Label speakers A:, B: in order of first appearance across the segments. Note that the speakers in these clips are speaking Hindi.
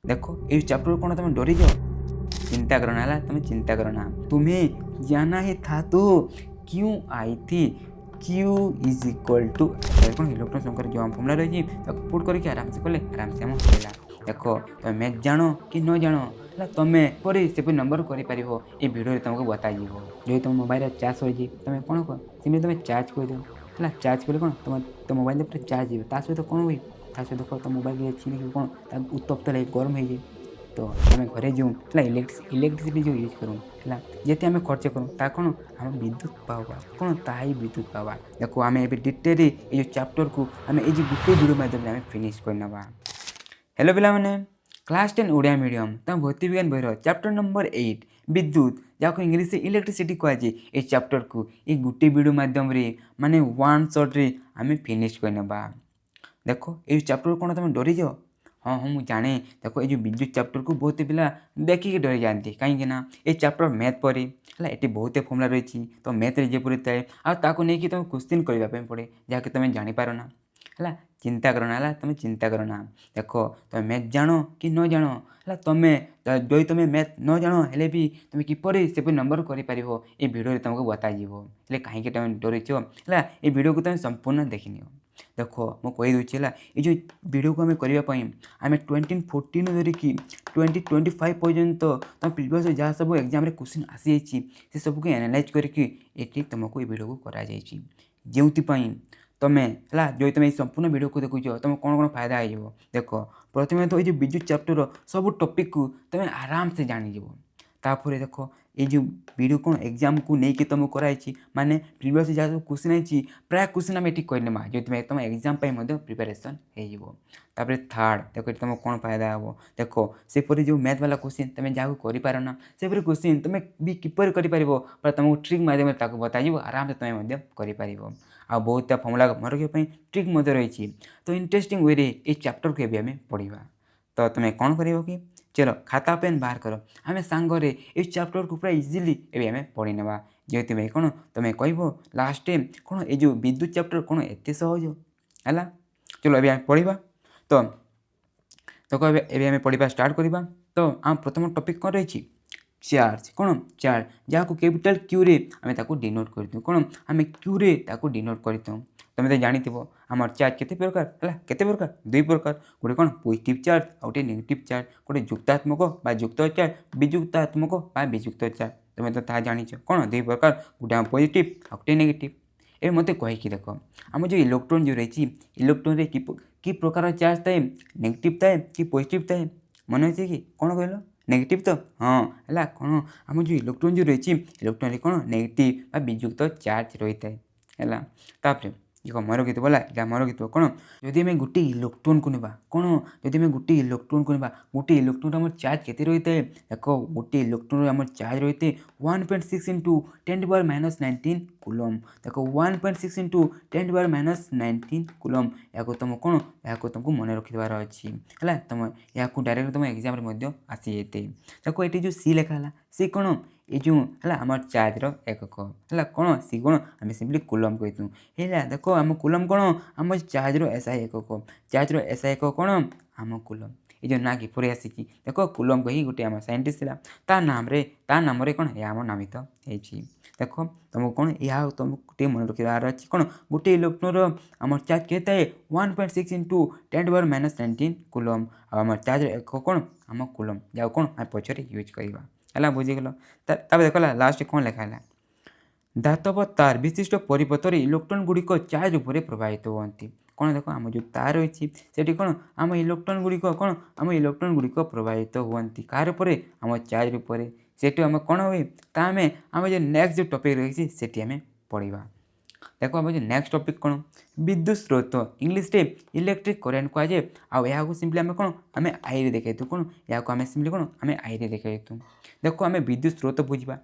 A: देखो ये चैप्टर कौन तुम डरी जाओ, चिंता करो ना, तुम्हें चिंता करो ना, तुम्हें जाना ही था तो क्यों आई थी। Q इज इक्वल टू कौन इलेक्ट्रॉन संकर जो फॉर्मूला रही पुट करके आराम से कले आराम से हम खेला। देखो तुम मैथ जानो कि न जानो है तुम्हें पर से नंबर कर ये भिडियो तुमको बताइए। जो तुम मोबाइल चार्ज हो तुम कौन कर सिम तुम चार्ज कर दो है, चार्ज कले कौन तुम मोबाइल पूरा चार्ज हो सहित कौन हुए सहित देख तुम मोबाइल छीन कौन उत्तप्त लगे गरम हो तो आम घरे जो इलेक्ट्रिसिटी जो यूज करूँ है जिते आम खर्च करूँ ता कौन आम विद्युत पावा कौन ताही विद्युत पावा। देखो आम ए डिटेल ये चैप्टर को आम ये गोटे वीडियो माध्यम आम फिनिश करना। हेलो पिलाने क्लास 10 ओडिया मीडियम तुम भौतिक विज्ञान बहर चैप्टर नंबर 8 विद्युत जहाँ इंग्लीश से इलेक्ट्रिसिटी कहुए ये चैप्टर को ये गोटे वीडियो माध्यम माने वन शॉट रे आम फिनिश करना। देखो ये चैप्टर कौन तुम डरी जाओ, हाँ हाँ मुझे जाने। देखो ये विद्युत चैप्टर को बहुत पिला देखिए डरी जाती कहीं ये चैप्टर मैथ पर है ये बहुत फर्मुला रही तो मैथ जेपरी थाए आको नहीं तुम क्वेश्चन करने पड़े जहाँकि तुम जापर ना है, चिंता करो ना तुम्हें चिंता करो ना। देखो तुम मैथ जानो कि न जानो है तुम्हें जो तुम्हें मैथ न जानो हेले भी तुम किपर से नंबर कर ये वीडियो तुमको बताइए कहीं तुम डरछ है ये वीडियो को तुम संपूर्ण देखनी। देखो मुझे कहीदे ये जो वीडियो को आम करने आम 2014 धरिकी 2025 पर्यंत तुम प्रिवियस जहाँ सब एग्जाम क्वेश्चन आसी से सबको एनालाइज करके तुमको ये वीडियो को कराई जो तुम्हें है जो तुम संपूर्ण वीडियो को देखुच तुम कौन कौन फायदा हो। देखो प्रथम तो ये विद्युत चैप्टर सब टॉपिक को तुम आराम से जानीज तापर देखो ये जो वीडियो कौन एग्जाम को लेकिन तुमको कराई माने प्रिवियस जहाँ सब क्वेश्चन आई प्राय क्वेश्चन आम ये करने जो तुम तुम एग्जाम प्रिपेरेसन हो। थर्ड देखो तुम कौन फायदा हे। देखो सेपरी जो मैथ वाला क्वेश्चन तुम जहाँ कर ना सेपरी क्वेश्चन तुम भी किपर कर तुमको ट्रिक माध्यम बताइए आराम से तुम्हें कर आ बहुत फर्मुला मरके ट्रिक रही तो इंटरेस्टिंग वे ये चैप्टर को भी आम पढ़ा। तो तुम्हें कौन कर कि चलो खाता पेन बाहर कर आम सांगरे इस चैप्टर को पूरा इजिली ए आम पढ़ी ना जो तुम्हें कौन तुम्हें कह लास्ट टाइम कौन ये जो विद्युत चैप्टर कौन एत सहज है। चलो अभी आम पढ़ा तो देखो ये आम पढ़ा स्टार्ट करवा। तो आम प्रथम टॉपिक कौन रही चार्ज कौन चार्ज जहाँ को कैपिटल क्यू रे आम डिनोट कर कौन आम क्यू रे डिनोट कर तुम तो जानी आम चार्ज केते प्रकार है केते प्रकार दुई प्रकार गोटे कौन पॉजिटिव चार्ज आ गए नेगेटिव चार्ज गोटे युक्तात्मक बा युक्त चार्ज विजुक्तात्मक बा विजुक्त चार्ज तुम तो ताहा जानी कौन दुई प्रकार गोटे आम पॉजिटिव आ गए नेगेटिव। ए मत कहीकि देख आम जो इलेक्ट्रॉन जो रही इलेक्ट्रॉन रे कि प्रकार चार्ज थाए नेगेटिव थाए कि पॉजिटिव थाए मन अच्छे कि कौन कहल नेगेटिव तो हाँ है कौन आम जो इलेक्ट्रॉन जो रही इलेक्ट्रॉन कौन नेगेटिव बा विजुक्त चार्ज रही है तापर देखो मर गीत बोला यहाँ मर गीत कौन जदि आम गोटे इलेक्ट्रॉन को ना कौन जदि आम गोटे इलेक्ट्रॉन को ना गोटे इलेक्ट्रॉन आम चार्ज केते रही है। देखो गोटे इलेक्ट्रॉन आम चार्ज रही है 1.6 इंटू 10⁻⁹ कूलम। देखो 1.6 इंटू 10⁻⁹ कूलम या तुम कौन या तुमको मन रखिबार अच्छी है तुम या डायरेक्ट तुम एग्जाम आसी जाते। देखो ये जो सी लिखा है सी कौन ये जो है आम चार्ज एकक है कौन सी कौन आम सिंपली कूलम कहूँ है। देखो आम कूलम कौन आम चार्ज एसआई एकक चार्ज एसआई एकक कौन आम कूलम ये जो ना किपर आसिकी देखो कूलम कही गोटे आम साइंटिस्ट ता नाम कौन या आम नामित हो। देखो तुमको कौन या तुमको गोटे मन रखार अच्छी कौन गोटे इलेक्ट्रॉन आम चार्ज के 1.6 इंटू 10⁻⁹ कूलम आम चार्ज एकक कौन आम कूलम जाओ कौन आम पछरे यूज करवा है बुझीगल। देख लास्ट कौन लिखा है धातव तार विशिष्ट परिपथ इलेक्ट्रॉन गुड़िक चार्ज उपर प्रभावित होती कौन देखो आम जो तार रही से कौन आम इलेक्ट्रॉन गुड़िक कौन आम इलेक्ट्रॉन गुड़िक प्रभावित होती कार पर आम चार्ज उपर से आम कौन हुए आम आम जो नेक्स्ट जो टॉपिक रही से आम पढ़ा। देखो आम जो नेक्स्ट टॉपिक कौन विद्युत स्रोत इंग्लीश रे इलेक्ट्रिक करेन्ट कहुए आउ सिंपली आम कौन आम आई देखा कौन या आम सिंपली कौन आम आई देखा। देखो आम विद्युत स्रोत बुझा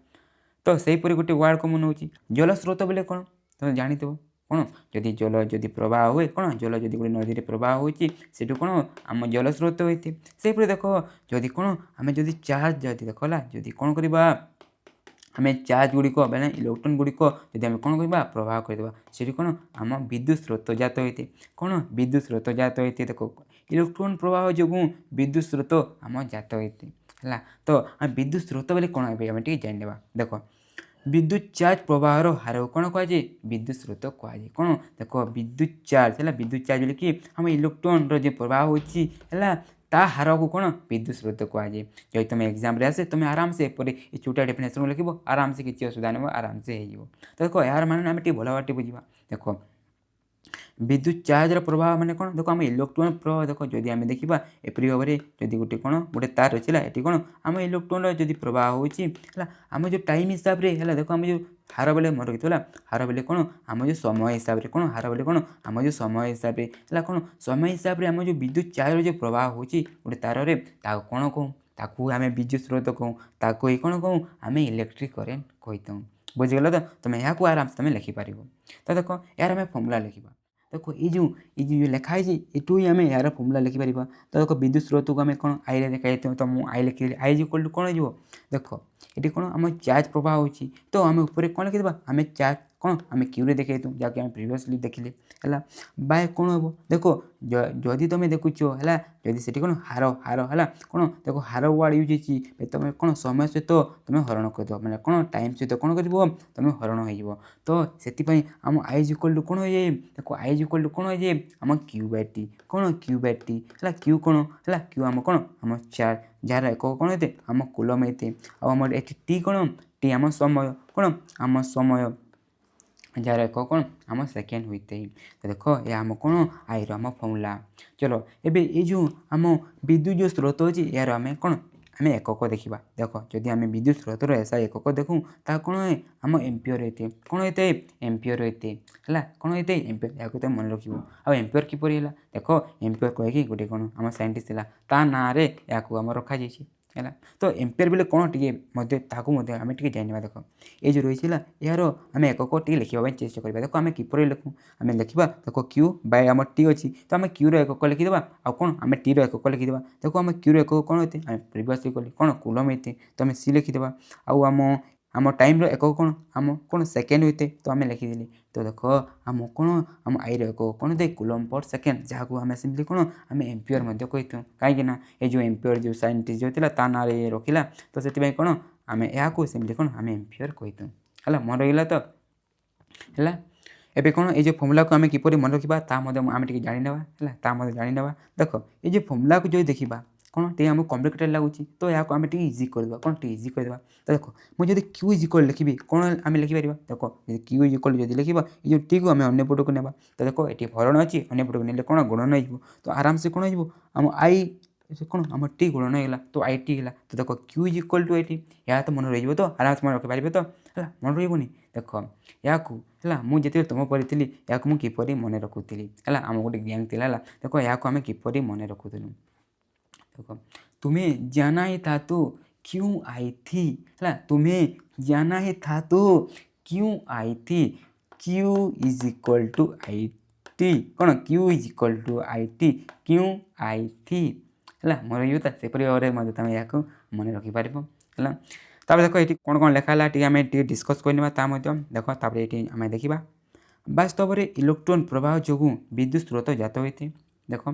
A: तो सहीपरी गोटे वार्ड कमन हो जल स्रोत बोले कौन तुम जानी कौन जदि जल जदि प्रवाह हुए कौन जल जदि गोटे नदी में प्रवाह होती कौन आम जल स्रोत होती से देखो जदि कौन आम जदि चार्ज जदि देखला जदि कौन करवा आम चार्ज गुड़िक बेले इलेक्ट्रॉन गुड़िक जब आम कौन करवा प्रवाह करदे से कौन आम विद्युत स्रोत जात होते कौन विद्युत स्रोत जात होते। देखो इलेक्ट्रॉन प्रवाह जो विद्युत स्रोत आम जात होते है। तो विद्युत स्रोत बोले कौन आम जाने देख विद्युत चार्ज प्रवाहर हार कौन कहुए विद्युत स्रोत कहुए कौन देख विद्युत चार्ज है विद्युत चार्ज बोले कि आम इलेक्ट्रॉन जो प्रवाह होता ता हार को कौन विद्युत स्रोत कहुए। जब तुम एग्जाम रे आसे तुम आराम से छोटा डेफिनेशन लिख आराम से किसी असुविधा नहीं आराम से हो। तो देख यार मान आम भल भाव बुझा देख विद्युत चार्जर प्रभाव माने कौन देख आम इलेक्ट्रॉन प्रभाव देख जदि आम देखा एपरी भाव में जदि गोटे कौन गोटे तार अच्छे ये कौन आम इलेक्ट्रॉन जदि प्रवाह होम जो टाइम हिसाब से देख आम जो हार बेले मन रखी हार बेले कौन आम जो समय हिसाब से कौन हार बेले कौन आम जो समय हिसाब से कौन समय हिसाब से आम जो विद्युत चार्जर जो प्रवाह हो गोटे तार में कौन कहूँ ताकू आम विद्युत स्रोत कहूँ ताकू ही कौन कहूँ आम इलेक्ट्रिक करेन्ट कही था बुझीगल। तो तुम यहाँ आराम से तुम लिखिपार। तो देख यार आम फर्मुला लिखा देख ये लिखाई यू ही आम यार फर्मुला लिखिपर। तो देख विद्युत स्रोत को आम कौन आई देखा तो मुझे आई लिखी आई इक्वल टू कौन हो देख ये कौन आम चार्ज प्रवाह हो तो आम ऊपर कौन लिखिदेवा आम चार्ज कौन आम क्यूरे देखा जहाँकि आम प्रिवियसली देखिले है बाय कौन हम देख जदि तुम देखुच है जदि से कौन हार हार है कौन देख हार वार्ड यूज होती तुम कौन समय सहित तुम हरण कर मैंने कौन टाइम सहित कौन कर तुम हरण हो। तो से आम आई इक्वल टू कौन हो जाए देख आई इक्वल टू कौन हो जाए आम क्यू बाय टी कौन क्यू बाय टी है क्यू कौन है क्यू आम कौन आम चार्ज जार एक कौन होते आम कूलम होते आम टी कौन टी आम समय कौन आम समय जार एक कौन आम सेकेंड होते ही। तो देख ये आम कौन आई आम फर्मुला। चलो एबे ये जो आम विद्युत जो स्रोत अच्छी यार आम कौन आम एकक देखा देख जदि आम विद्युत स्रोतर ऐसा एकक देखूँ ता कौन है आम एम्पियर होते कौन होते एम्पियर होते है कौन होते एम्पियर या तो मन रख आ एम्पियर किपर है देख एम्पियर कहीकि गोटे कौन आम साइंटिस्ट ता ना रे या आम रखा है। तो एम्पियर बोले कौन टे ताकू आम टे जाना देख ये जो रही है यार आम एकक टे लिखा चेष्टा करवा देख आम किपर लिखूँ आम लिखा देख क्यू बाय आम टी अच्छी तो आम क्यूर एकक लिखिदेवा आ कौन आम टी एकक लिखिदेवा देख आम क्यूर एकक कौन होते आम प्रिवियसली कली कौन कूलम होते तो आम सी लिखिदेवा आम टाइम एकक कौन आम कौन सेकेंड होते तो आम लिखिदेली। तो देख आम कौन आम आई एकक कौन होते कूलम पर सेकेंड जहाँ को आम सिंपली कौन आम एम्पियर कही कहीं ये जो एम्पियर जो साइंटिस्ट जो होता ता ना रखिला तो से कौन आम यहाँ सिंपली कौन आम एम्पियर कही है मन रहा। तो है एबे कौन ये फर्मुला को आम किपर मन रखा आम जाने है जाने देख ये फर्मुला को जो देखा कौन टे आमको कम्प्लिकेटेड लगुच तो यहाँ आम टे इजी करदे कौन टे इजी करदे। तो देख मुझे क्यू इज इक्वल लिखी कौन आम लिखिपर देख क्यू इज इक्वल जो लिखा ये टी को आम अन्न पट को नेबा तो देख ये हरण अच्छी अन्न पट को नेले कौन गुणन हो तो आराम से कौन हो आम आई कौन आम टी गुणन होगा तो आई टी है। तो देख Q is equal to I T या तो मन रही तो आराम से मन रखिपारे तो है मन रही देख या मुझे तुम पढ़ी या किपर मन रखुली है आम गोटे गैंग थी देख या आम किपर मन रखुलु देख तुम्हें जाना ही था तो क्यों आई थी है तुम्हें जाना ही था तो क्यों आई थी Q is equal to I T कौन Q is equal to I T क्यों आई थी है मोर ये सेपरी भाव में तुम या मन रखिपार है। तापर देख ये कौन कौन लिखा है आम डिस्कस करने देख ये आम देखा वास्तव में इलेक्ट्रॉन प्रवाह जो विद्युत स्रोत जात होते देख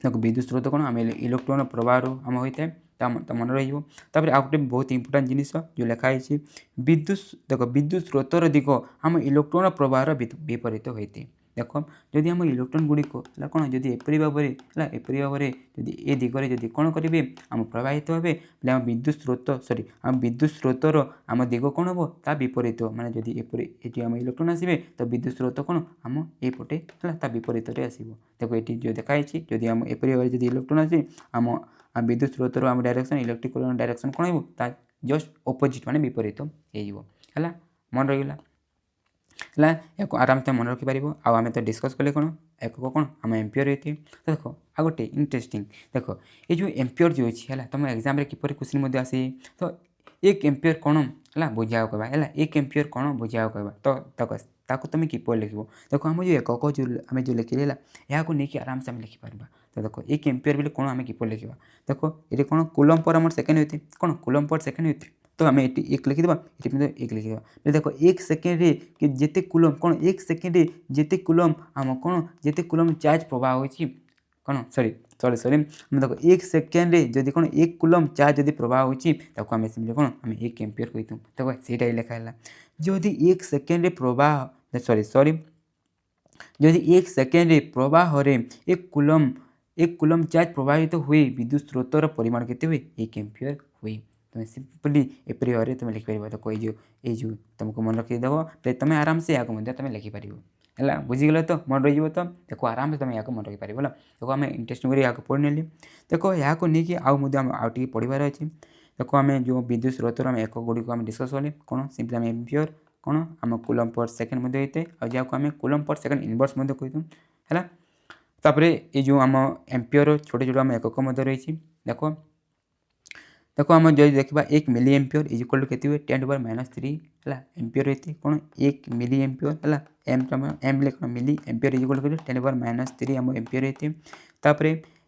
A: देख विद्युत स्रोत कौन आम इलेक्ट्रॉन प्रवाह आम होता है तो मन रही आउ गोटे बहुत इंपोर्टां जिनिस जो लिखाई विद्युत देख विद्युत स्रोतर दिग आम इलेक्ट्रॉन प्रवाह विपरीत होते देख जदि आम इलेक्ट्रॉन गुड़िक कौन जदि एपरी भाव में एपरी भाव में जदि ए दिगरे जदि कौन करेंगे आम प्रवाहित हे आम विद्युत स्रोत सॉरी आम विद्युत स्रोतर आम दिग कौन हम ता विपरीत माने जदि एपरी ये आम इलेक्ट्रॉन आसबे तो विद्युत स्रोत कौन आम एपटे है ता विपरीत आसो देख ये जो देखाई जदि आम एपरी भाव में जदि इलेक्ट्रॉन आसे आम विद्युत स्रोतर आम डायरेक्शन इलेक्ट्रिक डायरेक्शन कौन हो जस्ट ऑपोजिट माने विपरीत है मन रहीगला है आराम से मन रखिपार आम तो डिस्कस कले कौन एक कौन आम एम्पियर होती। तो देख आ गोटे इंटरेस्टिंग देख ये जो एम्पियर जो अच्छी है तुम एग्जाम किपर क्वेश्चन आसे तो एक एम्पियर कौन है बुझा कहवा है एक एम्पियर कौन बुझा कहवा तो देख तुम किपर लिख देख आम जो एकक जो आम जो लिखिले यहाँ को लेकिन आराम से आम लिखिपार। तो देख एक एम्पियर बोले कौन आम किपर लिखा देख ये कौन कूलम पर आम सेकेंड होते कौन कूलम पर सेकेंड होते तो आम ये एक लिखिदेवा ये एक लिखिदेवा देख एक सेकेंड कि जिते कूलम कौन एक सेकेंड जिते कूलम आम कौन जिते कूलम चार्ज प्रवाह होती कौन सॉरी सॉरी सॉरी देखो 1 सेकेंड जदि कौन 1 कूलम चार्ज जदि प्रवाह होची ताको आम सिंपली कौन आम 1 एम्पियर कहतु देखो सेटा ही लिखा है जदि 1 सेकेंड प्रवाह सॉरी सॉरी जदि 1 सेकेंड प्रवाह रे 1 कूलम चार्ज प्रवाहित हुए विद्युत स्रोतर परिमाण केते हुए 1 एम्पियर हुए तुम सिंपली एपरी भाव तुम लिखिपर देखो ये तुमको मन रखीदेव तुम आराम से या तुम लिखिपर है बुझीगल तो मन रही तो देखो आराम से तुम या मन रखिपर देखो आम इंटरेस्टिंग या पढ़ी नेली देखो यहाँ नहीं आउे पढ़ार अच्छे देखो आम जो विद्युत स्रोतर आम एक गुड़ी को डिस्कस कले कौन सिंपली आम एम्पियर कौन आम कूलम पर सेकेंड होते हैं जहाँ को आम कूलम पर सेकेंड इनवर्स कहूँ है तापर ये जो आम एम्पियर छोटे छोटे आम एकक रही देखो देखो आम जो देखा 1 milliampere is equal to के 10⁻³ है एम्पियर रहती कौन 1 मिली एम्पियर है एम लिख milliampere is equal to 10⁻³ आम एम्पियर रहती तापर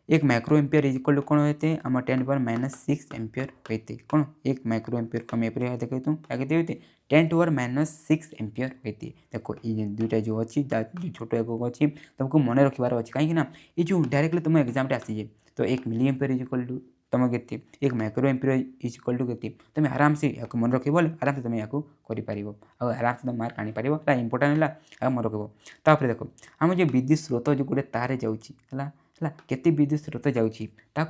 A: 1 microampere is equal to कौन होते आम 10⁻6 एम्पियर होते कौन 1 माइक्रो एम्पियर को आम एपरी देखते कहते होते 10⁻6 एम्पियर होती देखो ये दुईटा जो अच्छी जो छोट एकक अच्छी तुमको मन रखार अच्छे कहीं ये जो डायरेक्टली तुम एग्जाम आसीजे तो 1 milliampere is equal to तुम के 1 microampere is equal to के तुम आराम से या मन रख आराम से तुम या कर आराम से तुम मार्क आनीपर इंपोर्टाट है मन रख तापर देखो आम जो विद्युत स्रोत जो गोटे तार जाऊँगी केते विद्युत स्रोत जाऊँगी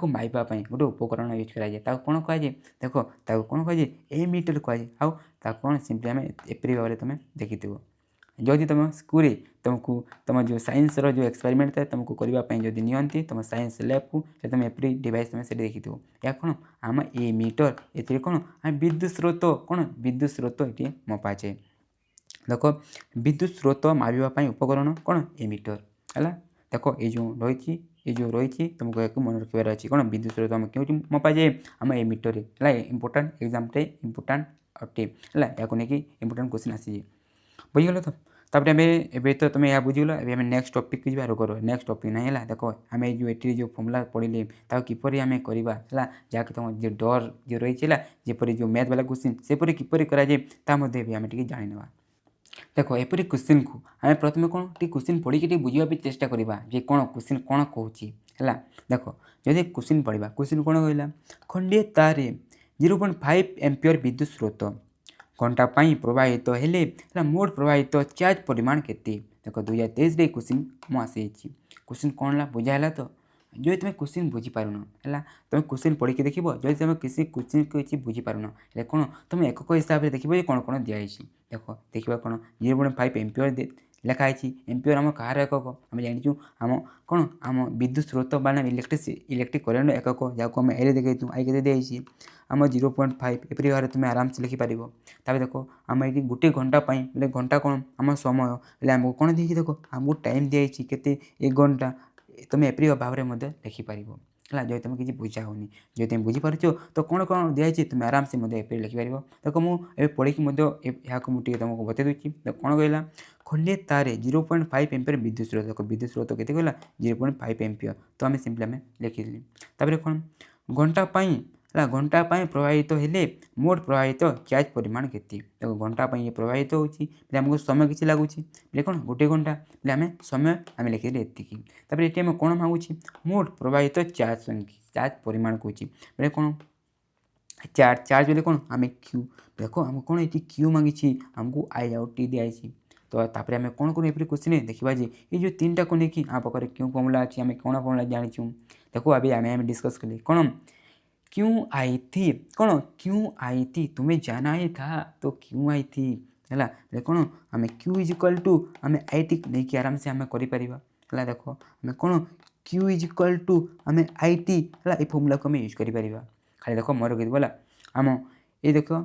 A: माइबापी गोटे उपकरण यूज कराए कौन कहुए देखो कौन कहुए ए मीटर कहुए आउ कौन सिंपली आम एपरी भाव में तुम देखी जदि तुम स्कूल तुमको तुम जो साइंस जो एक्सपेरिमेंट था तुमको करने जब नियंती तुम साइंस लैब को तुम एपरी डिवाइस तुम से देखी या कौन आम ए मीटर ये कौन आम विद्युत स्रोत कौन विद्युत स्रोत ये मपाचे देखो विद्युत स्रोत मापिवाई उपकरण कौन ए मीटर है देखो ये जो रही तुमको एक मन रखार अच्छी कौन विद्युत स्रोत आम क्यों मपाए आम ए मीटर है इंपोर्टाट एग्जाम इंपोर्टाट अटे है या इंपोर्टाट क्वेश्चन आसी बुझीगल तो तापर एबे तो तुम यह बुझीगल एबे नेक्स्ट टॉपिक जी करो नेक्स्ट टॉपिक ना है देखो आम जो ये जो फॉर्मूला पढ़ले किपर आम करवा है जहाँकि तुम जो डर जो रही है जपरी जो मैथ वाला क्वेश्चन सेपरी किपर कराए आम जाना देखो एपरी क्वेश्चन को आम प्रथम कौन टी क्वेश्चन पढ़ी टी बुझा चेष्टा करवा जे कौन क्वेश्चन कौन कहूँ है देखो जब क्वेश्चन पढ़ा क्वेश्चन कौन कहला खंडे तार 0.5 एम्पियर विद्युत स्रोत घंटा प्रवाहित हेले मोट प्रवाहित चार्ज परिमाण केते देखो 2023 क्वेश्चन मुझे क्वेश्चन कौन ला बुझाला तो जो तुम क्वेश्चन बुझीपारुन है तुम क्वेश्चन पढ़ी देख जो तुम किसी क्वेश्चन को किसी बुझीपारुन है कौन तुम एकक हिसाब से देखो कौन कौन दिखाई देखो देखा कौन 0.5 एम्पियर लिखाई एम्पियर आम कहार एकक आम जाचु आम कौन आम विद्युत स्रोत बा इलेक्ट्रिक करेन्ट एकक जहाँ आम ए देखु आई के दिखाई आम 0.5 एपरी भाव तुम आराम से लिखिपर तब देखो आम ये गोटे घंटा बोले घंटा कौन आम समय बोले आमको कौन देखिए देखो आमको टाइम दिखाई के 1 घंटा तुम एपरी भाव में लिखिपर है जो तुम किसी बुझा होनी जो तुम बुझीपार तो कौन कौन दिखाई तुम आराम से एपरी लिखिपर देखो मुझे पढ़ी यहाँ मुझे तुमको बता दूसरी कौन कहला खंडे तार 0.5 एम्पियर विद्युत स्रोत देखो विद्युत स्रोत के 0.5 एम्पियर तो आम सिंपली आम लिखिदेली तापर कौन घंटा घंटा प्रवाहित हेले मोट प्रवाहित चार्ज परिमाण केते देखो घंटा ये प्रवाहित होती आमको समय किसी लगुच बोले कौन गोटे घंटा बोले आम समय आम लिखिदेली एतिकी तापर ये कौन मांगुची मोट प्रवाहित चार्ज परिमाण कौन बोले कौन चार्ज बोले कौन आम क्यू देखो आम कौन ये क्यू मांगी आमको आई आउ टी दिखाई तो तापर आम कौन कौन एपरी क्वेश्चन देखा जे ये जो 3टा को लेकिन आ पाखे क्यों फॉर्मूला अच्छी आम कौन फॉर्मूला जाचु देखो अभी आम डिस्कस कले कौन क्यों आई थी कौन क्यों आई थी तुम्हें जाना ही था तो क्यों आई थी है कौन आम क्यू इज इक्वल टू आम आई टी नहीं आराम से आम कर देखो आम कौन क्यू इज इक्वल टू आम आई टी है ये फॉर्मूला को आम यूज कर खाली देखो मोर कह बोला आम ये देखो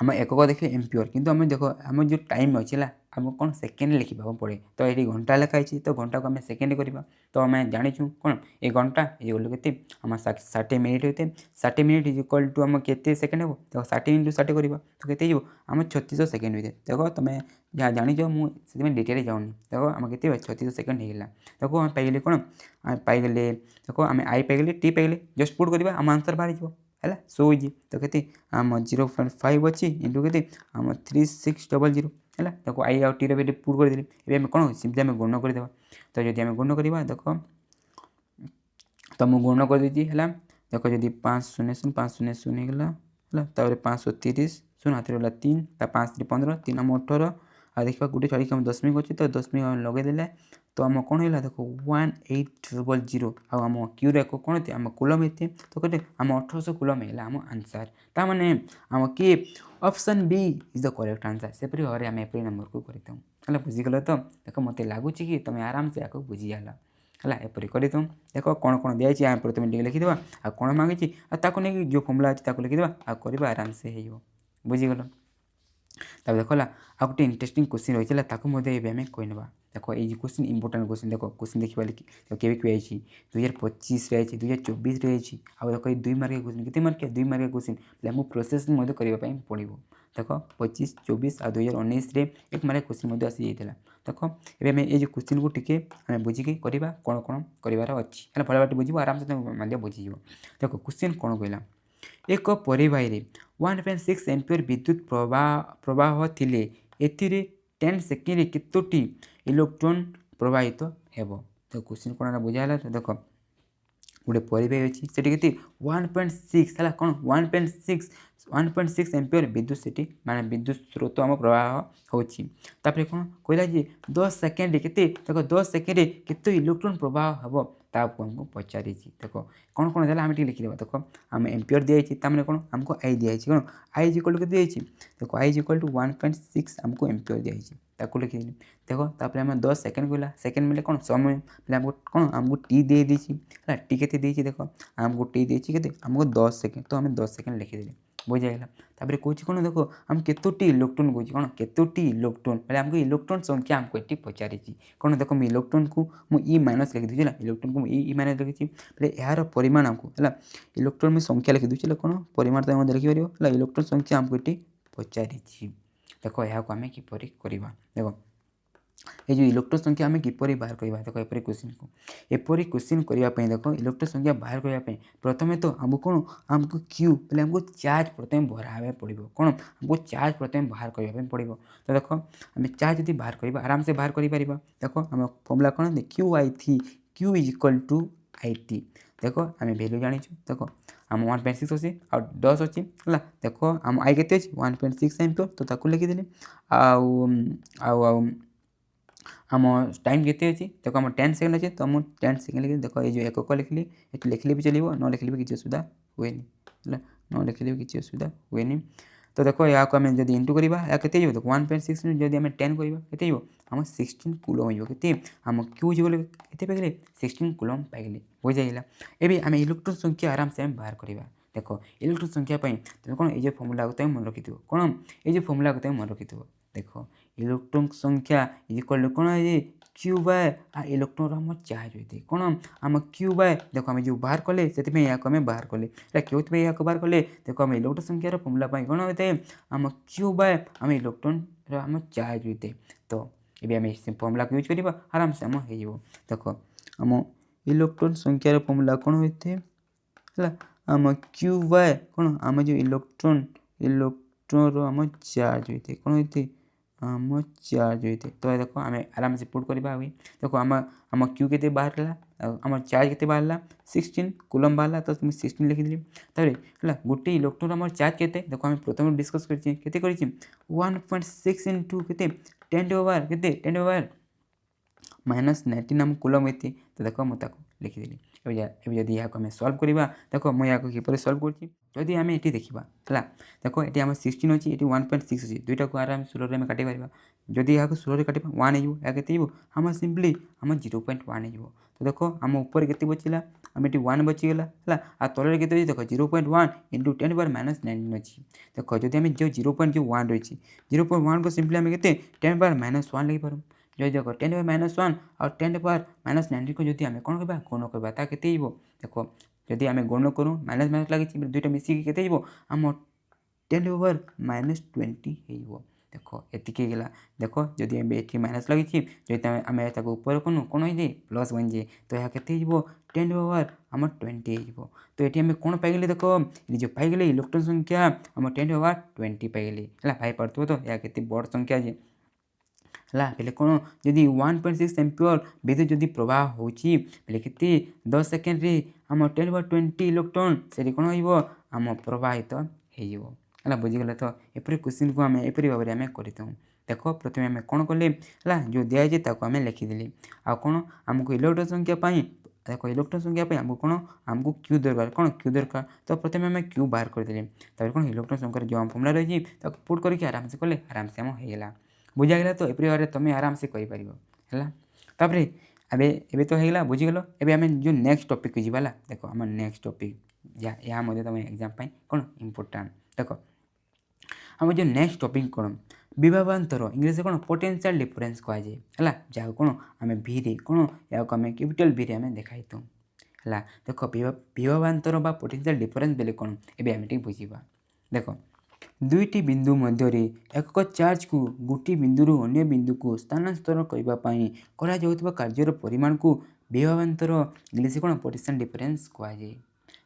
A: आम एकक देखे एम्पियर किंतु आम देखो आम जो टाइम अच्छे आम कौन सेकेंड लिखा पड़े तो ये घंटा लिखाई तो घंटा को आम सेकेंड करवा तो आम जाचु कौन ये घंटा ये बोलो के आम 60 मिनिट होते 60 मिनिट इज इक्वल टू आम के सेकेंड हे देखो 60 × 60 करवा तो के आम 3600 सेकेंड होते देखो तुम जहाँ जाच मुझे डिटेल जाऊनी देखो आम के 3600 सेकेंड होगा देखो आम पाइगले कौन आम पाइगले देखो आम आई पाइगले टी पाइगले जस्ट पुट करवा आम आंसर बाहरी है सो इजी तो के आम 0.5 अच्छी इंटू के आम 3600 है देखो आई आउ टी पुट करदेली कौन सिंपली आम गुण करदे तो जब आम गुण करवा देखो तो मुझे गुण कर देती है देख जदि 5 0 0 गला है 530 शून्य हाथ गला 3 5 15 3 आम 18 आ देखा गोटे छाड़ी आम दशमिक अच्छे तो दशमिक लगेदे तो आम कौन है देख 1800 आम क्यू रे कौन थे आम कूलम होते तो कहते आम 1800 कूलम है आम आंसर ताने आम किए option B is the correct answer से भाव आम एपरी नंबर को करता बुझीगल तो देख मत लगुच कि तुम आराम से आपको बुझीगल है एपरी कर देख कौन कौन दिखाई आम प्रथम टे लिखिदेवा आ कौन मांगी नहीं जो फर्मुला अच्छे लिखिदेवा आ आराम से हो बुझीगल तब देख आ गए इंटरेस्टिंग क्वेश्चन रही है आम कहना देख ये क्वेश्चन इंपोर्टाट क्वेश्चन देख क्वेश्चन देखा लिखी के 2025 रही 2024 रही आउ देख 2 मार्क क्वेश्चन कितने मार्क 2 मार्क क्वेश्चन आमको प्रोसेसिंग करने पड़ो देख 25 24 आ 2019 1 मार्क क्वेश्चन आसी जाता देख एवं ये क्वेश्चन को टिके आम बुझिकी करवा कौन कौन करार अच्छी है भल बाटे बुझे आराम से बुझीज देख क्वेश्चन कौन कहला एक परिवाही 1.6 एम्पियर विद्युत प्रवाह थिले एथिरे 10 सेकेंड केतोटी इलेक्ट्रॉन प्रवाहित हेबो तो क्वेश्चन कौन बुझाला तो देख गोटे परिवाही अच्छी से 1.6 है कौन 1.6 एम्पियर विद्युत से माने विद्युत स्रोत आम प्रवाह होपर कौन कहला 10 सेकेंड के देख 10 सेकेंड केत इलेक्ट्रॉन प्रवाह हम ताको हमको पचारि देख कौन कौन है आम लिखिदेवा देख आम एम्पियर दिखाई मैंने कौन आमको आई दिखाई कौन आई इक्वल टू के देख आई इक्वल टू 1.6 आमको एम्पियर दिखाई लिखिदेली देख तापर आम 10 सेकेंड कहला सेकेंड मिले कौन समय आमको कौन आमको टी दे टी के देख आमको टी देते आमको 10 सेकेंड तो आम 10 सेकेंड लिखिदेली बुझाइला तापर कौन कौन देख आम केतोटी इलेक्ट्रॉन कौन कौन केतोटी इलेक्ट्रॉन आमको इलेक्ट्रॉन संख्या आमको ये पचारि कौन देख मुझे इलेक्ट्रॉन को मुझे ई माइनस लिखी दूसरी इलेक्ट्रॉन को ई माइनस लिखी यार परिमाण आमको है इलेक्ट्रॉन में संख्या लिखी दूसरी कौन परिमाण तो लिखिपर है इलेक्ट्रॉन संख्या आमको ये पचारि देख यहाँ आम किपर करवा देख ये जो इलेक्ट्रॉन संख्या आम किपर बाहर करवा देख एपरी क्वेश्चन को एपरी क्वेश्चन करने देख इलेक्ट्रॉन संख्या बाहर करने प्रथम तो आमको कौन आमको क्यू पहले आमको चार्ज प्रथम भरा पड़ो कौन आमको चार्ज प्रथम बाहर करने पड़ो तो देख आम चार्ज यदि बाहर करवा आराम से बाहर कर देख आम फर्मुला कौन क्यू आई थी Q is equal to I T देख आम भैल्यू जाचु देख आम 1.6 अच्छी आ 10 अच्छी है देख आम आई के 1.6 एम्पियर तो ताको लिखिदेली आम टाइम केते अच्छी देख आम 10 सेकेंड अच्छे तो आम 10 सेकेंड लिखी देख ये एकक लिखली ये लिखले भी चलो न लिखले भी किसी असुविधा हुए है न लिखले भी किसी असुविधा हुए तो देख यहाँ को आम जब इंटू करवा या के 1.6 जब आम 10 करवा के आम 16 कूलम होते आम क्यू के पाइले 16 कूलम पाइले बुझाइला एवं आम इलेक्ट्रॉन संख्या आराम से बाहर करवा देख इलेक्ट्रॉन संख्या तुम कौन ये फर्मुला को मन रखी कौन ये फर्मुला को मन रखी देख इलेक्ट्रॉन संख्या इक्वल कौन है क्यू बाय आ इलेक्ट्रॉन आम चार्ज होते कौन आम क्यू बाय देख आम जो बाहर कले से आम बाहर कले क्यों बाहर कले देख आम इलेक्ट्रॉन संख्यार फर्मुला कौन होता है आम क्यू बाय आम इलेक्ट्रॉन आम चार्ज होते तो ये आम फर्मुला को यूज करवा आराम से आम हो देख आम इलेक्ट्रॉन संख्यार फर्मुला कौन होते है आम क्यू बाय कौन आम जो इलेक्ट्रॉन आम चार्ज होते कौन होते आम चार्ज होते तो देख आम आराम से पुट करवा हुए देख आम क्यू के बाहर आम चार्ज के बाहर 16 कूलम बाहर तो मुझे 16 लिखिदेली है गोटे इलेक्ट्रॉन आम चार्ज के देख आम प्रथम डिस्कस कर 1.6 इंटू के 10 ओवर के 10 ओवर -19 आम कूलम होती तो देख मुझे लिखिदेली जब यहाँ आम सल्व करवा देख मुझे यहाँ किपर सल्व करी आम ये देखा है देख ये आम 16 अच्छी ये 1.6 अच्छी दुईटा को आराम 16 में काटी पार जदि यहाँ 16 काटा 1 हो आम सिंपली आम 0.1 हो तो देख आम ऊपर के बचला आम ये 1 बचीगला है आ तल के देख 0.1 इंटू 10 पावर -19 अच्छी देख जब आम जो 0.1 रही 0.1 को सिंपली आम के 10 पावर -1 लिखिपार जो देख 10 पावर -1 और 10 पावर -19 को जब आम कौन करवा गुण करवा ता केते देख जदि आम गुण करूँ माइनस माइनस लगी दुईटा मिसिक के आम 10 ओवर -20 हो देख एतिकला देख जदि ये माइनस लगी जो आम ऊपर करूँ कौन हो प्लस बन जाए तो यह के 10 ओवर आम 20 हो तो ये आम कौन पाइले देख ये जो पाइले इलेक्ट्रॉन संख्या आम 10 ओवर 20 पाइले है भाई पार्थ्व तो यह के बड़ संख्या जे ହେଲା ବେଲେ କ'ଣ ଯଦି 1.6 एम्पियर विद्युत जदि प्रवाह होची बेले केते 10 सेकेंड आम 10/20 इलेक्ट्रॉन से कौन हो आम प्रवाहित हो बुझीगला। तो एपरी क्वेश्चन को आम एपरी भाव में करता देख प्रथम आम कौन कले है जो दिखाई आम लिखिदेली आ कौन आमको इलेक्ट्रॉन संख्या देख इलेक्ट्रॉन संख्या आमको कौन आमको क्यू दरकार कौन क्यू दरकार तो प्रथम आम क्यू बाहर करदे कौन इलेक्ट्रॉन संख्या जो आम फॉर्मूला रही पुट करके आराम से कले आराम से आम होगा बुझागला। तो एपरी भाव तुम आराम से कर एबे तो होगा बुझीगल। एबे आम जो नेक्स्ट टॉपिक को जीवाला देख आम नेक्स्ट टॉपिक या तुम एग्जाम कौन इम्पोर्टाट देख आम जो नेक्स्ट टॉपिक कौन विभवांतर इंग्लिश कौन पोटेंशियल डिफरेंस कहुए है जहाँ कौन आम भी कौन या आम कैपिटल भी आम देखाई है देख विभवांतर बा पोटेंशियल डिफरेंस बेले कौन एबे आम ठीक बुझा देख दुईटी बिंदु मध्य एक चार्ज को गोटे बिंदु अन्य बिंदु को स्थानांतर करने करा कार्यर परिमाण को विभवांतर इंग्लिश कौन पोटेंशियल डिफरेंस कहुए।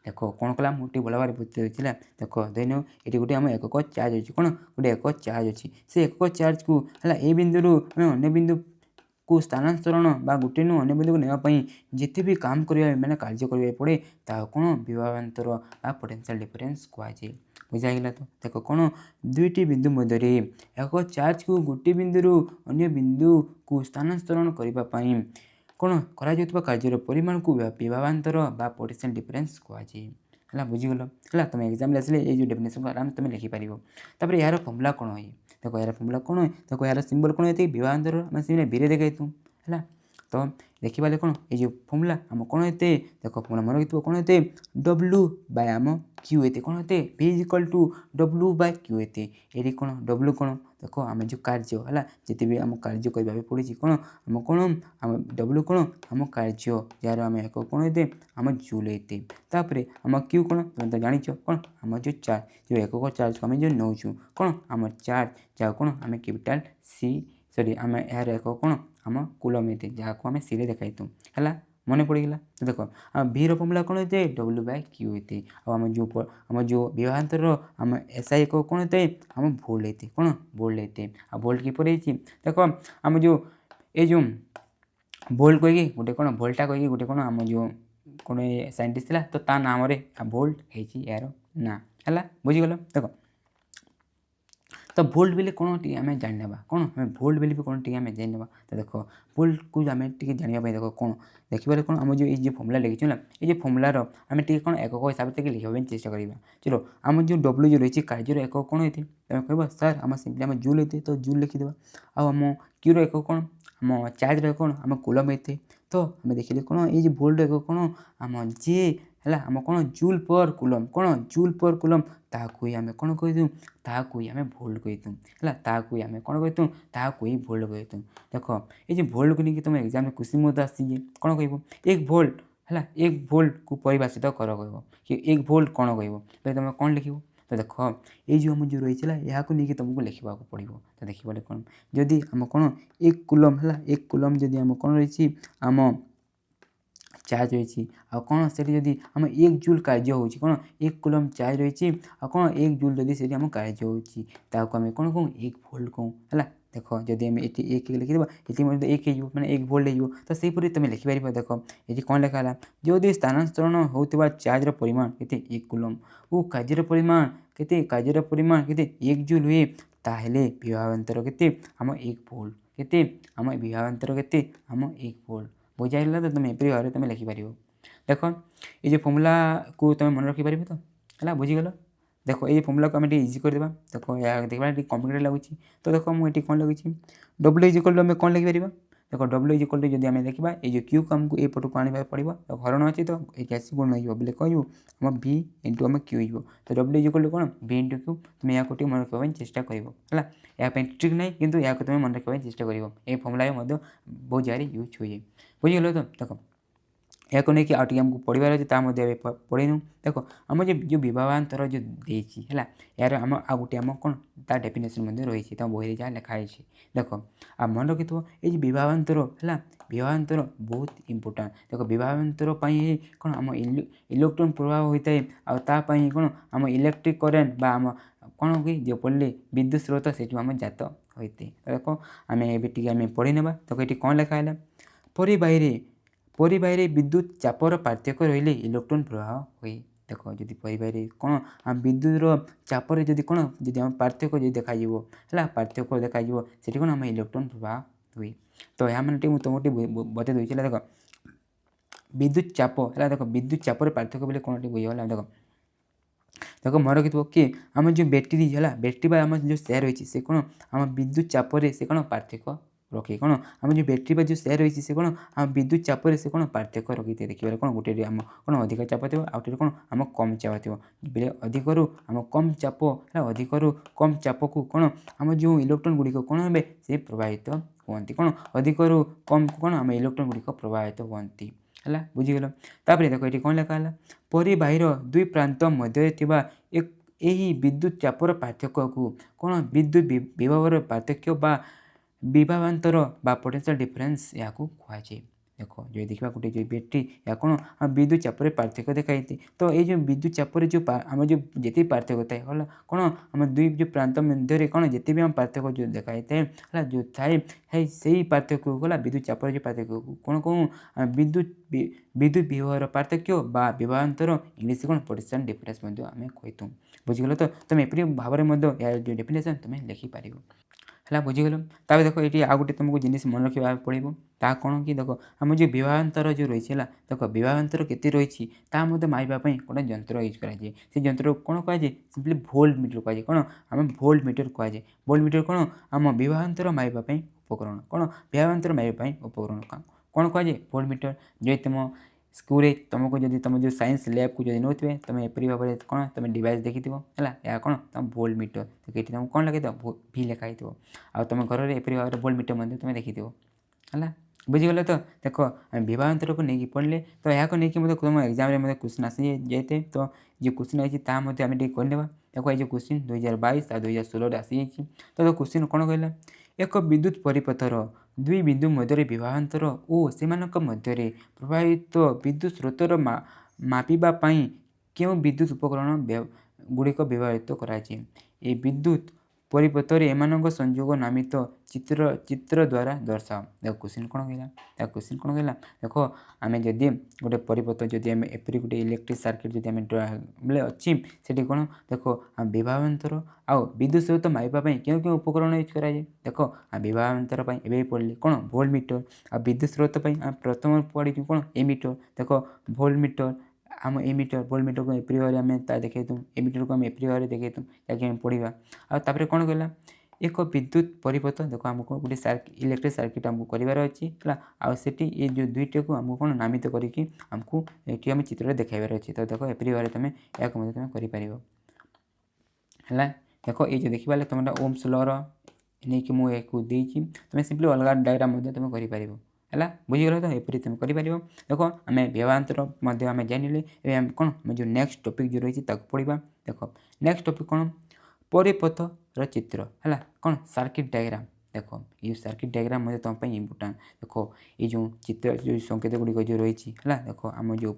A: देख कौन कला मुझे भल भाव बुझे देख देन ये गोटे आम एक चार्ज अच्छी कौन गोटे एक चार्ज अच्छी से एक चार्ज को है ए बिंदु अन्य बिंदु को स्थानांतरण बा गोटे नु अन्य बिंदु को नापी जिते भी काम करिया माने कार्य करिया पड़े ता कौन विभवांतर बा पोटेंशियल डिफरेंस कहुए बुझागला। तो देख कौन दुईटी बिंदु मध्य एक चार्ज को गोटे बिंदु अन्य बिंदु को स्थानांतरण करने कौन करा कार्यर परिमाण को विभवांतर बा पोटेंशियल डिफरेंस कहुए है बुझीगल है। तुम एग्जाम आसले ये जो डेफिनेशन को आराम तुम लिखिपार तापर यार फॉर्मूला कौन है देख यार फॉर्मूला कौन है देख यार सिंबल कौन है विभवांतर आम से बीरे देखाई है तो देखिए कौन ये फॉर्मूला आम कौन होते देख फॉर्मूला मन रखिए कौन होते W बाय आम क्यू होते कौन होते V equal to W by Q होते ये कौन W कौन देख आम जो कार्य है जिते भी आम कार्य करने पड़ी कौन आम W कौन आम कार्य यार आम एक कौन होते आम जूल होते तापर आम क्यू कौन तुम तो जान कौन आम जो चार्ज जो एक चार्ज को आम जो नौ कौन आम चार्ज जहाँ कौन आम कैपिटल C सॉरी आम यार एक कौन आम कूलम होते जहाँ को आम सी देखाई है मन पड़गला। तो देख आम भी फॉर्मूला कौन होते W बाय क्यू होते आम जो विभवांतर आम SI एक कौन होते आम वोल्ट होते कौन वोल्ट होते आ वोल्ट किपर देख आम जो ये जो वोल्ट कहीकि गोटे कौन वोल्टा कहीकि गोटे कौन आम जो कौन साइंटिस्ट था तो ता नाम वोल्ट है यार ना है बुझीगल। देख तो वोल्ट बेले कौन टी आम जाना कौन आम वोल्ट बेले भी कौन टी आम जाना तो देख वोल्ट को आम टी जानापी देख कौन देखिए कौन आम जो ये फॉर्मूला लिखी ना ये फॉर्मूलार आम टी कौन एक हिसाब से लिखा चेष्टा करा चलो आम जो W जो रही कार्यर एक कौन होते तुम कह सर आम सिंपली आम जूल होते तो जूल लिखिदेव आम क्यूर एक कौन आम चार्ज कौन आम कूलम होते तो आम देखिए कौन ये वोल्ट एक कौन आम जे है आम कौन जूल पर कूलम कौन जूल पर कूलम ताकू ही आम कौन कहीदूँ ताकू ही आम वोल्ट कहीदूँ है ताकू ही आम कौन कहीदूँ ताकू ही वोल्ट कहीदूँ। देख ये वोल्ट को लेकिन तुम एग्जाम में क्वेश्चन मत आसी कौन कह एक वोल्ट है एक वोल्ट को परिभाषित कर कह कि एक वोल्ट कौन कह तुम कौन लिख तो देख ये जो आम जो रही है यहाँ नहीं तुमको लिखा पड़ो तो देखिए कौन जदि आम कौन एक कूलम है एक कूलम जदि आम कौन रही आम चार्ज रही कौन से जदि आम एक जूल कार्य हो कौन एक कूलम चार्ज रही कौन एक जूल जदि से आम कार्य होमें कौन कहूँ एक वोल्ट कहूँ है देख जदि आम ये एक लिखिदेव ये एक मैंने एक वोल्ट हो तो सहीपरि तुम लिखिपार देख ये कौन लिखा जदि स्थानांतरण होता चार्जर परिमाण के एक कूलम वो कार्यर परिमाण के परिमाण के एक जूल हुए ताहले विभवांतर के आम एक वोल्ट के आम विभवांतर के आम एक वोल्ट बुझाइला। तो तुम एपरी भाव तुम लिखिपार देख ये जो फॉर्मूला को तुम मन रखिपार तो है बुझीगल। देख ये फॉर्मूला को आम इजी करदे देख या देखा कम्प्लिकेटेड लगुच तो देख मुझे कौन लगी W इक्वल टू आम कौन लिखिपार देख W इक्वल टू जब आम देखा ये जो क्यू को आमको एपट को आने पड़ो हरण अच्छी तो ये आसी गुण हो बोले कहूँ आम V इंटू आम क्यू हो तो W इक्वल टू कौन V इंटू क्यू तुम या मन रखा चेष्टा कर या ट्रिक नहीं कि या तुम मन रखा चेष्टा कर फॉर्मूला बहुत जगह यूज हुए बुझीगल। तो देख या नहीं आगे आमको पढ़ार अच्छे पढ़ेनु देख आम जो विभवांतर जो देती है यार आम आ गोटे आम कौन ता डेफिनेशन रही तुम बही जहाँ लिखाई देख आ मन रखि ये विभवांतर है विभवांतर बहुत इम्पोर्टाट देख विभवांतर कौन आम इलेक्ट्रॉन प्रवाह होता है आतापाई कौन आम इलेक्ट्रिक करेन्ट बा आम कौन कि जो पढ़ले विद्युत स्रोत से आम जात होते देख आम ये आम पढ़ी ना तो ये कौन लिखा है परिबाही विद्युत चापर पार्थक्य रही इलेक्ट्रॉन प्रवाह हुए देख जदि परिबाही कौन आम विद्युत चापर जब कौन जब आम पार्थक्य जो देखा है पार्थक्य देखा से कौन आम इलेक्ट्रॉन प्रवाह हुए तो यहाँ मैंने तुमको बता दूसरी देख विद्युत चाप है देख विद्युत चापर पार्थक्य बोले कौन बुझीगला देख देख मन रखिए कि आम जो बैटेरी है बैटेरी आम जो सेयर रही से कौन आम विद्युत चापर से कौन पार्थक्य रखे कौन आम जो बैटेरी जो सेयर रही से कौन आम विद्युत चापर से कौन पार्थक्य रखी थे देखिए कौन गोटे आम कौन अधिक चाप थो आउटे कौन आम कम चाप थो बेले अधिक आम कम चाप है अधिक कम चाप को कौन आम जो इलेक्ट्रॉन गुड़िक कौन हे से प्रभावित हुए कौन अधिक कम कौन आम इलेक्ट्रॉन गुड़िक प्रभावित हुए है बुझीगल तापर देख ये कौन लिखा है परिबाहीर दुई प्रांत मध्य यही विद्युत चापर पार्थक्य को कौन विद्युत विभवर पार्थक्य बा विभवांतर बा पोटेंशियल डिफरेंस या कहुए देख जो देखा गोटे जो बैटेरी या कौन आम विद्युत चापर पार्थक्य देखाई तो ये जो विद्युत चापर जो आम जो जिते पार्थक्य थाए है कौन आम दुई जो प्रांत मध्य कौन जिते भी आम पार्थक्य जो देखाई है जो थाए है से पार्थक्य गला विद्युत चापर जो पार्थक्य कौन कहूँ विद्युत विभवर पार्थक्य बा विभवांतर इंग्लीश कौन पोटेंशियल डिफरेंस आम कहीथूँ बुझीगल तो तुम एपरी भाव में यार जो डेफिनेशन तुम लिखिपार है बुझीगल तापर देख ये आउ गोटे तुमको जिन मन रखा पड़ो ता कौन कि देख आम जो विभवांतर जो रही है देख विभवांतर केते रही माइबापी गोटे जंत्र यूज कराए से जंत्र कौन कहुए सिंपली भोल्ट मीटर कहुए कौन आम भोल्ट मीटर कहुए भोल्ट मीटर कौन आम विभवांतर माइबापी उपकरण कौन विभवांतर माइबापी उपकरण कौन कहुए भोल्ट मीटर जो तुम स्कूल तुमको जब तुम जो साइंस लैब को जब नौथे तुम एपरी भाव में कौन तुम डिवाइस देखी है या कौन तुम भोल्ट मीटर तो ये तुमको कौन लगे भी लिखाई आ तुम घर में एपरी भाव में भोल्ट मीटर तुम देखी है बुझीगल तो देख विभवांतर को लेकिन पढ़ले तो यहाँ को लेकिन तुम एग्जाम क्वेश्चन आसी जाए तो जो क्वेश्चन आई आम करने देखो ये क्वेश्चन 2022 और 2016 आसी तो क्वेश्चन कौन कहला एक विद्युत परिपथर दुई बिंदु मध्य विभवांतर और से मध्य प्रभावित विद्युत स्रोतर मापिबापी क्यों विद्युत उपकरण गुड़िक व्यवहृत कराए ये विद्युत परिपथर एम संयोग नामित चित्र द्वारा दर्शाओ देख क्वेश्चन कौन कहला क्वेश्चन कौन कहला देख आम जदि गोटे परिपथ जदि आम एपरी गोटे इलेक्ट्रिक सर्किट जदि बोले अच्छी से कौन देख विभवांतर आउ विद्युत स्रोत माइबापी क्यों क्यों उपकरण यूज कराए देख विभवांतर एवं पढ़ली कौन भोल्ट मीटर आ विद्युत स्रोत प्रथम पढ़ी कौन एमीटर देख भोल्ट मीटर आम एमीटर भोल्ट मीटर को एपरी भाव में देखू एमीटर को आम एपरी भाव देखू ताकि आम पढ़ा आपर कौन कहला एक विद्युत परिपथ देख आमको गोटे इलेक्ट्रिक सर्किट आमको करार अच्छी है आठी ये जो दुईटा को आमको कौन नामित करके आमको ये आम चित्र देखाइबार अच्छी तो देख एपरी भाव तुम या तुम कर देख ये जो देखा तुम ओम्स लॉ नहीं कि मुझे तुम सिंपली अलग डायग्राम तुम कर है बुझीगल तो एपरी तुम कर देख आम व्यवहांतर आम जान कौन जो नेक्स्ट टॉपिक जो रही पढ़ा देख नेक्स्ट टॉपिक कौन परिपथर चित्र है कौन सर्किट डायग्राम देख ये सर्किट डायग्राम तुम इम्पोर्टाट देख ये जो चित्र जो संकेत गुड़िक जो रही है देख आम जो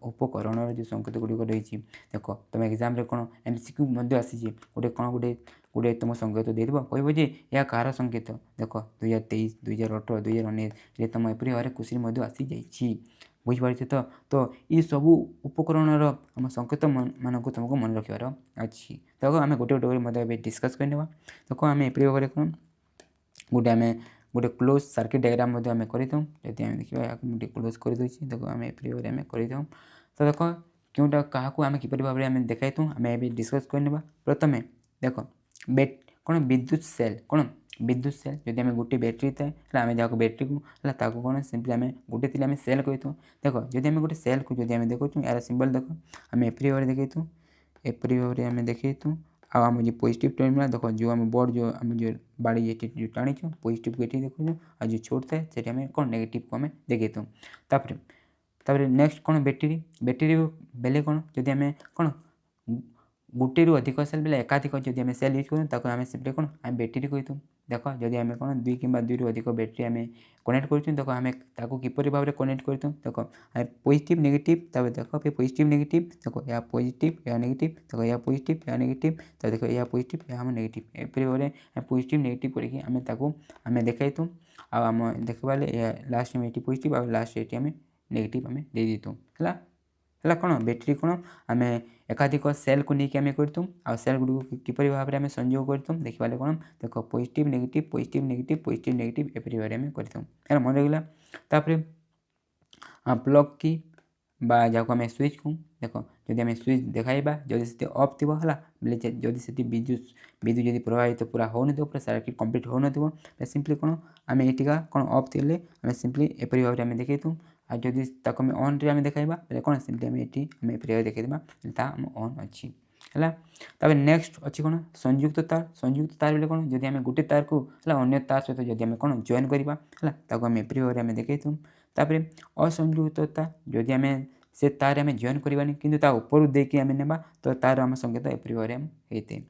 A: उपकरण जो संकेत गुड़िक रही देख तुम एग्जाम कौन एमसीक्यू आसी गोटे कौन गोटे तुम संकेत दे कह यह कहार संकेत देख 2023 2018 2019 तुम एपरी भाव क्वेश्चन आसी जाइए बुझीपार तो ये सब उपकरण आम संकेत मानक तुमको मन रखार अच्छी देख आम गोटे गोटे डिस्कस करने देख आम एपरी भाव कौन गोटे आम गोटे क्लोज सर्किट डायग्राम आम करदूँ जब आम देखा क्लोज करदे देख आम एपरी भाव में करदूँ तो देख क्योंटा क्या आम किपर भाव में देखाइतु आम डिस्कस करने प्रथम देख कौन विद्युत सेल कौन विद्युत सेल जब आम गोटे बैटेरी थाए आम जहाँ बैटेरी को कौन सिंपली आम गोटे थी आम सेल कही देख जब आम गोटे सेल को जब देखु यार सिंबल देख आम एपरी भाव देखु एपरी भाव में देखु आम जो पॉजिटिव टर्मिनल देख जो आम बोर्ड जो आम जो बाड़ी ये टाणी पॉजिटिव को ये देखु और जो छोट थाए से आम कौन नेगेटिव को आम देखु तापर नेक्स्ट कौन बैटेरी बैटेरी बेले कौन जब आम कौन गोटे रु अधिक सेल बेले एकाधिक जदि आम सेल यूज करूँ ताको आम सिंपली कौन आम बैटेरी कहूँ। देख जदि आम कौन 2 कि 2 रु अधिक बैटेरी आम कनेक्ट करूँ देखो आम ताको किपरि भाव में कनेक्ट करूँ देख आम पॉजिटिव नेगेटिव तब देख फिर पॉजिटिव नेगेटिव देखो या पॉजिटिव या नेगेटिव देखो या पॉजिटिव या नेगेटिव तब देखो या पॉजिटिव या नेगेटिव एपरि भाव में पॉजिटिव नेगेटिव करके आम ताको आम देखाइतु आम देखा लास्ट में ये पॉजिटिव और लास्ट ये आम नेगेटिव आम दे देतु है कौन बैटेरी कौन आम एकाधिक सेल को लेकिन आम करतु आ सेल गुड़ किपरि भाव में आम संयोग करतु देखा कौन देख positive negative positive negative positive negative एपरि भाव में करतु है मन रहा तापर प्लग की बा जहाँ आम स्विच कहूँ देख जदि आम स्विच देखाइबा जदि से अफ थी है बोले जदि से विद्युत जदि प्रभावित पूरा हो पूरा सर्किट कंप्लीट हो न सिंपली कौन आम एटिका कौन अफ थी आम सिंपली एपरि भाव में देखु आ जदि ताको आम ऑन रे आम देखाइबा बोले कौन सिंपली आम ये आम एपरि भाव देखा ता आम ऑन अच्छी है तापर नेक्स्ट अच्छी कौन संयुक्त तार बोले कौन जदि आम गोटे तार को अन्य तार सहित जदि आम कौन जॉइन करवा ताको आम एपरि भाव में देखु तापर असंयुक्त तार जदि आम से तार आम जॉइन करवानी कि ऊपर देकी आम नेबा तो तार आम संकेत एपरि भाव में होते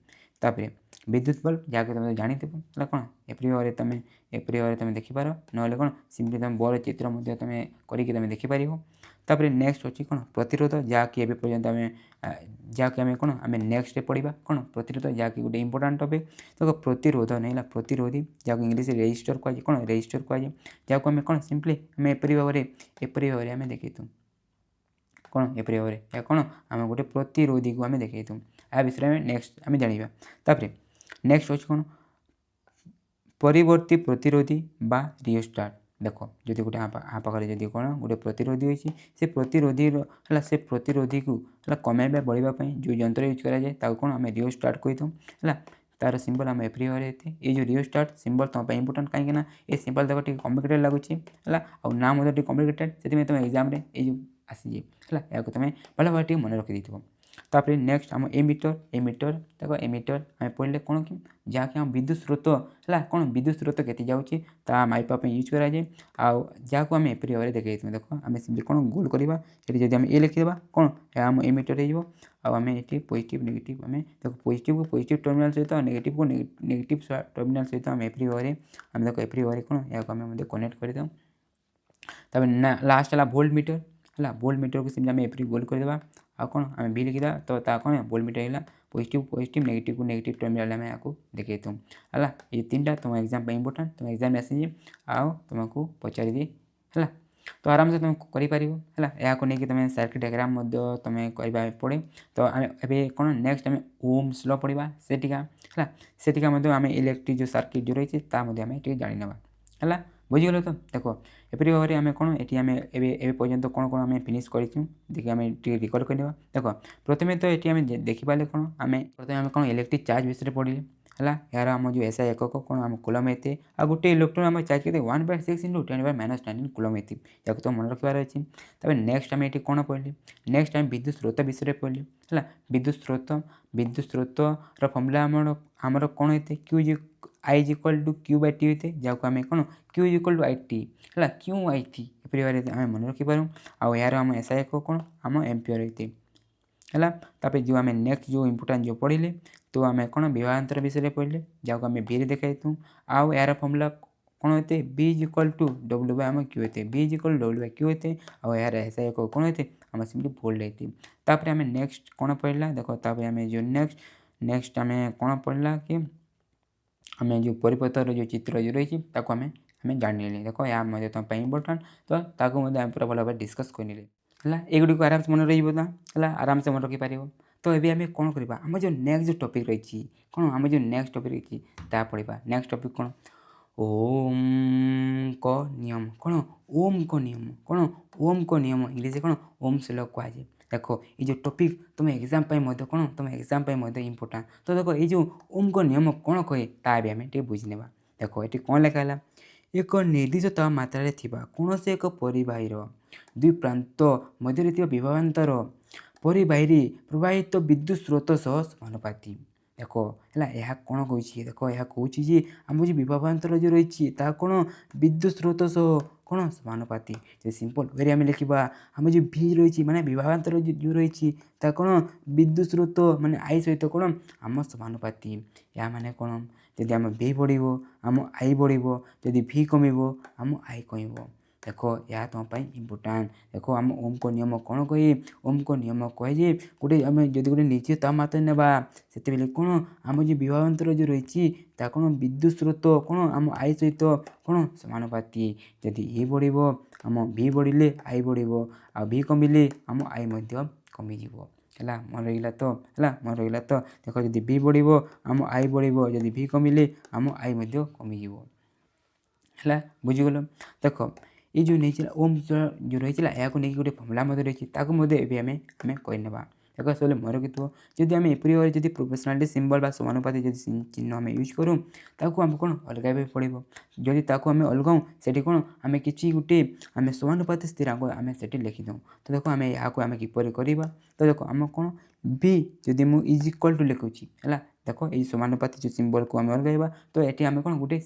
A: तापर विद्युत बल्ब जहाँ तुम जानते है कौन एपरि भाव में तुम देखिपार ना कौन सिंपली तुम बड़ चित्र तुम करके देखिपार तापर नेक्स्ट अच्छी कौन प्रतिरोध जहाँकि एवं पर्यंत आम जहाँकि आम कौन आम नेक्स्ट पढ़ा कौन प्रतिरोध जहाँकि गोटे इंपोर्टाट टपिक तो प्रतिरोध नहीं प्रतिरोधी जहाँ इंग्लीश रेजिस्टर कहुए कौन रेजिस्टर कहुए जहाँ आम कौन सिंपली आम एपरि भाव में आम देखु कौन एपरि भाव में कौन आम गोटे प्रतिरोधी को आम देखु या विषय में नेक्स्ट आम जाना तापर नेक्स्ट अच्छे कौन परिवर्ती प्रतिरोधी बा रियोस्टाट देख जदि गोटे पाखे जदि कौन गोटे प्रतिरोधी होती से प्रतिरोधी से प्रतिरोधी को कमाइबा बढ़ापी जो यंत्र यूज कराए कौन आम रियोस्टाट कही है तार सिंबल आम एपरि भाव में ये जो रियोस्टाट सिंबल तुम इंपोर्टाट कहीं ये सिंबल देख टे कम्प्लिकेटेड लगुच है ना कम्प्लिकेटेड से तुम एग्जाम जो आसीजे है तुम भल भाव मन रखी दी तापर नेक्स्ट आम एमीटर देख एमीटर आम पढ़ले कौन कि जहाँकि आम विद्युत स्रोत है कौन विद्युत स्रोत के जाऊँगी ता माइपापी यूज कराए जहाँ को आम एपरि भाव में देखा देख आम सिंपली कौन गोल करवा ये जब आम ए लिखिदेवा कौन आम एमीटर होम ये पॉजिटिव नेगेटिव आम देख पॉजिटिव को पॉजिटिव टर्मिनाल सहित नेगेटिव को नेगेटिव टर्मिनाल सहित आम एपरि भाव में आम देख एपरि भाव में कौन या आम कनेक्ट करदे तब लास्ट है वोल्ट मीटर है वोल्ट मीटर को सिंपली आम एपरि गोल करदेवा आ कौन आम भी लिखिदा तो कौन वोल्ट मीटर है पॉजिटिव नेगेटिव को नेगेटिव टर्मिनाल आम या देखु है ये 3टा तुम एग्जाम इंपोर्टाट तुम एग्जाम आसी तुमको पचारि दिए है तो आराम से तुम कर या तुम सर्किट डायग्राम तुम करवा पड़े तो अभी कौन नेक्स्ट आम ओम्स लॉ पढ़ा सेटिका है सेटिका आम इलेक्ट्रिक जो सर्किट जो रही है जाना है बुझीगल तो देख एपरि भाव में आम कौन ये आम पर्यंत कौन कौन आम फिनिश करें देखिए आम रिकल करवा देख प्रथम तो ये आम देखिपारे कौन आम प्रथम आम कौन इलेक्ट्रिक चार्ज विषय पढ़े है यार आम जो एसआई एकक कौन आम कूलम एते आ गोटे इलेक्ट्रॉन आम चार्ज करते 1/6 × 10⁻⁻19 कूलम एते या तो मन रखार अच्छी तब नेक्स्ट आम ये कौन पढ़ले नेक्स्ट आम विद्युत स्रोत विषय पढ़ले है विद्युत स्रोतर फर्मुला आमर कौन होते क्यू I = Q/T होते जहाँ आम कौन Q = IT है QIT एपरि भाव में मन रखिपारूँ आ यार आम एसआई एकक कौन आम एम्पियर होते है तापर जो आम नेक्स्ट जो इंपोर्टाट जो पढ़ले तो आम कौन विभवांतर विषय पढ़ले जहाँ आम बी देखाइतु आउ यार फर्मुला कौन होते B = W/Q होते B = W/Q होते और यार एसआई एकक कौन होते आम सिंपली वोल्ट होते तापर आम नेक्स्ट कौन पढ़ला देख तापर आम जो नेक्स्ट आम कौन पढ़ला कि आम जो परिपथर जो चित्र जो रही आम जानी देख या तुम इंपोर्टाट तो आम पूरा भल भाव डिस्कस करने है एगुड़ी को आराम से मन रहा आराम से मन रखिपार तो ये आम कौन करवा आम जो नेक्स्ट जो टपिक रही कौन आम जो नेक्स्ट टपिक रही पढ़ा नेक्स्ट टपिक कौन ओम को नियम कौन ओम को नियम कौन ओम को नियम इंग्लीश कौन ओम्स लॉ कहुए देख ये जो टपिक तुम एग्जाम कौन तुम एग्जाम इंपोर्टाट तो देख ये जो ओम को नियम कौन कहे ताकि आम बुझीने देख ये कौन लिखाला एक निर्दिष्ट मात्रा कौन से एक परिबाहीर दुई प्रांत मध्य विभवांतर परिबाही प्रवाहित विद्युत स्रोत सह समानुपाती देख है यह कौन कह देख यह कौन आम जो विभवांतर जो रही कौन विद्युत स्रोत सह କ'ଣ ସମାନୁପାତି। ଯଦି ସିମ୍ପଲ୍ ୱେରେ ଆମେ ଲେଖିବା ଆମ ଯେଉଁ ଭି ରହିଛି ମାନେ ବିଭବାନ୍ତର ଯେଉଁ ରହିଛି ତା କ'ଣ ବିଦ୍ୟୁତ୍ ସ୍ରୋତ ମାନେ ଆଇ ସହିତ କ'ଣ ଆମ ସମାନୁପାତି। ଏହା ମାନେ କ'ଣ ଯଦି ଆମ ଭି ବଢ଼ିବ ଆମ ଆଇ ବଢ଼ିବ, ଯଦି ଭି କମିବ ଆମ ଆଇ କମିବ। ଦେଖ ଏହା ତୁମ ପାଇଁ ଇମ୍ପୋର୍ଟାଣ୍ଟ। ଦେଖ ଆମ ଓମ୍ଙ୍କ ନିୟମ କ'ଣ କହେ? ଓମ୍ଙ୍କ ନିୟମ କହେ ଯେ ଗୋଟେ ଆମେ ଯଦି ଗୋଟେ ନିଶ୍ଚିତ ତାପମାତ୍ରା ନେବା ସେତେବେଳେ କ'ଣ ଆମ ଯେଉଁ ବିଭବାନ୍ତର ଯେଉଁ ରହିଛି ତା କ'ଣ ବିଦ୍ୟୁତ୍ ସ୍ରୋତ କ'ଣ ଆମ ଆଇ ସହିତ କ'ଣ ସମାନୁପାତି। ଯଦି ଏ ବଢ଼ିବ ଆମ ଭି ବଢ଼ିଲେ ଆଇ ବଢ଼ିବ, ଆଉ ଭି କମିଲେ ଆମ ଆଇ ମଧ୍ୟ କମିଯିବ। ହେଲା ମନେ ରହିଲା ତ? ହେଲା ମନେ ରହିଲା ତ? ଦେଖ ଯଦି ଭି ବଢ଼ିବ ଆମ ଆଇ ବଢ଼ିବ, ଯଦି ଭି କମିଲେ ଆମ ଆଇ ମଧ୍ୟ କମିଯିବ। ହେଲା ବୁଝିଗଲ? ଦେଖ ଏ ଯେଉଁ ନେଇଥିଲା ଓମ୍ ଯେଉଁ ରହିଥିଲା ଏହାକୁ ନେଇକି ଗୋଟେ ଫର୍ମୁଲା ମଧ୍ୟ ରହିଛି, ତାକୁ ମଧ୍ୟ ଏବେ ଆମେ କହିନେବା। ଦେଖ ସବୁବେଳେ ମନେ ରଖିଥିବ, ଯଦି ଆମେ ଏପରି ଭାବରେ ଯଦି ପ୍ରୋପୋର୍ସନାଲିଟି ସିମ୍ବଲ୍ ବା ସମାନୁପାତି ଯଦି ଚିହ୍ନ ଆମେ ୟୁଜ୍ କରୁ ତାକୁ ଆମେ କ'ଣ ଅଲଗାଇବାକୁ ପଡ଼ିବ। ଯଦି ତାକୁ ଆମେ ଅଲଗାଉ ସେଠି କ'ଣ ଆମେ କିଛି ଗୋଟେ ଆମେ ସମାନୁପାତି ସ୍ଥିରାଙ୍କ ଆମେ ସେଠି ଲେଖିଦେଉ। ତ ଦେଖ ଆମେ ଏହାକୁ ଆମେ କିପରି କରିବା? ତ ଦେଖ ଆମ କ'ଣ ଭି ଯଦି ମୁଁ ଇଜ୍ ଇକ୍ୱାଲ୍ ଟୁ ଲେଖୁଛି ହେଲା, ଦେଖ ଏଇ ସମାନୁପାତି ଯେଉଁ ସିମ୍ବଲ୍କୁ ଆମେ ଅଲଗାଇବା ତ ଏଠି ଆମେ କ'ଣ ଗୋଟେ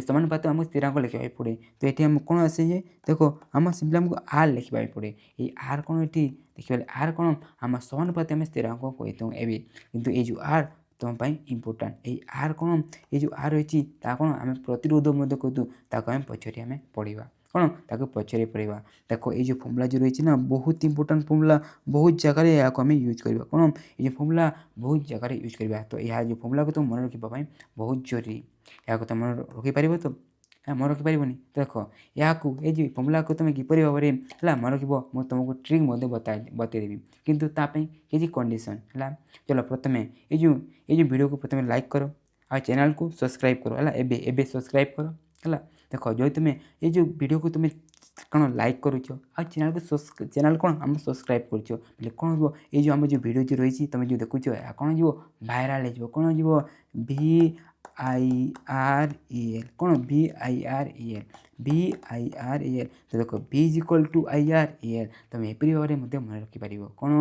A: ସମାନୁପାତ ଆମକୁ ସ୍ଥିରାଙ୍କ ଲେଖିବାକୁ ପଡ଼େ। ତ ଏଠି ଆମକୁ କ'ଣ ଆସେ ଯେ ଦେଖ ଆମ ସିମ୍ପଲି ଆମକୁ ଆର୍ ଲେଖିବାକୁ ପଡ଼େ। ଏଇ ଆର୍ କ'ଣ ଏଠି ଦେଖିଲେ ଆର୍ କ'ଣ ଆମ ସମାନୁପାତି ଆମେ ସ୍ଥିରାଙ୍କ କହିଥାଉ ଏବେ, କିନ୍ତୁ ଏଇ ଯେଉଁ ଆର୍ ତୁମ ପାଇଁ ଇମ୍ପୋର୍ଟାଣ୍ଟ। ଏଇ ଆର୍ କ'ଣ ଏଇ ଯେଉଁ ଆର୍ ରହିଛି ତାହା କ'ଣ ଆମେ ପ୍ରତିରୋଧ ମଧ୍ୟ କହିଥାଉ, ତାକୁ ଆମେ ପଛରେ ଆମେ ପଢ଼ିବା। କ'ଣ ତାକୁ ପଛରେ ପଢ଼ିବା। ଦେଖ ଏଇ ଯେଉଁ ଫର୍ମୁଲା ଯେଉଁ ରହିଛି ନା ବହୁତ ଇମ୍ପୋର୍ଟାଣ୍ଟ ଫର୍ମୁଲା, ବହୁତ ଜାଗାରେ ଏହାକୁ ଆମେ ୟୁଜ୍ କରିବା। କ'ଣ ଏଇ ଯେଉଁ ଫର୍ମୁଲା ବହୁତ ଜାଗାରେ ୟୁଜ୍ କରିବା। ତ ଏହା ଯେଉଁ ଫର୍ମୁଲାକୁ ତୁମ ମନେ ରଖିବା ପାଇଁ ବହୁତ ଜରୁରୀ। ଏହାକୁ ତୁମେ ମନେ ରଖିପାରିବ ତ? ମନେ ରଖିପାରିବନି? ଦେଖ ଏହାକୁ ଏଇ ଯେଉଁ ଫର୍ମୁଲାକୁ ତୁମେ କିପରି ଭାବରେ ହେଲା ମନେ ରଖିବ ମୁଁ ତୁମକୁ ଟ୍ରିକ୍ ମଧ୍ୟ ବତାଇଦେବି, କିନ୍ତୁ ତା ପାଇଁ କିଛି କଣ୍ଡିସନ୍ ହେଲା। ଚାଲ ପ୍ରଥମେ ଏଇ ଯେଉଁ ଭିଡ଼ିଓକୁ ପ୍ରଥମେ ଲାଇକ୍ କର ଆଉ ଚ୍ୟାନେଲ୍କୁ ସବସ୍କ୍ରାଇବ୍ କର ହେଲା। ଏବେ ସବସ୍କ୍ରାଇବ୍ କର ହେଲା। ଦେଖ ଯଦି ତୁମେ ଏଇ ଯେଉଁ ଭିଡ଼ିଓକୁ ତୁମେ କ'ଣ ଲାଇକ୍ କରୁଛ ଆଉ ଚ୍ୟାନେଲ୍ କ'ଣ ଆମ ସବସ୍କ୍ରାଇବ୍ କରୁଛ ବୋଲେ କ'ଣ ହେବ, ଏଇ ଯେଉଁ ଆମ ଯେଉଁ ଭିଡ଼ିଓ ଯେଉଁ ରହିଛି ତୁମେ ଯେଉଁ ଦେଖୁଛ ଏହା କ'ଣ ଯିବ ଭାଇରାଲ୍ ହେଇଯିବ। କ'ଣ ଯିବ VIRAL କ'ଣ VIRAL। ତ ଦେଖ V is equal to IRAL ତୁମେ ଏପରି ଭାବରେ ମଧ୍ୟ ମନେ ରଖିପାରିବ। କ'ଣ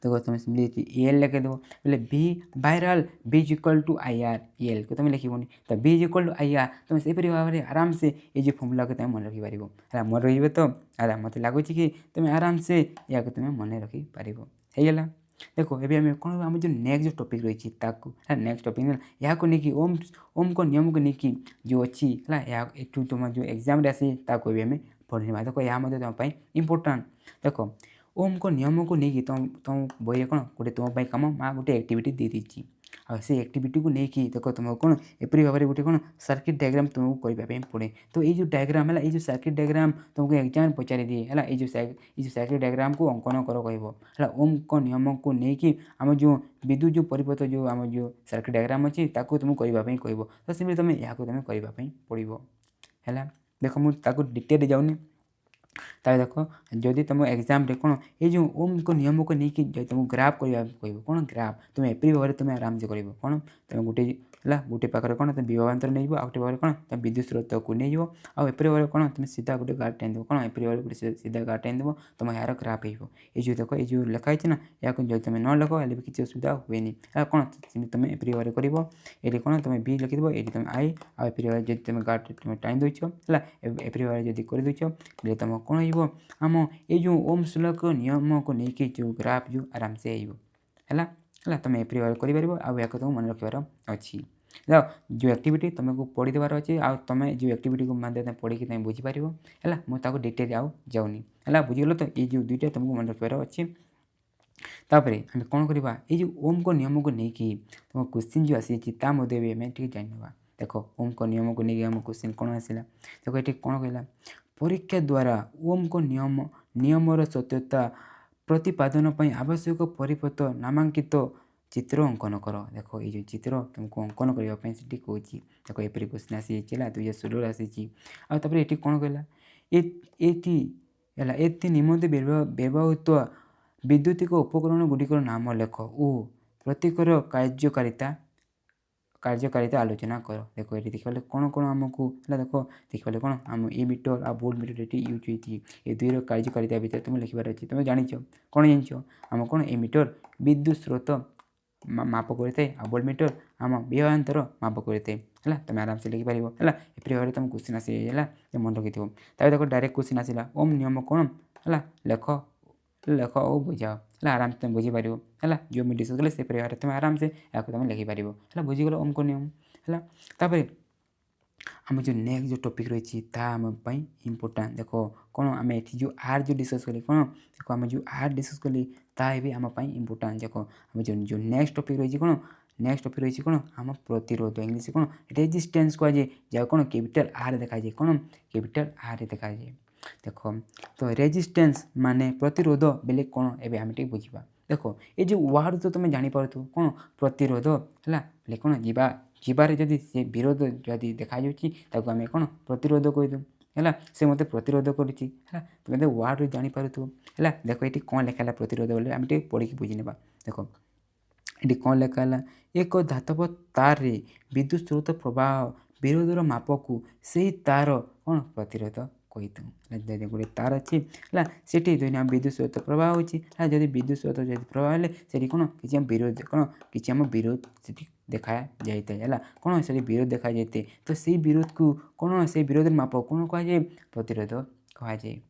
A: ଦେଖ ତୁମେ ସିମ୍ପଲି ଏଲ୍ ଲେଖିଦେବ ବୋଲେ V viral V is equal to IRAL କୁ ତୁମେ ଲେଖିବନି, ତ V is equal to IR ତୁମେ ସେହିପରି ଭାବରେ ଆରାମସେ ଏଇ ଯେଉଁ ଫର୍ମୁଲାକୁ ତୁମେ ମନେ ରଖିପାରିବ। ହେଲା ମନେ ରହିବ ତ? ହେଲା ମୋତେ ଲାଗୁଛି କି ତୁମେ ଆରାମସେ ଏହାକୁ ତୁମେ ମନେ ରଖିପାରିବ। ହେଇଗଲା। ଦେଖ ଏବେ ଆମେ କ'ଣ ଆମର ଯେଉଁ ନେକ୍ସଟ ଯେଉଁ ଟପିକ୍ ରହିଛି ତାକୁ ହେଲା ନେକ୍ସଟ ଟପିକ୍ ହେଲା ଏହାକୁ ନେଇକି ଓମ୍ଙ୍କ ନିୟମକୁ ନେଇକି ଯେଉଁ ଅଛି ହେଲା ଏହା ଏଠୁ ତୁମ ଯେଉଁ ଏକ୍ଜାମ୍ରେ ଆସି ତାକୁ ଏବେ ଆମେ ପଢ଼ିନେବା। ଦେଖ ଏହା ମଧ୍ୟ ତୁମ ପାଇଁ ଇମ୍ପୋର୍ଟାଣ୍ଟ। ଦେଖ ଓମ୍ଙ୍କ ନିୟମକୁ ନେଇକି ତୁମ ବହିରେ କ'ଣ ଗୋଟେ ତୁମ ପାଇଁ କାମ ମା ଗୋଟେ ଆକ୍ଟିଭିଟି ଦେଇଦେଇଛି, ଆଉ ସେ ଆକ୍ଟିଭିଟିକୁ ନେଇକି ଦେଖ ତୁମକୁ କ'ଣ ଏପରି ଭାବରେ ଗୋଟେ କ'ଣ ସାର୍କିଟ୍ ଡାଇଗ୍ରାମ୍ ତୁମକୁ କରିବା ପାଇଁ ପଡ଼େ। ତ ଏଇ ଯେଉଁ ଡାଇଗ୍ରାମ୍ ହେଲା ଏଇ ଯେଉଁ ସାର୍କିଟ୍ ଡାଇଗ୍ରାମ୍ ତୁମକୁ ଏକ୍ଜାମ୍ରେ ପଚାରିଦିଏ ହେଲା। ଏଇ ଯେଉଁ ସାର୍କିଟ୍ ଡାଇଗ୍ରାମ୍କୁ ଅଙ୍କନ କର କହିବ ହେଲା। ଓମ୍ଙ୍କ ନିୟମକୁ ନେଇକି ଆମ ଯେଉଁ ବିଦ୍ୟୁତ୍ ଯେଉଁ ପରିପଥ ଯେଉଁ ଆମ ଯେଉଁ ସାର୍କିଟ୍ ଡାଇଗ୍ରାମ୍ ଅଛି ତାକୁ ତୁମକୁ କରିବା ପାଇଁ କହିବ। ତ ସେମିତି ତୁମେ ଏହାକୁ ତୁମେ କରିବା ପାଇଁ ପଡ଼ିବ ହେଲା। ଦେଖ ମୁଁ ତାକୁ ଡିଟେଲ୍ରେ ଯାଉନି। ତାହେଲେ ଦେଖ ଯଦି ତୁମ ଏକ୍ଜାମ୍ରେ କ'ଣ ଏଇ ଯେଉଁ ଓମ୍ଙ୍କ ନିୟମକୁ ନେଇକି ଯଦି ତୁମକୁ ଗ୍ରାଫ୍ କରିବାକୁ କହିବ, କ'ଣ ଗ୍ରାଫ୍ ତୁମେ ଏପରି ଭାବରେ ତୁମେ ଆରାମସେ କରିବ। କ'ଣ ତୁମେ ଗୋଟେ ହେଲା ଗୋଟେ ପାଖରେ କ'ଣ ତୁମେ ବିଭବାନ୍ତର ନେଇଯିବ, ଆଉ ଗୋଟେ ପାଖରେ କ'ଣ ତୁମେ ବିଦ୍ୟୁତ୍ ସ୍ରୋତକୁ ନେଇଯିବ, ଆଉ ଏପରି ଭାବରେ କ'ଣ ତୁମେ ସିଧା ଗୋଟେ ଗାର୍ଡ଼ ଟାଣିଦେବ। କ'ଣ ଏପରି ଭାବରେ ଗୋଟେ ସିଧା ଗାର୍ଡ଼ ଟାଣିଦେବ, ତୁମ ଏହାର ଗ୍ରାଫ୍ ହେଇଯିବ। ଏଇ ଯେଉଁ ଦେଖ ଏଇ ଯେଉଁ ଲେଖା ହେଇଛି ନା ଏହାକୁ ଯଦି ତୁମେ ନ ଲେଖ ହେଲେ ବି କିଛି ଅସୁବିଧା ହୁଏନି ହେଲା। କ'ଣ ସେମିତି ତୁମେ ଏପରି ଭାବରେ କରିବ। ଏଠି କ'ଣ ତୁମେ ଭି ଲେଖିଦେବ, ଏଠି ତୁମେ ଆଇ, ଆଉ ଏପରି ଭାବରେ ଯଦି ତୁମେ ଗାର୍ଡ଼ ତୁମେ ଟାଣି ଦେଉଛ ହେଲା, ଏପରି ଭାବରେ ଯଦି କରିଦେଉଛ ହେଲେ ତୁମ କ'ଣ ହେଇଯିବ ଆମ ଏଇ ଯେଉଁ ଓମ୍ସ ଲ'ର ନିୟମକୁ ନେଇକି ଯେଉଁ ଗ୍ରାଫ୍ ଯେଉଁ ଆରାମସେ ହେଇଯିବ ହେଲା। ତୁମେ ଏପରି ଭାବରେ କରିପାରିବ, ଆଉ ଏହାକୁ ତୁମକୁ ମନେ ରଖିବାର ଅଛି। ଦେଖ ଯେଉଁ ଆକ୍ଟିଭିଟି ତୁମକୁ ପଢ଼ିଦେବାର ଅଛି, ଆଉ ତୁମେ ଯେଉଁ ଆକ୍ଟିଭିଟିକୁ ମଧ୍ୟ ତୁମେ ପଢ଼ିକି ତୁମେ ବୁଝିପାରିବ ହେଲା। ମୁଁ ତାକୁ ଡିଟେଲ୍ ଆଉ ଯାଉନି ହେଲା। ବୁଝିଗଲ ତ? ଏଇ ଯେଉଁ ଦୁଇଟା ତୁମକୁ ମନେ ରଖିବାର ଅଛି। ତାପରେ ଆମେ କ'ଣ କରିବା ଏଇ ଯେଉଁ ଓମ୍ଙ୍କ ନିୟମକୁ ନେଇକି ତୁମ କ୍ୱେଶ୍ଚିନ୍ ଯେଉଁ ଆସିଛି ତା ମଧ୍ୟ ବି ଆମେ ଟିକେ ଜାଣିନେବା। ଦେଖ ଓମ୍ଙ୍କ ନିୟମକୁ ନେଇକି ଆମ କ୍ୱେଶ୍ଚିନ୍ କ'ଣ ଆସିଲା। ଦେଖ ଏଠି କ'ଣ କହିଲା, ପରୀକ୍ଷା ଦ୍ୱାରା ଓମ୍ଙ୍କ ନିୟମର ସତ୍ୟତା ପ୍ରତିପାଦନ ପାଇଁ ଆବଶ୍ୟକ ପରିପଥ ନାମାଙ୍କିତ ଚିତ୍ର ଅଙ୍କନ କର। ଦେଖ ଏଇ ଯେଉଁ ଚିତ୍ର ତୁମକୁ ଅଙ୍କନ କରିବା ପାଇଁ ସେଠି କହୁଛି। ଦେଖ ଏପରି କ୍ୱେଶ୍ଚିନ୍ ଆସିଯାଇଛି ହେଲା, 2016ରେ ଆସିଛି। ଆଉ ତାପରେ ଏଠି କ'ଣ କହିଲା, ଏଠି ହେଲା ଏଥି ନିମନ୍ତେ ବ୍ୟବହୃତ ବୈଦ୍ୟୁତିକ ଉପକରଣ ଗୁଡ଼ିକର ନାମ ଲେଖ ଓ ପ୍ରତ୍ୟେକର କାର୍ଯ୍ୟକାରିତା ଆଲୋଚନା କର। ଦେଖ ଏଠି ଦେଖିପାରିଲେ କ'ଣ କ'ଣ ଆମକୁ ହେଲା। ଦେଖ ଦେଖିପାରିଲେ କ'ଣ ଆମ ମିଟର ଆଉ ଭୋଲ୍ଟ ମିଟର ଏଠି ୟୁଜ୍ ହୋଇଛି। ଏ ଦୁଇର କାର୍ଯ୍ୟକାରିତା ଭିତରେ ତୁମେ ଲେଖିବାର ଅଛି। ତୁମେ ଜାଣିଛ କ'ଣ ଜାଣିଛ ଆମ କ'ଣ ମିଟର ବିଦ୍ୟୁତ୍ ସ୍ରୋତ ମାପ କରିଥାଏ, ଆଉ ଭୋଲ୍ଟ ମିଟର ଆମ ବିଭବାନ୍ତର ମାପ କରିଥାଏ है तुम आराम से लिखिपार है एपरी भाव तुम क्वेश्चन आसी है मन रखी तापर देखो डायरेक्ट क्वेश्चन आसला ओम नियम कौन है लेख लेख और बुझाओ है आराम से तुम बुझीपार है जो मुझे डिस्कस कले से भाव तुम आराम से या तुम लिखिपार है बुझीगल ओम को नियम है तापर आम जो नेक्स्ट जो टॉपिक रही आम इम्पोर्टाट देख कौन आम ये जो आर जो डिस्कस कले कौन देख आम जो आर डिस्कस कले भी आम इम्पोर्टाट देख आम जो नेक्स्ट टॉपिक रही कौन नेक्स्ट टॉपिक रही कौन आम प्रतिरोध इंग्लीश कौन रेजिस्टेंस कहुए जहाँ कौन कैपिटल आर देखा जाए कौन कैपिटल आर देखा जाए देख तो रेजिस्टेंस माने प्रतिरोध बेले कौन एवं आम टे बुझा देख ये जो वार्ड तो तुम जापर कौन प्रतिरोध है कौन जीवा जीवार जदि से विरोध जदि देखा आम कौन प्रतिरोध कहीदू है से मत प्रतिरोध करुँच तुम तो वार्ड जापर है देख ये कौन लिखा प्रतिरोध बोले आम पढ़ी बुझी ना देख ये कौन लिखा एक धातव तार रे विद्युत स्रोत प्रवाह विरोधर माप को से तार कौन प्रतिरोध कही था गोटे तार अच्छी है से विद्युत स्रोत प्रवाह होती जब विद्युत स्रोत जब प्रवाह से कौन कि विरोध कौन कि विरोध से देखा जाए है कौन से विरोध देखा जाए तो से विरोध को कौन से विरोध माप कौन कहुए प्रतिरोध कहुए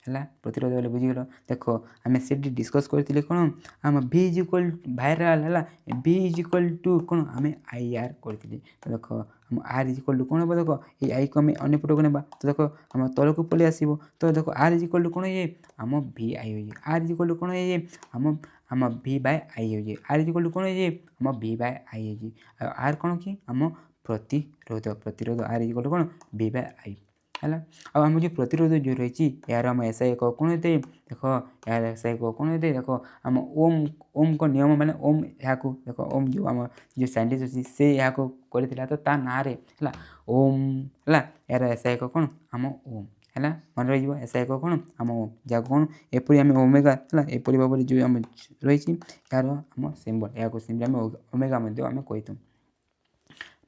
A: है प्रतिरोध बोले बुझीगल देख आम से डिस्कस करते कौन आम V इज इक्वल भाइराल है V इज इक्वल टू कौन आम आई आर करते तो देख आम आर इज इक्वल टू कौन हम देख ये आई को आम अन्यपट को ना तो देख आम तल को पलि आसो तो देख आर इज इक्वल टू कौन ये आम V आई हो आर इज इक्वल टू कौन ये आम आम V बाय आई हो आर इज इक्वल टू कौन ये आम V बाय आई हो आर कौन कि आम प्रतिरोध प्रतिरोध आर इज इक्वल टू कौन V बाय आई है आम जो प्रतिरोध जो रही यार आम एसआई कौन होते देख यार एसआई कौन होते देख आम ओम ओम को नियम माने ओम यहाँ देख ओम जो आम जो साइंटिस्ट अच्छी से यहाँ करता तो ता ना रे है ओम है यार एसआई कौन आम ओम है मन रही एसआई कौन आम ओम जहाँ कौन एपरी आम ओमेगा है एपरी भाव जो आम रही यार आम सिम्बल या सिम्बल आम ओमेगा आम कहीथूँ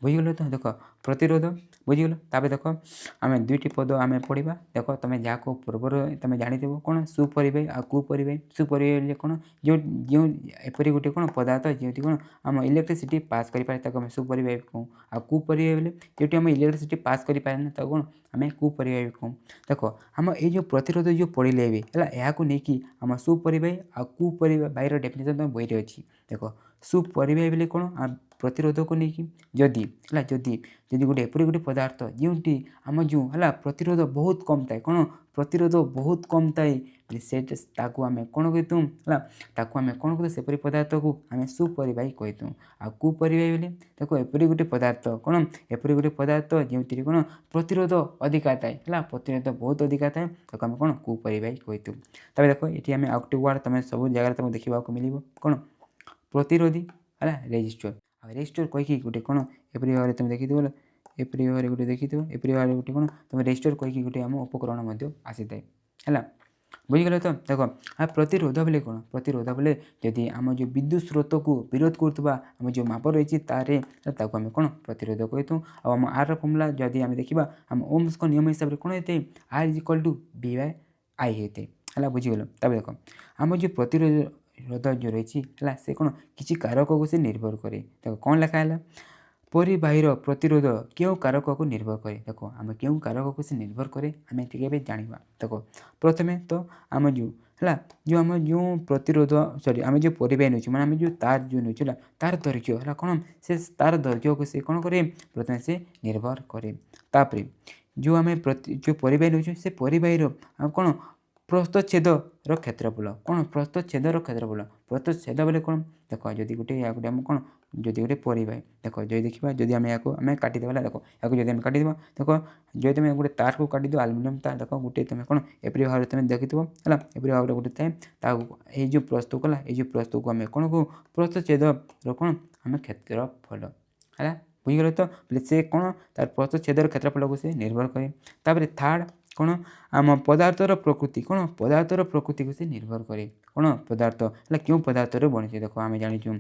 A: बुझीगल तो देख प्रतिरोध बुझीगल तापर देख आम दुईटी पद आम पढ़ा देख तुम जहाँ पूर्वर तुम जान कौन सुपरिवाही आ कुपरिवाही सुपरिवाही कौन जो जो एपरी गोटे कौन पदार्थ जो कौन आम इलेक्ट्रिसिटी पास करें आम सुपरिवाही कहूँ आ कुपरिवाही बोले जो आम इलेक्ट्रिसिटी पास करें कौन आम कुपरिवाही कहूँ देख आम ये प्रतिरोध जो पढ़ले भी है यहाँ नहीं आम सुपरिवाही आ कुपरिवाही डेफिनेशन तुम बही अच्छी देख सुपरिवाही बोले कौन प्रतिरोध को लेकिन जदि है जदि गोटे एपरी गोटे पदार्थ जोटी आम जो है प्रतिरोध बहुत कम थाए कौन प्रतिरोध बहुत कम थाए से आम कौन कहीतु है आम कौन कहूँ सेपरी पदार्थ को आम सुपरिवाही कहीतु आ कुपरिवाही बोले देखो एपरी गोटे पदार्थ कौन एपरी गोटे पदार्थ जो कौन प्रतिरोध अधिका थाए है प्रतिरोध बहुत अधिका थाए ताको आम कौन कुपरिवाही कहीतु तब देखो ये आम आउट वार्ड तुम सब जगह तुम देखा मिल कौन प्रतिरोधी है रेजिस्टर रेजिस्टर कहीकि गोटे कौन एपरी भाव तुम देखी बोले एपरी भाव गोटे देखी एपरी भाव गोटे कौन तुम रेजिस्टर कहीकि गोटे आम उपकरण आसी था है बुझीगल तो देख आ प्रतिरोध बोले कौन प्रतिरोध बोले जदि आम जो विद्युत स्रोत को विरोध करुवा आम जो माप रही तारे आम कौन प्रतिरोध कहीथूँ आम आर फर्मुला जदि आम देखा आम ओम्स को नियम हिसाब से कौन होते R is equal to V by I होते है बुझीगल तब देख आम जो प्रतिरोध जो रही है से कौन किसी कारक को से निर्भर करे देखो कौन लिखा है परिबाहीर प्रतिरोध क्यों कारक को निर्भर करे देख आम क्यों कारक को से निर्भर करे आम टे जाना देख प्रथमे तो आम जो है जो आम जो प्रतिरोध सॉरी आम जो परिबाही नौ मैंने आम जो तार जो नौ तार दैर्घ्य है कौन से तार दैर्घ्य को से कौन करे प्रथम से निर्भर करे तापर जो आम जो परिबाही नौ से परिबाहीर कौन प्रस्थच्छेदर क्षेत्रफल कौन प्रस्थच्छेदर क्षेत्रफल प्रस्थच्छेद बोले कौन देख जदि गोटे या गोटे आम कौन जदि गोटे परिबाही देख जब देखा जदि आम यहाँ आम काटिदेवा देख या जब आम काटिदेव देख जो तुम गोटे तार को काटिद आलुमिनियम तार देख गोटे तुम कौन एपरी भाव तुम देखिथो है एपरी भाव गोटे थाए जो प्रस्थ कला ये प्रस्थ को आम कौन कहूँ प्रस्थच्छेदर कौन आम क्षेत्रफल है बुझीगल तो से कौन तार प्रस्थच्छेदर क्षेत्रफल को से निर्भर करे तापर थर्ड कौन आम पदार्थर प्रकृति कौन पदार्थर प्रकृति को से निर्भर करे कौन पदार्थ है क्यों पदार्थ बनी देख आम जाचु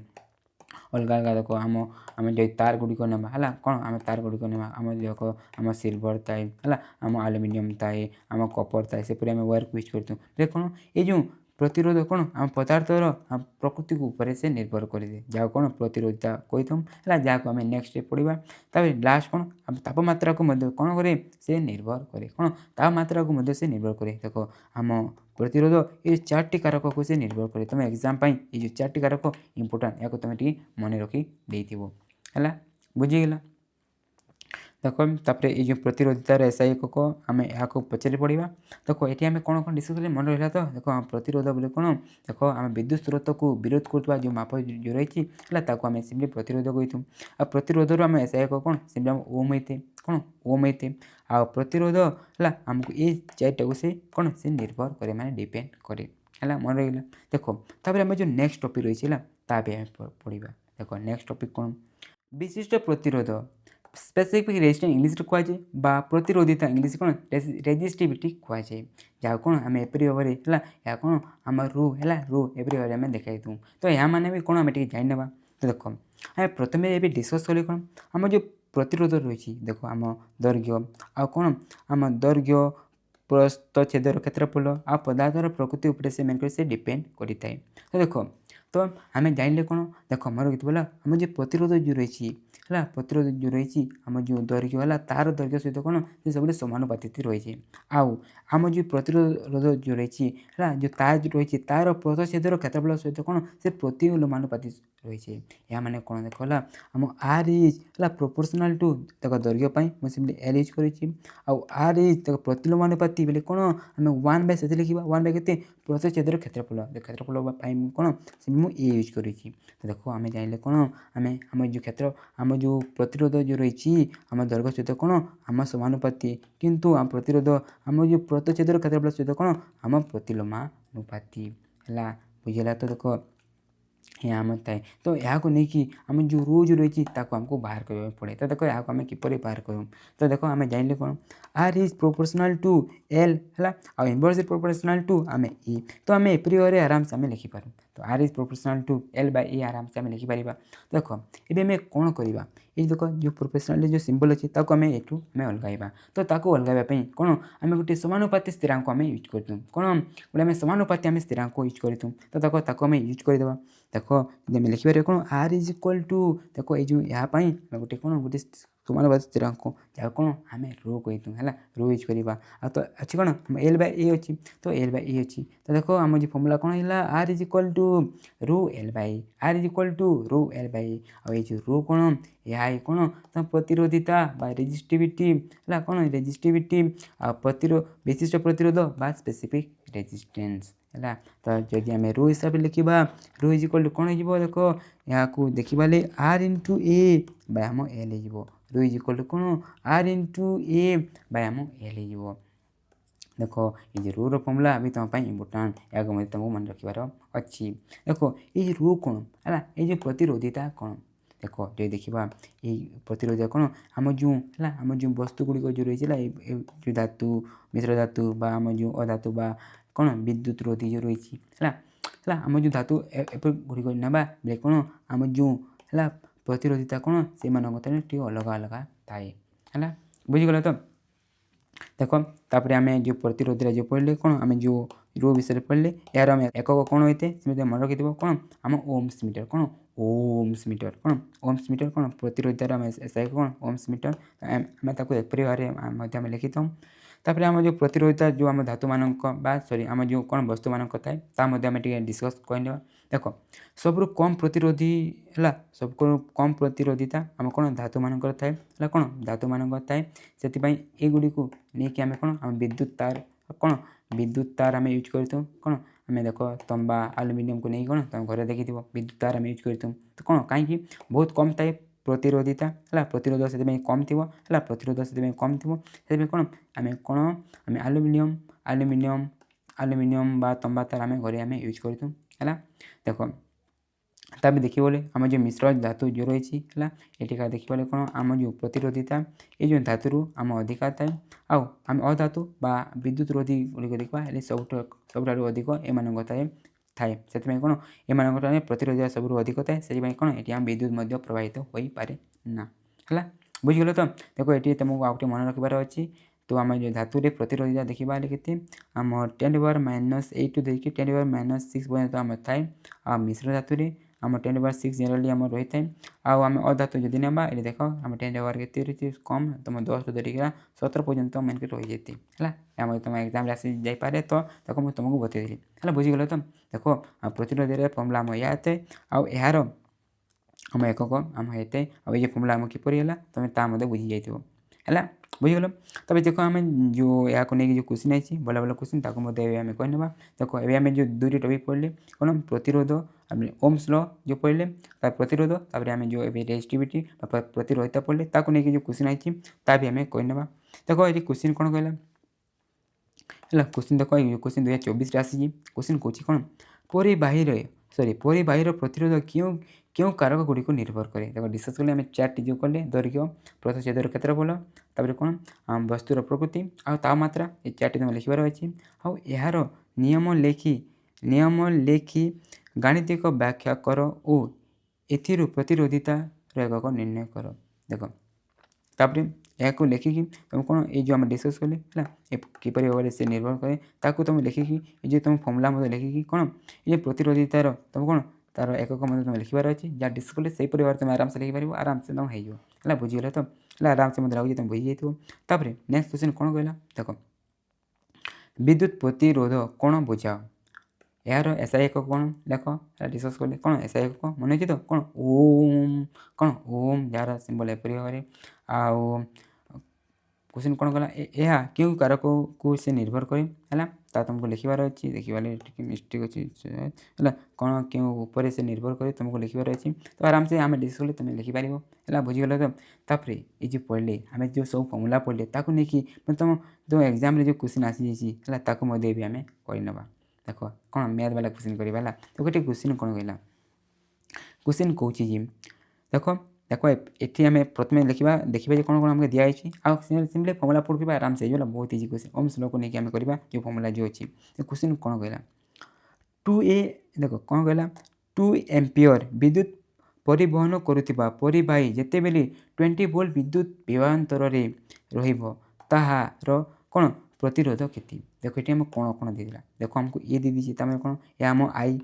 A: अलग अलग देख आम आम जो तार गुड़िक ना है कौन आम तार गुड़िक ना आम देख आम सिल्वर थाए है आम आलुमिनियम थाए आम कपर थाए से आम वायर को यूज करते देख कौन ये जो प्रतिरोध कौन आम पदार्थर प्रकृति उपरे से निर्भर करे जहाँ कौन प्रतिरोधिता कही जहाँ को आम नेक्स्ट पढ़ा तापर लास्ट कौन तापमात्रा को कौन करे से निर्भर करे कौन तापमात्रा को से निर्भर करे देख आम प्रतिरोध ये 4टी कारक को से निर्भर करे तुम एग्जाम ये जो 4टी कारक इंपोर्टाट या तुम टी मन रखी है बुझीगला देखो तापर ये जो प्रतिरोधितार एसआई को आम यहाँ पचारि पड़ा देखो ये आम कौन कौन डिस्कस कले मन रहा तो देखो प्रतिरोध बोले कौन देखो आम विद्युत स्रोत को विरोध करवा जो माप जो रही है आम सिम्पली प्रतिरोध कही आ प्रतिरोधर आम एसआई को कौन सिम्पली आम ओम होते कौन ओम होते आ प्रतिरोध है आमको ये 4टा को से कौन से निर्भर करे माने डिपेंड करे है मन रहा देखो तापर आम जो नेक्स्ट टॉपिक रही है पढ़ा देखो नेक्स्ट टॉपिक कौन विशिष्ट प्रतिरोध स्पेसिफिक रेजिस्टेंस इंग्लिश कहुए बा प्रतिरोधिता इंग्लिश कौन रेजिस्टिविटी कहुए जहाँ कौन आम एपरी भाव में है कौन आम रू है रू एपरी भाव में देखा दूँ तो यहाँ मैंने भी कौन आम जाना तो देख आम प्रथम ये डिस्कस कले कौन आम जो प्रतिरोध रही देख आम दैर्घ्य आ कौन आम दैर्घ्य प्रस्थच्छेदर क्षेत्रफल आ पदार्थर प्रकृति उपरे से मेन से डिपेंड करें तो देख तो आम जानले कौन देख मोर गीत बोला आम जो प्रतिरोध जो रही है प्रतिरोध जो रही आम जो दैर्घ्य है तार दैर्घ्य सहित कौन से सब समानुपातिक रही आउ आम जो प्रतिरोध जो रही है जो तार रही तार प्रस्थच्छेदर क्षेत्रफल सहित कौन से प्रतिलोमानुपातिक रही है मैंने कौन देख आम आर इज प्रोपोर्शनल टू देख दैर्घ्य मुझे सिम्पली एल यूज करी आर इज देख प्रतिलोमानुपाती बोले कौन आम 1/से लिखा 1/के प्रस्थच्छेदर क्षेत्रफल क्षेत्रफल कौन मुझे ए यूज करी तो देखो आम जानले कौन आम जो क्षेत्र आम जो प्रतिरोध जो रही आम दैर्घ्य सहित कौन आम समानुपाती किंतु आम प्रतिरोध आम जो प्रस्थच्छेदर क्षेत्रफल सहित कौन आम प्रतिलोमानुपाती है बुझेगा तो देखो यहाँ आम थाए तो यहाँ को लेकिन आम जो रू जो रही आमको बाहर करने पड़े तो देखो यहाँ को आम किपर बाहर करूँ तो देखो आम जानले कौन R is proportional to L है आ इनवर्स प्रोपोर्शनल टू आम ई तो आम एपरी भाव आराम से आम लिखिपार तो R is proportional to L by E आराम से आम लिखिपार देख ये आम कौन करवा ये देख जो प्रोपोर्शनल जो सिंबल अच्छी आम एठू आम अलगाइबा तो ताको अलगाइबा कौन आम गोटे समानुपाती स्थिरांक आम यूज कर कौन गोटे आम समानुपाती आम स्थिरांक यूज कर तो ताको आम यूज करदेवा देख आम लिखिपारे कौन आर इज इक्वल टू देख ये यहाँ गोटे कौन गोटे समानुपाती स्थिरांक जहाँ कौन आम रो कही है रो यूज करवा तो अच्छी कौन एल बाय ए अच्छी तो एल बाय ए अच्छी तो देखो आम जो फर्मूला कौन है R is equal to rho L by R is equal to rho L by A ये रू कौन यह कौन तो प्रतिरोधिता बा रेजिस्टिविटी है कौन रेजिस्टिविटी विशिष्ट प्रतिरोध बा स्पेसिफिक रेजिस्टेंस है तो जदि आम रो हिसाब से लिखा रो इज इक्वल टू कौन हो देख यहाँ देखा आर इंटू ए बाय आम एल हो रो इज इक्वल टू कौन आर इंटू ए बाय आम एल हो देख ये रो फर्मूला भी तुम इम्पोर्टाट या तुमको मन रखार अच्छी देख ये रो कौन है ये प्रतिरोधिता कौन देख जो देखा ये प्रतिरोध कौन आम जो है आम जो वस्तु गुड़िक जो रही है जो धातु मिश्र धातु बा आम जो अधातु बा कौन विद्युत रोधी जो रही है आम जो धातु गुड़िक ना कौन आम जो है प्रतिरोधिता कौन से अलग अलग थाए है बुझीगला तो देख तापर आम जो प्रतिरोधी जो पढ़ले कौन आम जो रो विषय पढ़ले यार आम एकक कौन होते मन रखी कौन आम ओम्स मीटर कौन ओम्स मीटर कौन ओम्स मीटर कौन प्रतिरोधितार आम एसआई कौन ओम्स मीटर आम एपरी भाव में लिखी था तापर आम जो प्रतिरोधिता जो आम धातु मान सॉरी आम जो कौन वस्तु मान थाए डिस्कस कर देख सबु कम प्रतिरोधी है सब कम प्रतिरोधिता आम कौन धातु मान थाए कौन धातु मान थाए से युड़ी को लेकिन आम कौन आम विद्युत तार कौन विद्युत तार आम यूज कर कौन आम देख तंबा आलुमिनियम को नहीं कौन तुम घर देखी विद्युत तार आम यूज कर तो कौन कहीं बहुत कम थाए प्रतिरोधिता है प्रतिरोध से कम थी है प्रतिरोध से कम थी कौन आम कौन आम आलुमिनियम आलुमिनियम आलुमिनियम बा तंबा तार आम घर आम यूज कर देख तब देखिए बोले आम जो मिश्र धातु जो रही है ये देखिए कौन आम जो प्रतिरोधिता ये जो धातु आम अधिका थाए आम अधातु बा विद्युत रोधी गुड़िक देखा सब अधिक एम थाए थाए से कौन एम प्रतिरोध सब अधिक थाए से कौन ये आम विद्युत प्रवाहित हो पारे ना है बुझीगल तो देखो ये तुमको आउटे मन रखार अच्छी तो आम जो धातु रे प्रतिरोधिता देखा के आम 10⁻⁻8 टू देखिए 10⁻⁻6 पर्यंत आम थाए आ मिश्र धातु रे आम 10⁻6 जेनराली आम रही है आम अधातु जदि ना ये देख आम 10 के रही कम तुम 10 धरिका 17 पर्यंत मन रही जाती है आम तुम एग्जाम आसी जापे तो मुझे तुमको बतईदेली है बुझीगल तो देख प्रतिरोध फर्मुला आम या आर आम एकक आम ये आम फर्मुला आम किपर है तुम ता बुझी जाइए है बुझीगल तब देख आम जो यहाँ नहीं जो क्वेश्चन आई भल भल क्वेश्चन ताकू आम कहना देख ए आम जो दुईट टपिक पढ़ले कौन प्रतिरोध ओम्स लॉ जो पढ़ले प्रतिरोध तापर आम जो रेजिस्टिविटी प्रतिरोधिता पढ़ले ताकू नहीं जो क्वेश्चन आई भी आम कहना देख ये क्वेश्चन कौन कहला है क्वेश्चन देख क्वेश्चन 2024 आसी क्वेश्चन कौन कौन परिबाहीर प्रतिरोध क्यों क्यों कारक गुड़िक निर्भर करे देखो डिस्कस कले आम चार्ट जो कले दैर्घ्य प्रस्थच्छेदर क्षेत्रफल तापर कौन वस्तुर प्रकृति आ मात्रा ये चार्ट तुम लिखबार अच्छी आर नियम लेखी गाणितिक व्याख्या कर और एथिरु प्रतिरोधिता एकक निर्णय कर देख तापर यहाँ लेखिकी तुम कौन ये जो आम डिस्कस कले है किपर भाव से निर्भर करे ताकू तुम लेखिकी ये तुम फर्मुला लेखिकी कौन ये प्रतिरोधितार तुम कौन तार एकक तुम लिखबार अच्छी जहाँ डिस्कस कले से भाव तुम आराम से लिखिपार आराम से तुम हो बुझीगल तो आराम से मतलब लगे तुम बुझी जाइए नेक्स्ट क्वेश्चन कौन कहला देख विद्युत प्रतिरोध कौन बुझाओ यार एसआई एकक कौन देख डिस्कस कले कौन एसआई एकक मन अच्छे तो कौन ओम जार सिंबल एपरी भाव आउ क्वेश्चन कौन कला यह क्यों कारक को से निर्भर करे है तुमको लिखबार अच्छी देखिए मिस्टेक अच्छी है कौन क्यों ऊपर से निर्भर करे तुमको लिखबार अच्छी तो आराम से आम डिस्कस कले तुम लिखिपार है बुझीगल तो तापर ये जो पढ़ले आम जो सब फर्मुला पढ़ले ताकू नहीं तुम जो एग्जाम जो क्वेश्चन आसी जाइए भी आम करना देख कौन मैथ वाला क्वेश्चन करवा तो गोटे क्वेश्चन कौन कहला क्वेश्चन कौन देख देख ये आम प्रथम लिखा देखिए कौन कौन आमको दिखाई सिंपली फर्मुला पढ़ा आराम से हो बहुत इजी क्वेश्चन ओम्स लॉ को लेकिन आम करवा जो फर्मुला जो अच्छी क्वेश्चन कौन कहला 2A देख कौन कहला 2 एम्पियर विद्युत परिवहन करुवा परिबाही जिते बेले 20 वोल्ट विद्युत विभागांतर रहार कौन प्रतिरोध केते देख ये आम कौन कौन देला देख हमको ये दी दीजिए तमें कौन ये आम आई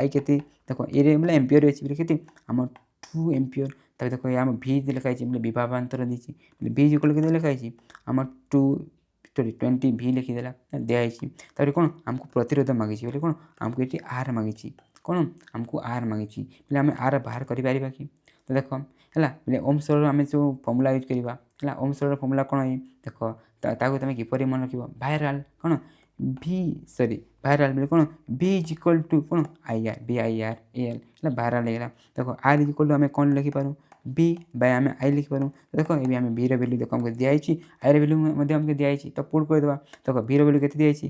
A: केते देख ये मतलब एम्पियर अच्छी केते आम 2 एम्पियर तब देखो ये आम भि लिखाई मतलब विभागांतर दी भि जो के लिखाई आम 20 भि लिखिदेला दिखाई तब कौन आमको प्रतिरोध मागी बोले कौन आमको ये आर मागी कौन आमको आर मागी बोले आम आर बाहर कर कि तो देख है ओम्स लॉ आम जो फर्मुला यूज करवा है ओम्स लॉ फर्मुला कौन है देख ताकू तुम किपर मन रख भाइराल कौन भि सॉरी भाइराल बोले कौन भि इज इक्वल टू कौन IR VIRAL है भाइराल है देख आर इज इक्वल टू आम कौन लिखिपारूँ बी बाय आम आई लिखिपारूँ देख ये आम भि रैल्यू देख हमको दिखाई आई रैल्यू हमको दिखाई तो पुट करदे देख भि रैल्यू के दिखाई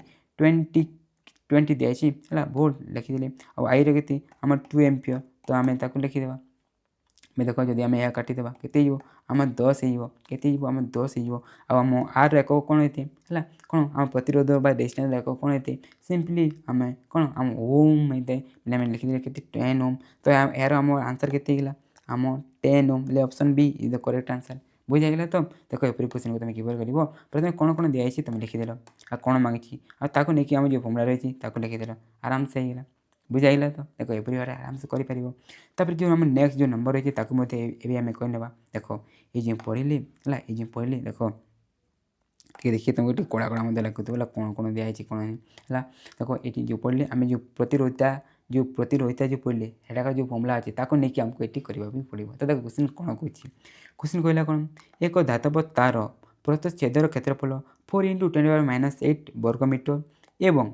A: 20 दिखाई है भोल्ट लिखिदे और आई रे आम 2 एम्पियर तो आम लिखिदेवा मैं देख जब आम यह काटिदेवा के आम 10 हो आम 10 हो आम आर एक कौन होते है कौन आम प्रतिरोध रेजिस्टेंस एक कौन होते सिंपली आम कौन आम ओम होते आम लिखिदे के 10 ओम तो यार आम आंसर के आम 10 ओम बोले option B is the correct answer बुझाइगला तो देख एपरी क्वेश्चन को तुम किपर कर प्रथम कौन कौन दिखाई तुम लिखिदेल आ कौन मांगी आको नहीं आम जो फर्मुला रही लिखिदेल आराम से होगा बुझाइला तो देख एपरी भाव आराम से कर जो आम नेक्स्ट जो नंबर रही है आम कहना देख ये जो पढ़ले है ये जो पढ़ले देख देखिए तुमको ये कड़ा कड़ा मतलब लगुला कौन कौन दिखाई कौन है देख ये जो पढ़ले आम जो प्रतिरोधिता जो पढ़ले हेटा जो फर्मुला अच्छे ताको नहीं आमको ये करवा पड़ो तो देख क्वेश्चन कौन कौन क्वेश्चन कहला कौन एक धातव तार प्रस्थच्छेदर क्षेत्रफल 4 × 10⁻⁸ वर्गमीटर एवं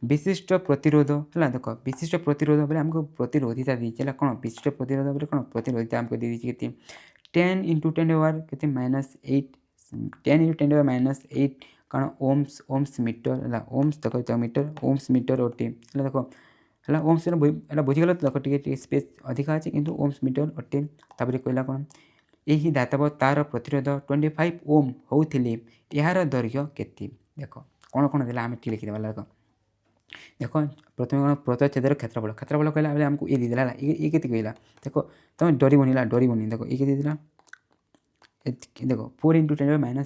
A: विशिष्ट प्रतिरोध है देख विशिष्ट प्रतिरोध बोले आमको प्रतिरोधिता दी कौन विशिष्ट प्रतिरोध बोले कौन प्रतिरोधिता आमको दी के 10 × 10⁻⁸ 10 × 10⁻⁸ कारण ओम्स मीटर है ओम्स देख मीटर ओम्स मीटर अटे है देख है ओम्स बुझीगल देख टे स्पेस अधिका अच्छे कि ओम्स मीटर अटे तापर कहला कौन यही धातव तार प्रतिरोध 25 ओम होते यार दैर्घ्य केते देख कौन कौन देला आम लिखिदेवा देख देख प्रथम कौन प्रस्थच्छेदर क्षेत्रफल कहला बेले आमको ये दीदेला ये के कहला देख तुम डरबनी देख ये के देला देख 4 × 10⁻⁸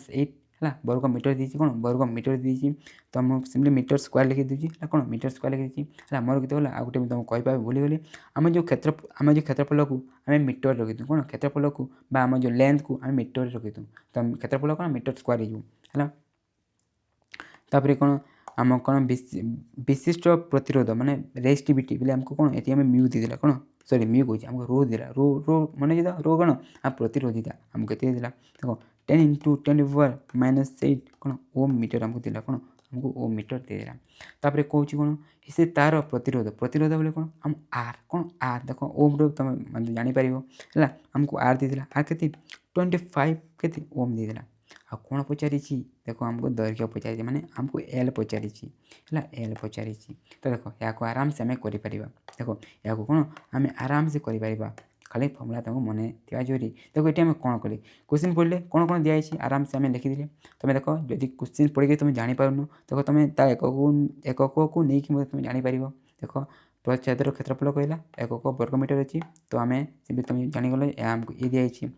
A: है वर्ग मीटर दी कौन वर्ग मीटर दी तो आम सिम्पली मीटर स्क्वायर लिखी दूसरी कौन मीटर स्क्वायर लिखी है मोर केते गला आ गोटे तुमको कहीपर भूलीगली आम जो क्षेत्रफल को आम मीटर रखी कौन क्षेत्रफल को आम जो लेंथ को आम मीटर रखी तो क्षेत्रफल कौन मीटर स्क्वायर है तापर कौन आम कौन विशिष्ट प्रतिरोध माने रेजिस्टिविटी बोले आमको कौन ये आम म्यू दीदेला कौन सॉरी म्यू कहे आमको रो देला रो रो मन रो कौन आ प्रतिरोधिता आमको के देला देखो 10 इंटू 10⁻⁸ कौन ओम मीटर आमको देला कौन आमको ओम मीटर देदेला तापर कौन कौन से तार प्रतिरोध प्रतिरोध बोले कौन आम आर कौन आर देखो ओम रो तुम जापर है आमको आर देदेला आर के 25 के ओम देदेला आ कौन पचारि देखो आमको दैर्घ्य पचारि माने आमको एल पचारि है एल पचारि तो देखो या आराम से आम कर देखो या कौन आम आराम से कर खाली फर्मुला तुमको मन थी जरूरी देखो ये आम कौन कले क्वेश्चन पढ़ले कौन कौन दिखाई आराम से आम लिखिदे तुम देखो जब क्वेश्चन पढ़ी तुम जापर देखो तुम एकक को लेकिन तुम जापर देखो प्रच्छेदर क्षेत्रफल कहला एकक वर्ग मीटर अच्छी तो आम तुम जानीगल आमको ये दिखाई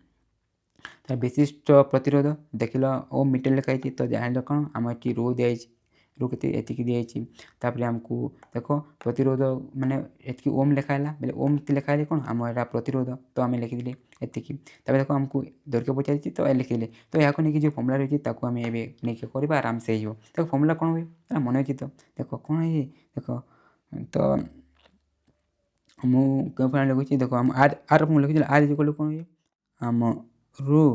A: तार विशिष्ट प्रतिरोध देख लो ओम मीटर लिखाई तो जान कौन आम ये रो दिखाई रो के दिखाई तापर आमको देखो प्रतिरोध माने एति ओम लिखाला बोले ओम लिखाई कौन आम एटा प्रतिरोध तो आम लिखिदे एति देखो आमको दैर्घ्य पचारि तो ए लिखिले तो यहाँ नहीं जो फर्मुला रही है आम नहीं कर आराम से हो देखो फर्मुला कौन हुए मन अच्छी तो देखो कौन है देखो तो मुझे फर्मुला लिखुची देखो आम आर आर लिखी आर इज कौन हुए आम रो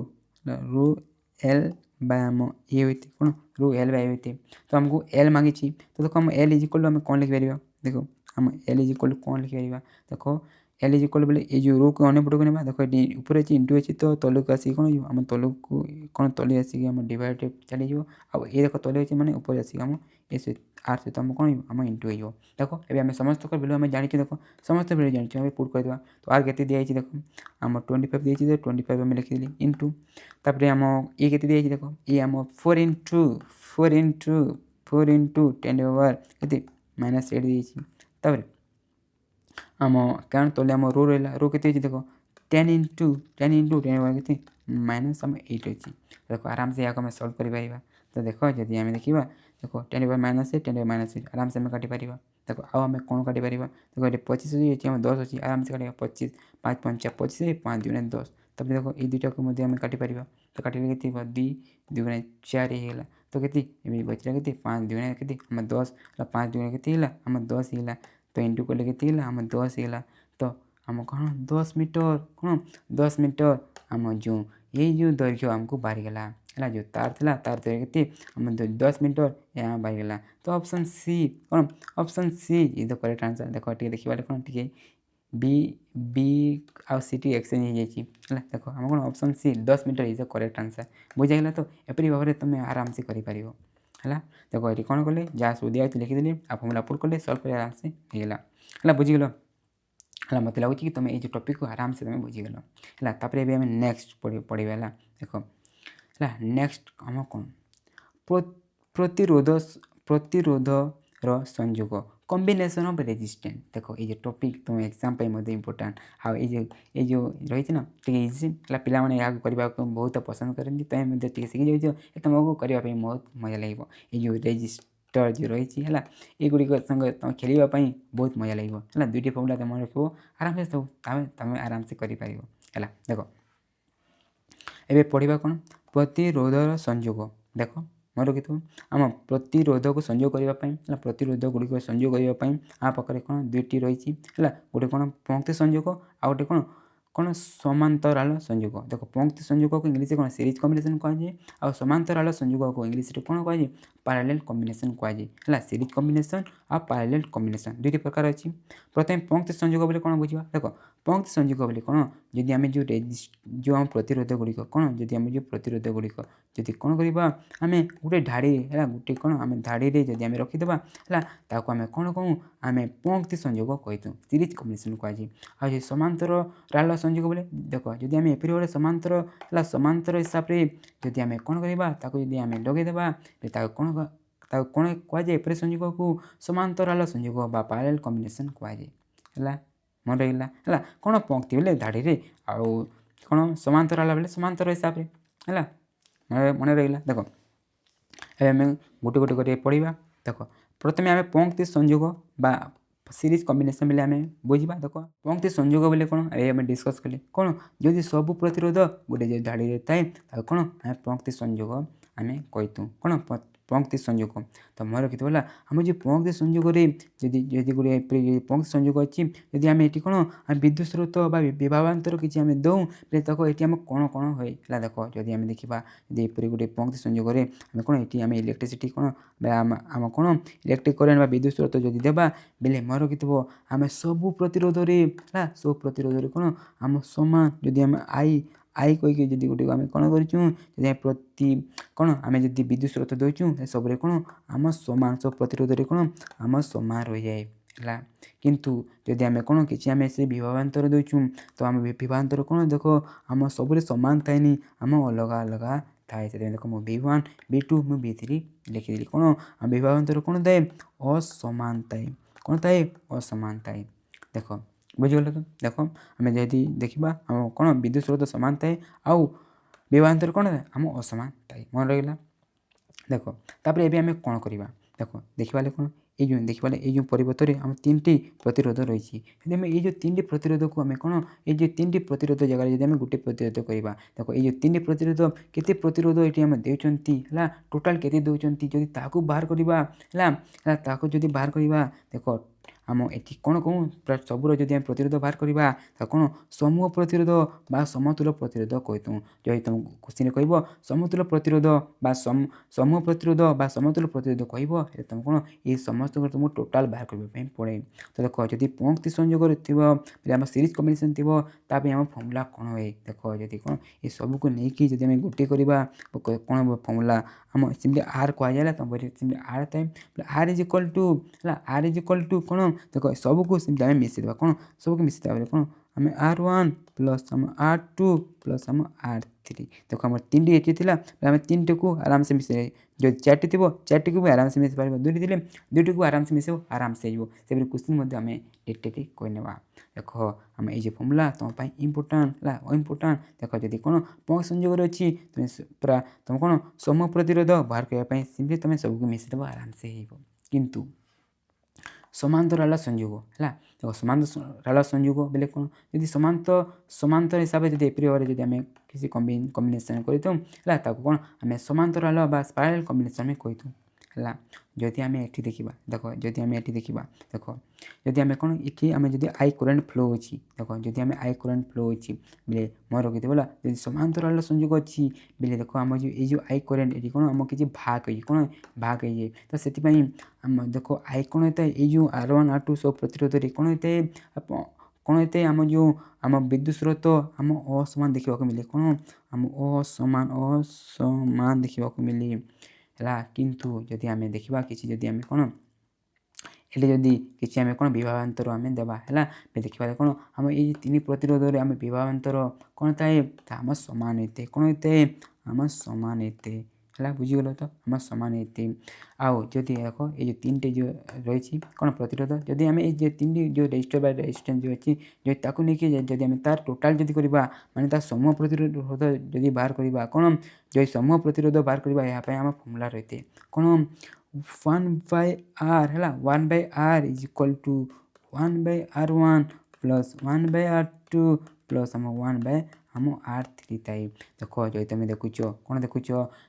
A: रो एल बाम ये होती कौन रो एल बाय होती तो आमको एल मांगी तो देखो हम एल इज इक्वल आम कौन लिखिपर देखो आम एल इज इक्वल कौन लिखिपर देखो एल इज इक्वल बोले ये जो रो को अनेक पटक ना देखो ऊपर अच्छी इंटू अच्छी तो तलक आसिक कौन आम तलक को कौन तले आसिक आम डिवाइड चली आ ये देखो तले अच्छे मैंने ऊपर आसिक आम ये आर सहित आम कौन आम इंटू हो देखो ये आम समस्त भैल्यू आम जानी देखो समस्त भैल्यू जानी आम पुट करदे तो आर के दिखाई देखो आम 25 दिखाई तो 25 आम लिखिदेली इंटू तापर आम ये के दिखाई देखो ये आम 4 इंटू 10⁻⁸ तापर आम कारण तले आम रो रहा रो के देखो 10 इंटू 10 के माइनस आम 8 अच्छी देखो आराम से यहाँ सल्व कर तो देखो जदि आम देखा देखो 10⁻⁸ आराम से काटी पार देखो आम कौन काटी पार देखो ये 25 अच्छी आम 10 अच्छी आराम से काटा 25 5 5 25 5 2 10 तब देखो ये दुटा को आम काटी पार तो काटे के 2 2 4 होगा तो के बचला के 5 2 के आम 10 5 2 के आम 10 होगा तो इंटू कले के आम 10 होगा तो आम कौन 10 मीटर कौन 10 मीटर आम जो ये जो दैर्घ्य आमको बाहरीगला है जो तार था तार दैर्घ्य के आम 10 मीटर यहाँ बाहरीगला तो ऑप्शन सी कौन option C is the correct answer देखो टे देखिए कौन टे बी बी आउ सी टी एक्सचेंज हो देखो आम कौन option C 10 metre is the correct answer बुझाइला तो एपरी भाव में तुम आराम से कर है देखो ये कौन कले जहाँ सब दिखाई लिखिदेली आ फर्मुला पुट कले सल्व कर आराम से होगा है बुझीगल है मत लगुच कि तुम ये टॉपिक को आराम से तुम बुझीगल है तापर आम नेक्स्ट पढ़ा है देखो है नेक्स्ट आम कौन प्रतिरोधर संयोग कॉम्बिनेशन ऑफ रेजिस्टेंस देखो ये टॉपिक तुम एग्जाम इम्पोर्टेंट हाँ ये जो रही ना टे इजी है पाने यहाँ करने को बहुत पसंद करती तुम सीखी जाओ तुमको करने बहुत मजा लगे ये जो रेजिस्टर जो रही है ये गुड़िक संगे तुम खेलवाई बहुत मजा लगे है दुईटी फर्मुला तुम रखो आराम से सब तुम आराम से कर देखो ये पढ़ा कौन प्रतिरोधर संयोग देखो मन रखी आम प्रतिरोध को संयोग करने प्रतिरोध गुड़िक संयोग करने आ पाखे कौन दुईटी रही है गोटे कौन पंक्ति संयोग आ गए कौन कौन समांतराल संयोग देखो पंक्ति संयोग को इंग्लीश कौन सीरीज कॉम्बिनेशन कहुए आ समांतराल संयोग को इंग्लीश कौन कहुए पैरेलल कॉम्बिनेशन कहुए है सीरीज कॉम्बिनेशन आ पैरेलल कॉम्बिनेशन दुईटी प्रकार अच्छी प्रथम पंक्ति संयोग बोले कौन बुझा देखो पंक्ति संयोग बोले कौन जदि आम जो आम प्रतिरोध गुड़िक कौन जदि आम जो प्रतिरोध गुड़िक जदि कौन करवा आम गोटे ढाड़ी है गोटे कौन आम धाड़ी जदि आम रखीदे है आम कौन कहूँ आम पंक्ति संयोग कही सीरीज कॉम्बिनेशन कहुए आ समांतराल संयोग बोले देख जदि आम एपरी भाव समांतर है समांतर हिसाब से जदि आम कौन करवा जदि आम लगेदेवा कौन कौन कहुए एपरी संयोग को समांतराल संयोग बा पैरेलल कॉम्बिनेशन कहुए है मन रहा है कौन पंक्ति बोले धाड़ी आउ कौन समांतराल बोले समांतर हिसाब से है मन रहा देखो ଏବେ ଆମେ ଗୋଟେ ଗୋଟେ କରି ପଢ଼ିବା। ଦେଖ ପ୍ରଥମେ ଆମେ ପଙ୍କ୍ତି ସଂଯୋଗ ବା ସିରିଜ୍ କମ୍ବିନେସନ୍ ବେଲେ ଆମେ ବୁଝିବା। ଦେଖ ପଙ୍କ୍ତି ସଂଯୋଗ ବେଲେ କ'ଣ ଏ ଆମେ ଡିସ୍କସ୍ କଲେ କ'ଣ ଯଦି ସବୁ ପ୍ରତିରୋଧ ଗୋଟେ ଯଦି ଧାଡ଼ିରେ ଥାଏ ତାକୁ କ'ଣ ଆମେ ପଙ୍କ୍ତି ସଂଯୋଗ ଆମେ କହିଥାଉ। କ'ଣ ପଙ୍କ୍ତି ସଂଯୋଗ ତ ମନେ ରଖିଥିବ ହେଲା। ଆମ ଯେଉଁ ପଙ୍କ୍ତି ସଂଯୋଗରେ ଯଦି ଯଦି ଗୋଟେ ପଙ୍କ୍ତି ସଂଯୋଗ ଅଛି ଯଦି ଆମେ ଏଠି କ'ଣ ଆମେ ବିଦ୍ୟୁତ୍ ସ୍ରୋତ ବା ବିଭବାନ୍ତର କିଛି ଆମେ ଦେଉ ବେଲେ ତାକୁ ଏଠି ଆମେ କ'ଣ କ'ଣ ହୁଏ ହେଲା। ଦେଖ ଯଦି ଆମେ ଦେଖିବା ଯଦି ଏପରି ଗୋଟେ ପଙ୍କ୍ତି ସଂଯୋଗରେ ଆମେ କ'ଣ ଏଠି ଆମେ ଇଲେକ୍ଟ୍ରିସିଟି କ'ଣ ଆମ କ'ଣ ଇଲେକ୍ଟ୍ରିକ୍ କରେଣ୍ଟ ବା ବିଦ୍ୟୁତ୍ ସ୍ରୋତ ଯଦି ଦେବା ବେଲେ ମନେ ରଖିଥିବ ଆମେ ସବୁ ପ୍ରତିରୋଧରେ ହେଲା ସବୁ ପ୍ରତିରୋଧରେ କ'ଣ ଆମ ସମାନ ଯଦି ଆମେ ଆଇ କହିକି ଯଦି ଗୋଟେ ଆମେ କ'ଣ କରିଛୁ ଯଦି ଆମେ କ'ଣ ଆମେ ଯଦି ବିଦ୍ୟୁତ୍ ସ୍ରୋତ ଦେଉଛୁ ସବୁରେ କ'ଣ ଆମ ସମାନ ସବୁ ପ୍ରତିରୋଧରେ କ'ଣ ଆମ ସମାନ ରହିଯାଏ ହେଲା। କିନ୍ତୁ ଯଦି ଆମେ କ'ଣ କିଛି ଆମେ ସେ ବିଭବାନ୍ତର ଦେଉଛୁ ତ ଆମ ବିଭବାନ୍ତର କ'ଣ ଦେଖ ଆମ ସବୁରେ ସମାନ ଥାଏନି ଆମ ଅଲଗା ଅଲଗା ଥାଏ। ସେଥିପାଇଁ ଦେଖ ମୁଁ V1 V2 ମୁଁ V3 ଲେଖିଦେଲି। କ'ଣ ଆମ ବିଭବାନ୍ତର କ'ଣ ଥାଏ ଅସମାନ ଥାଏ। କ'ଣ ଥାଏ ଅସମାନ ଥାଏ। ଦେଖ ବୁଝିଗଲ ତ। ଦେଖ ଆମେ ଯଦି ଦେଖିବା ଆମ କ'ଣ ବିଦ୍ୟୁତ୍ ସ୍ରୋତ ସମାନ ଥାଏ ଆଉ ବିଭବାନ୍ତର କ'ଣ ଥାଏ ଆମ ଅସମାନ ଥାଏ। ମନେ ରହିଲା। ଦେଖ ତାପରେ ଏବେ ଆମେ କ'ଣ କରିବା ଦେଖ ଦେଖିବାଲେ କ'ଣ ଏଇ ଯେଉଁ ଦେଖିବାଲେ ଏଇ ଯେଉଁ ପରିବର୍ତ୍ତରେ ଆମ 3ଟି ପ୍ରତିରୋଧ ରହିଛି। ଯଦି ଆମେ ଏଇ ଯେଉଁ 3ଟି ପ୍ରତିରୋଧକୁ ଆମେ କ'ଣ ଏଇ ଯେଉଁ 3ଟି ପ୍ରତିରୋଧ ଜାଗାରେ ଯଦି ଆମେ ଗୋଟେ ପ୍ରତିରୋଧ କରିବା ଦେଖ ଏଇ ଯେଉଁ 3ଟି ପ୍ରତିରୋଧ କେତେ ପ୍ରତିରୋଧ ଏଠି ଆମେ ଦେଉଛନ୍ତି ହେଲା ଟୋଟାଲ୍ କେତେ ଦେଉଛନ୍ତି ଯଦି ତାହାକୁ ବାହାର କରିବା ହେଲା ତାହାକୁ ଯଦି ବାହାର କରିବା ଦେଖ ଆମ ଏଠି କ'ଣ କହୁ ପ୍ରାୟ ସବୁର ଯଦି ଆମେ ପ୍ରତିରୋଧ ବାହାର କରିବା ତାକୁ କ'ଣ ସମୂହ ପ୍ରତିରୋଧ ବା ସମତୁଲ ପ୍ରତିରୋଧ କହିଥାଉ। ଯଦି ତୁମକୁ କୋଶ୍ଚିନ୍ରେ କହିବ ସମତୁଲ ପ୍ରତିରୋଧ ବା ସମୂହ ପ୍ରତିରୋଧ ବା ସମତୁଲ ପ୍ରତିରୋଧ କହିବ ହେଲେ ତୁମେ କ'ଣ ଏଇ ସମସ୍ତଙ୍କର ତୁମକୁ ଟୋଟାଲ୍ ବାହାର କରିବା ପାଇଁ ପଡ଼େ। ତ ଦେଖ ଯଦି ପଙ୍କ୍ତି ସଂଯୋଗରେ ଥିବ ଯଦି ଆମ ସିରିଜ୍ କମ୍ବିନେସନ୍ ଥିବ ତା ପାଇଁ ଆମ ଫର୍ମୁଲା କ'ଣ ହୁଏ ଦେଖ ଯଦି କ'ଣ ଏ ସବୁକୁ ନେଇକି ଯଦି ଆମେ ଗୋଟିଏ କରିବା କ'ଣ ହେବ ଫର୍ମୁଲା ଆମ ସେମିତି ଆର୍ କୁହାଯାଏ ତୁମ ବହିରେ ସେମିତି ଆର୍ ଥାଏ ଆର୍ ଇଜ୍ ଇକ୍ୱାଲ୍ ଟୁ ହେଲା ଆର୍ ଇଜ୍ ଇକ୍ୱାଲ୍ ଟୁ କ'ଣ ଦେଖ ସବୁକୁ ସେମିତି ଆମେ ମିଶାଇଦେବା କ'ଣ ସବୁକୁ ମିଶାଇଦେବା ବେଲେ କ'ଣ ଆମେ R1 ପ୍ଲସ୍ ଆମ R2 ପ୍ଲସ୍ ଆମ R3 ଦେଖ ଆମର 3ଟି ଏଠି ଥିଲା ଆମେ 3ଟିକୁ ଆରାମସେ ମିଶାଇ ଯଦି 4ଟି ଥିବ 4ଟିକୁ ବି ଆରାମସେ ମିଶାଇ ପାରିବା 2ଟି ଥିଲେ 2ଟିକୁ ଆରାମସେ ମିଶାଇବ ଆରାମସେ ହେଇଯିବ। ସେପରି କୋଶ୍ଚିନ୍ ମଧ୍ୟ ଆମେ ଡିଟେଲି କହିନେବା। ଦେଖ ଆମେ ଏଇ ଯେ ଫର୍ମୁଲା ତୁମ ପାଇଁ ଇମ୍ପୋର୍ଟାଣ୍ଟ ହେଲା ଇମ୍ପୋର୍ଟାଣ୍ଟ ଦେଖ ଯଦି କ'ଣ ପଙ୍କ୍ତି ସଂଯୋଗରେ ଅଛି ତୁମେ ପୁରା ତୁମେ କ'ଣ ସମୂହ ପ୍ରତିରୋଧ ବାହାର କରିବା ପାଇଁ ସିମ୍ପଲି ତୁମେ ସବୁକୁ ମିଶାଇଦେବ ଆରାମସେ ହେଇଯିବ। କିନ୍ତୁ ସମାନ୍ତରାଳ ସଂଯୋଗ ହେଲା ଦେଖ ସମାନ୍ତରାଳ ସଂଯୋଗ ବେଲେ କ'ଣ ଯଦି ସମାନ୍ତର ହିସାବରେ ଯଦି ଏପରି ଭାବରେ ଯଦି ଆମେ କିଛି କମ୍ବିନେସନ୍ କରିଥାଉ ହେଲା ତାକୁ କ'ଣ ଆମେ ସମାନ୍ତରାଳ ବା ସ୍ପାଇରାଲ୍ କମ୍ବିନେସନ୍ ଆମେ କହିଥାଉ ହେଲା। ଯଦି ଆମେ ଏଠି ଦେଖିବା ଦେଖ ଯଦି ଆମେ ଏଠି ଦେଖିବା ଦେଖ ଯଦି ଆମେ କ'ଣ ଏଠି ଆମେ ଯଦି ଆଇ କରେଣ୍ଟ ଫ୍ଲୋ ଅଛି ଦେଖ ଯଦି ଆମେ ଆଇ କରେଣ୍ଟ ଫ୍ଲୋ ଅଛି ବେଲେ ମନେ ରଖିଥିବ ହେଲା ଯଦି ସମାନ୍ତରାଳ ସଂଯୋଗ ଅଛି ବେଲେ ଦେଖ ଆମ ଯେଉଁ ଏଇ ଯେଉଁ ଆଇ କରେଣ୍ଟ ଏଠି କ'ଣ ଆମ କିଛି ଭାଗ ହେଇଛି କ'ଣ ଭାଗ ହେଇଯାଏ ତ ସେଥିପାଇଁ ଆମ ଦେଖ ଆଇ କ'ଣ ହେଇଥାଏ ଏଇ ଯେଉଁ R1 R2 ସବୁ ପ୍ରତିରୋଧରେ କ'ଣ ହେଇଥାଏ କ'ଣ ହେଇଥାଏ ଆମ ଯେଉଁ ଆମ ବିଦ୍ୟୁତ୍ ସ୍ରୋତ ଆମ ଅସମାନ ଦେଖିବାକୁ ମିଳେ କ'ଣ ଆମ ଅସମାନ ଦେଖିବାକୁ ମିଳେ ହେଲା। କିନ୍ତୁ ଯଦି ଆମେ ଦେଖିବା କିଛି ଯଦି ଆମେ କ'ଣ ଏଠି ଯଦି କିଛି ଆମେ କ'ଣ ବିଭବାନ୍ତର ଆମେ ଦେବା ହେଲା ଦେଖିବା କ'ଣ ଆମ ଏଇ 3 ପ୍ରତିରୋଧରେ ଆମେ ବିଭବାନ୍ତର କ'ଣ ଥାଏ ଆମ ସମାନ ହେଇଥାଏ କ'ଣ ହେଇଥାଏ ଆମ ସମାନ ହେଇଥାଏ ହେଲା ବୁଝିଗଲ ତ ଆମ ସମାନ ହେଇଥାଏ। ଆଉ ଯଦି ଦେଖ ଏଇ ଯେଉଁ 3ଟି ଯେଉଁ ରହିଛି କ'ଣ ପ୍ରତିରୋଧ ଯଦି ଆମେ ଏଇ ଯେ 3ଟି ଯେଉଁ ରେଜିଷ୍ଟର ବା ରେଜିଷ୍ଟାନ୍ସ ଯେଉଁ ଅଛି ଯଦି ତାକୁ ନେଇକି ଯଦି ଆମେ ତାର ଟୋଟାଲ୍ ଯଦି କରିବା ମାନେ ତା ସମୂହ ପ୍ରତିରୋଧ ଯଦି ବାହାର କରିବା କ'ଣ ଯଦି ସମୂହ ପ୍ରତିରୋଧ ବାହାର କରିବା ଏହା ପାଇଁ ଆମ ଫର୍ମୁଲା ରହିଥାଏ କ'ଣ 1/r ହେଲା 1/r is equal two 1/r1 plus 1/r2 plus ଆମ 1 ଆମ R3 ଥାଏ। ଦେଖ ଯଦି ତୁମେ ଦେଖୁଛ କ'ଣ ଦେଖୁଛ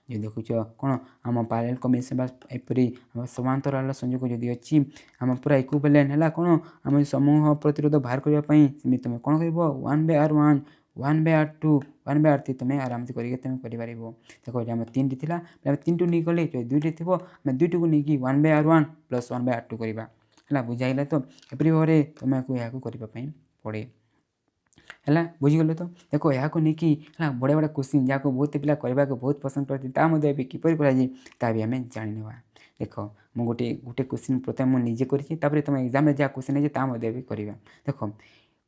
A: ଯଦି ଦେଖୁଛ କ'ଣ ଆମ ପାରାଲେଲ୍ କମ୍ବିନେସନ୍ ବା ଏପରି ଆମ ସମାନ୍ତରାଳ ସଂଯୋଗ ଯଦି ଅଛି ଆମ ପୁରା ଇକ୍ୱିଭାଲେଣ୍ଟ ହେଲା କ'ଣ ଆମ ସମୂହ ପ୍ରତିରୋଧ ବାହାର କରିବା ପାଇଁ ସେମିତି ତୁମେ କ'ଣ କରିବ 1/r1 1/r2 1/r3 ତୁମେ ଆରାମସେ କରିକି ତୁମେ କରିପାରିବ। ଦେଖ ଯଦି ଆମ 3ଟି ଥିଲା ଆମେ 3ଟି ନେଇକି ଗଲେ ଯଦି 2ଟି ଥିବ ଆମେ 2ଟିକୁ ନେଇକି 1/r1 ପ୍ଲସ୍ 1/r2 କରିବା ହେଲା ବୁଝାଇଲା ତ ଏପରି ଭାବରେ ତୁମକୁ ଏହାକୁ କରିବା ପାଇଁ ପଡ଼େ ହେଲା ବୁଝିଗଲ ତ। ଦେଖ ଏହାକୁ ନେଇକି ହେଲା ବଡ଼ ବଡ଼ କୋଶ୍ଚିନ୍ ଯାହାକୁ ବହୁତ ପିଲା କରିବାକୁ ବହୁତ ପସନ୍ଦ କରନ୍ତି ତା ମଧ୍ୟ ଏବେ କିପରି କରାଯାଏ ତାହା ବି ଆମେ ଜାଣିନେବା। ଦେଖ ମୁଁ ଗୋଟେ କୋଶ୍ଚିନ୍ ପ୍ରଥମେ ମୁଁ ନିଜେ କରିଛି ତାପରେ ତୁମ ଏକ୍ଜାମ୍ରେ ଯାହା କୋଶ୍ଚିନ୍ ହେଇଛି ତା ମଧ୍ୟ ବି କରିବା। ଦେଖ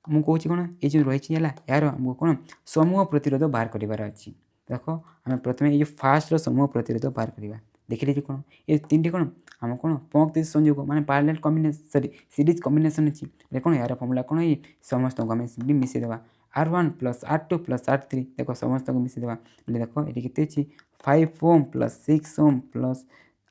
A: ମୁଁ କହୁଛି କ'ଣ ଏଇ ଯେଉଁ ରହିଛି ହେଲା ଏହାର ଆମକୁ କ'ଣ ସମୂହ ପ୍ରତିରୋଧ ବାହାର କରିବାର ଅଛି। ଦେଖ ଆମେ ପ୍ରଥମେ ଏଇ ଯେଉଁ ଫାର୍ଷ୍ଟର ସମୂହ ପ୍ରତିରୋଧ ବାହାର କରିବା ଦେଖିଲେ କ'ଣ ଏ 3ଟି କ'ଣ ଆମ କ'ଣ ପଙ୍କ୍ତି ସଂଯୋଗ ମାନେ ପାରାଲେଲ୍ କମ୍ବିନେସନ୍ ସିରିଜ୍ କମ୍ବିନେସନ୍ ଅଛି ହେଲେ କ'ଣ ଏହାର ଫର୍ମୁଲା କ'ଣ ଏଇ ସମସ୍ତଙ୍କୁ ଆମେ ସେମିତି ମିଶାଇଦେବା R1 plus R2 plus R3 ଦେଖ ସମସ୍ତଙ୍କୁ ମିଶାଇଦେବା ବୋଲେ ଦେଖ ଏଠି କେତେ ଅଛି 5 ओम प्लस 6 ओम प्लस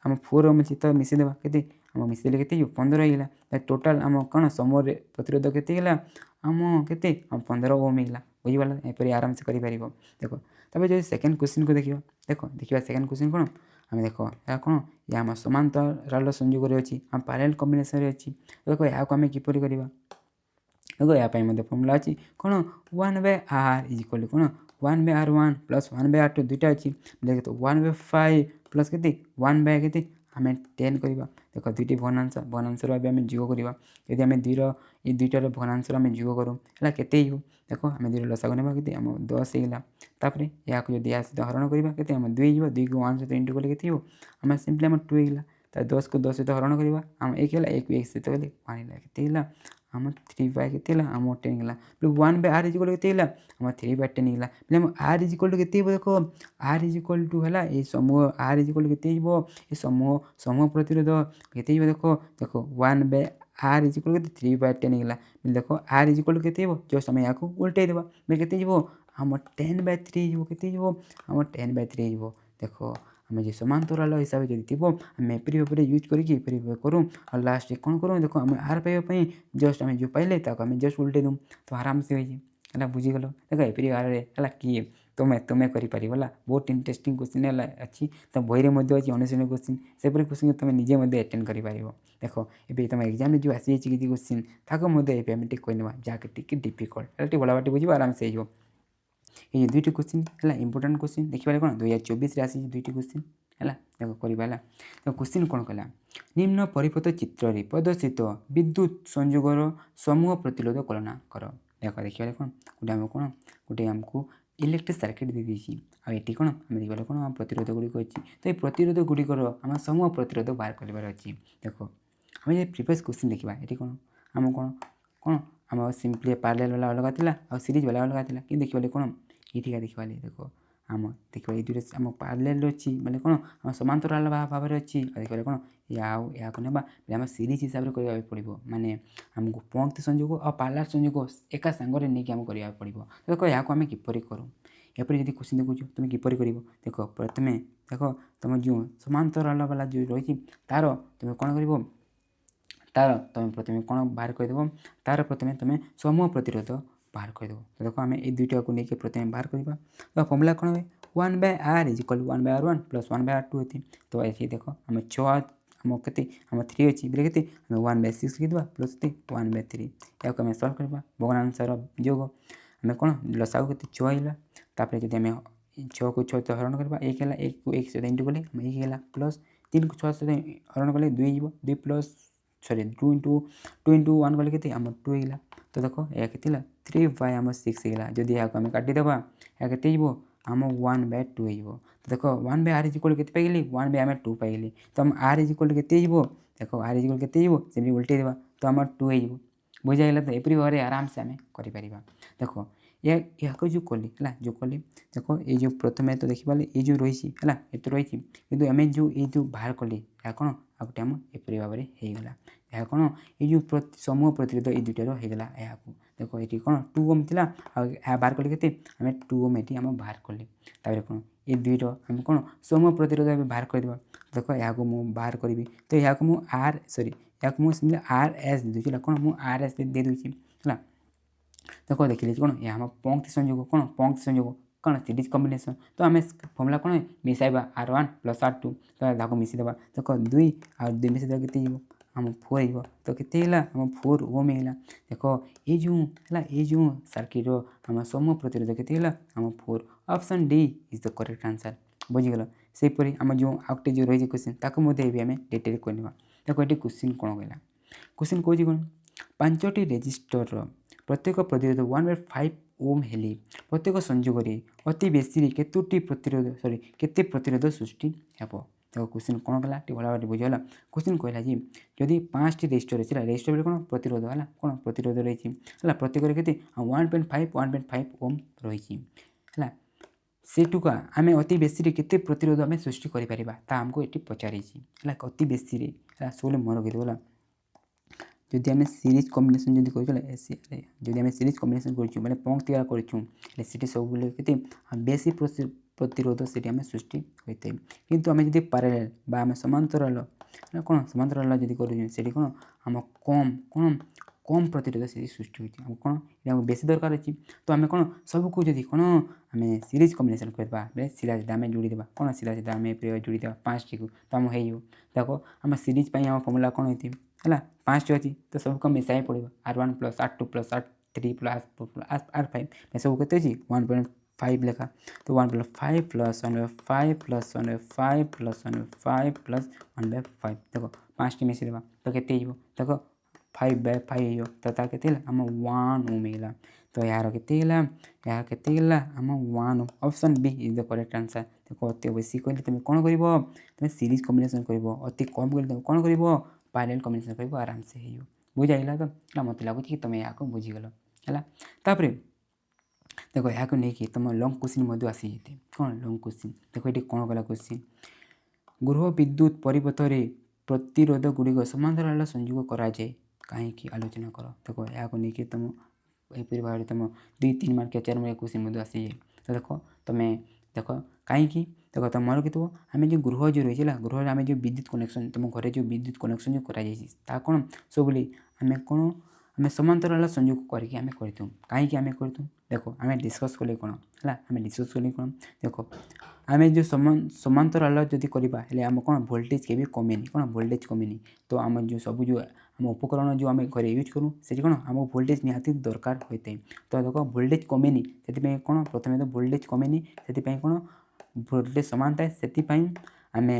A: आम 4 ओम अच्छी तो मिसेदेवा के आम मिसेले के 15 होगा टोटाल आम कौन समूह प्रतिरोध के आम के 15 ओम होगा बुझीपाल एपरी आराम से कर देख तब जो सेकेंड क्वेश्चन को देखा सेकेंड क्वेश्चन कौन आम देख या कौन या आम समांतराल संयोग अच्छी आम पैरेलल कॉम्बिनेशन अच्छी देख या आम किपर करवा देखो यहाँ फर्मूला अच्छी कौन 1/r इज इक्वल टू कौन 1/r1 प्लस 1/r2 दुईटा अच्छी देख तो 1/5 प्लस के 1/के आम 10 करवा देख दुईटी भग्नांश भग्नांशर आम जोग करवा यदि आम दुईटार भग्नांशर आम जोग करूँ है के देख आम दुईटा लसागु ना के आम 10 होगा तापर या जब या सहित हरण करवा के आम 2 हो 2 को 1 सहित इंटू कले के आम सिंपली आम 2 होगा तो 10 को 10 सहित हरण करवा आम 1 है 1 को 1 सहित कले 1 है आम 3/के आम 10 होगा 1/r इज इक्वल के आम 3/10 होगा आम r इज इक्वल टू के देख r इज इक्वल टू है ये समूह r इज इक्वल के ये समूह प्रतिरोध के देख देख 1/r इज इक्वल के 3/10 होगा देख r इज इक्वल के जस्ट आम या उल्टे देवा के आम 10/3 के आम 10/3 देख आम जो समांतराल हिसाब से जब आम एपरी भाव यूज करके करूँ और लास्ट कौन करूँ देख आम आर पाइबापी जस्ट आम जो पाइले आम जस्ट उल्टे दूँ तो आराम से है बुझीगल देख एपरी आर है किए तुम्हें तुम्हें करपारा बहुत इंटरेस्टिंग क्वेश्चन है अच्छी तो बही में अच्छी अनुशीलन क्वेश्चन सेपरी क्वेश्चन तुम निजे अटेंड कर देख ये तुम एग्जाम जो आसी किसी क्वेश्चन ताको कहना जहाँकि टी डिफिकल्ट भल बाटे बुझे आराम से हो ये दुईटी क्वेश्चन है इंपोर्टाट क्वेश्चन देखिए कौन 2024 आसी दुईटी क्वेश्चन है देख करवा तो क्वेश्चन कौन कला निम्न परिपथ चित्र में प्रदर्शित विद्युत संयोगर समूह प्रतिरोध कल्पना कर देख देखिए कौन गोटे आम कौन गोटे आमको electric circuit they the IT कौन आम देखा कौन आम प्रतिरोध गुड़िक अच्छी तो ये प्रतिरोध गुड़िकर आम समूह प्रतिरोध बाहर कर अच्छी देख आम प्रिवियस क्वेश्चन देखा ये कौन आम कौन कौन आम सिंपली पैरेलल वाला अलग था और सीरीज वाला अलग था कि देखिए कौन ये देखा देख आम देखा ये दुटा आम पैरेलल अच्छी माने कौन आम समांतराल भाव में अच्छी देखिए कौन या ना आम सीरीज हिसाब से करने पड़ो माने आमको पंक्ति संयोग और पैरेलल संयोग एका सांगे नहीं आम करने पड़ो देख या आम किपर करूँ एपरी जब क्वेश्चन देखो तुम किपर कर देख प्रथम देख तुम जो समांतराल वाला जो रही तार तुम कौन कर तार तुम प्रथम कौन बाहर करदेव तार प्रथम तुम समूह प्रतिरोध बाहर करदेव तो देख आम ये दुईटा को लेकिन प्रथम बाहर करवा तो फर्मूला कौन है 1/r is equal 1/r1 plus 1/r2 होती तो ये देख आम 6 आम के आम 3 अच्छी बोले के आम 1/6 लिखिदेवा प्लस 1/3 या आम सल्व करवा भग्नांशर जोग आम कौन लसागु के 6 है तापर जब आम 6 को 6 हरण करवा 1 है 1 को 1 सहित इंटू कले 1 है प्लस 3 को 6 सहित हरण कले 2 हो 2 प्लस सॉरी 2 इंटू 1 कले के आम 2 है तो देख या के 3/6 है जदि यहाँ आम काटिदेवा या के आम 1/2 हो तो देख 1/r इज इक्वल के पाइली 1 आम 2 पाइली तो आम r इज इक्वल के देख r इज इक्वल के सेमती उल्टे देवा तो आम 2 हो बुझाइला तो एपरी भाव आराम से आम कर देख या जो कली है जो कली देख ये जो प्रथम तो देखिए ये जो रही है ये तो रही कि आम जो ये जो बाहर कली या कौन आ गए आम एपरी भाव होगला यह कौन ये जो समूह प्रतिरोध ये दुईटार होगला यहाँ देख ये कौन 2 ओम थी बाहर कले के आम 2 ओम ये आम बाहर कले तापर कौन ये दुईट आम कौन समूह प्रतिरोध बाहर करदेवा देख यहाँ मुझे बाहर करी तो यहाँ मुझे आर सॉरी या मुझे RS दे दूसरी कौन मुझे RS दे दूसरी है देख देखिए कौन यहाँ पंक्ति संयोग कौन पंक्ति संयोग कौन सीरीज कॉम्बिनेशन तो आम फर्मूला कौन मिसाइबा R1 प्लस R2 तो मिसेदेवा देख 2 आ 2 मिसेदेवा के आम 4 हो तो के आम 4 ओम है देख ये जो सर्किट आम समूह प्रतिरोध के आम 4 option D is the correct answer बुझीगल सेपरी आम जो आउटे जो रही क्वेश्चन ताको आम डिटेल करवा देख ये क्वेश्चन कौन कहला क्वेश्चन कौन कौन 5टी रेजिस्टर प्रत्येक प्रतिरोध 1/5 ओम हेले प्रत्येक संयोग अति बेसी केतोटी प्रतिरोध केते प्रतिरोध सृष्टि हेब देखो क्वेश्चन कौन कला भल भाव बुझेगा क्वेश्चन कहला जी जदि 5टी रेजिस्टर अच्छी रेजिस्टर बोले कौन प्रतिरोध है कौन प्रतिरोध रही है प्रत्येक के 1.5 ओम रही है सेटुका आम अति बेसी केते प्रतिरोध आम सृष्टि करें आमको ये पचारि अति बेसी सब मन रखीदेव जदि आम सीरीज कॉम्बिनेशन जब कर सीरीज कॉम्बिनेशन कर पंक्ति वाला कर सब बेसी प्रतिरोध से सृष्टि होता है किंतु आम जब पैरेलल बा आम समांतराल कौन समांतराल जब कर कौन आम कम कम प्रतिरोध से सृष्टि होती कौन ये बेसी दरकार अच्छी तो आम कौन सबको जब कौन आम सीरीज कॉम्बिनेशन करवा बेले सीधा सीधा आम जोड़ीदेवा कौन सीधा सीधा आम जोड़ीदेवा 5 टी को तो आम हो देखो आम सीरीज आम फर्मूला कौन होती है 5 टी अच्छी तो सबको मिसाई पड़ो R1 + R2 + R3 + R5 सब के 1.5 लेखा तो 1/5 + 1/5 + 1/5 + 1/5 + 1/5 देखो 5 टी मिसेदेवा तो के देखो 5/5 तो तार के आम 1 ओम मिला तो यार के आम 1 option B is the correct answer देखो अति बेसी कहले तुम कौन कर तुम सीरीज कॉम्बिनेशन कर अति कम कहले तुम कौन कर पैरेलल कॉम्बिनेशन कर आराम से हो बुझाइला तो मत लगुच कि तुम या बुझीगल है तापर देखो यहाँ नहीं तुम लंग क्वेश्चन आसी जाते कौन लंग क्वेश्चन देखो ये कौन कला क्वेश्चन गृह विद्युत परिपथ में प्रतिरोध गुड़िक समांतराल संयोग कराए कहीं आलोचना कर देखो यहाँ नहीं तुम यहपरी भाव तुम 2-3 मार्क 4 मार्क क्वेश्चन आसी जाए तो देखो तुम्हें देख कहीं देखो तुम मन रखिए आम जो गृह जो रही है गृह आम जो विद्युत कनेक्शन तुम घर जो विद्युत कनेक्शन जो करा कौन सब आम कौन आम समांतराल संयोग करके आम करूँ कहीं आम करूँ देखो आम डिस्कस कले कौन है आम डिस्कस कले कौन देखो आम जो समांतराल जदि करवा आम कौन वोल्टेज के भी कमेनि कौन वोल्टेज कमेनि तो आम जो सब जो आम उपकरण जो आम घर यूज करूँ से कौन आम वोल्टेज निहाती दरकार होता है तो देखो वोल्टेज कमेनि से कौन प्रथम तो वोल्टेज कमेनि से कौन वोल्टेज समान थाए से आम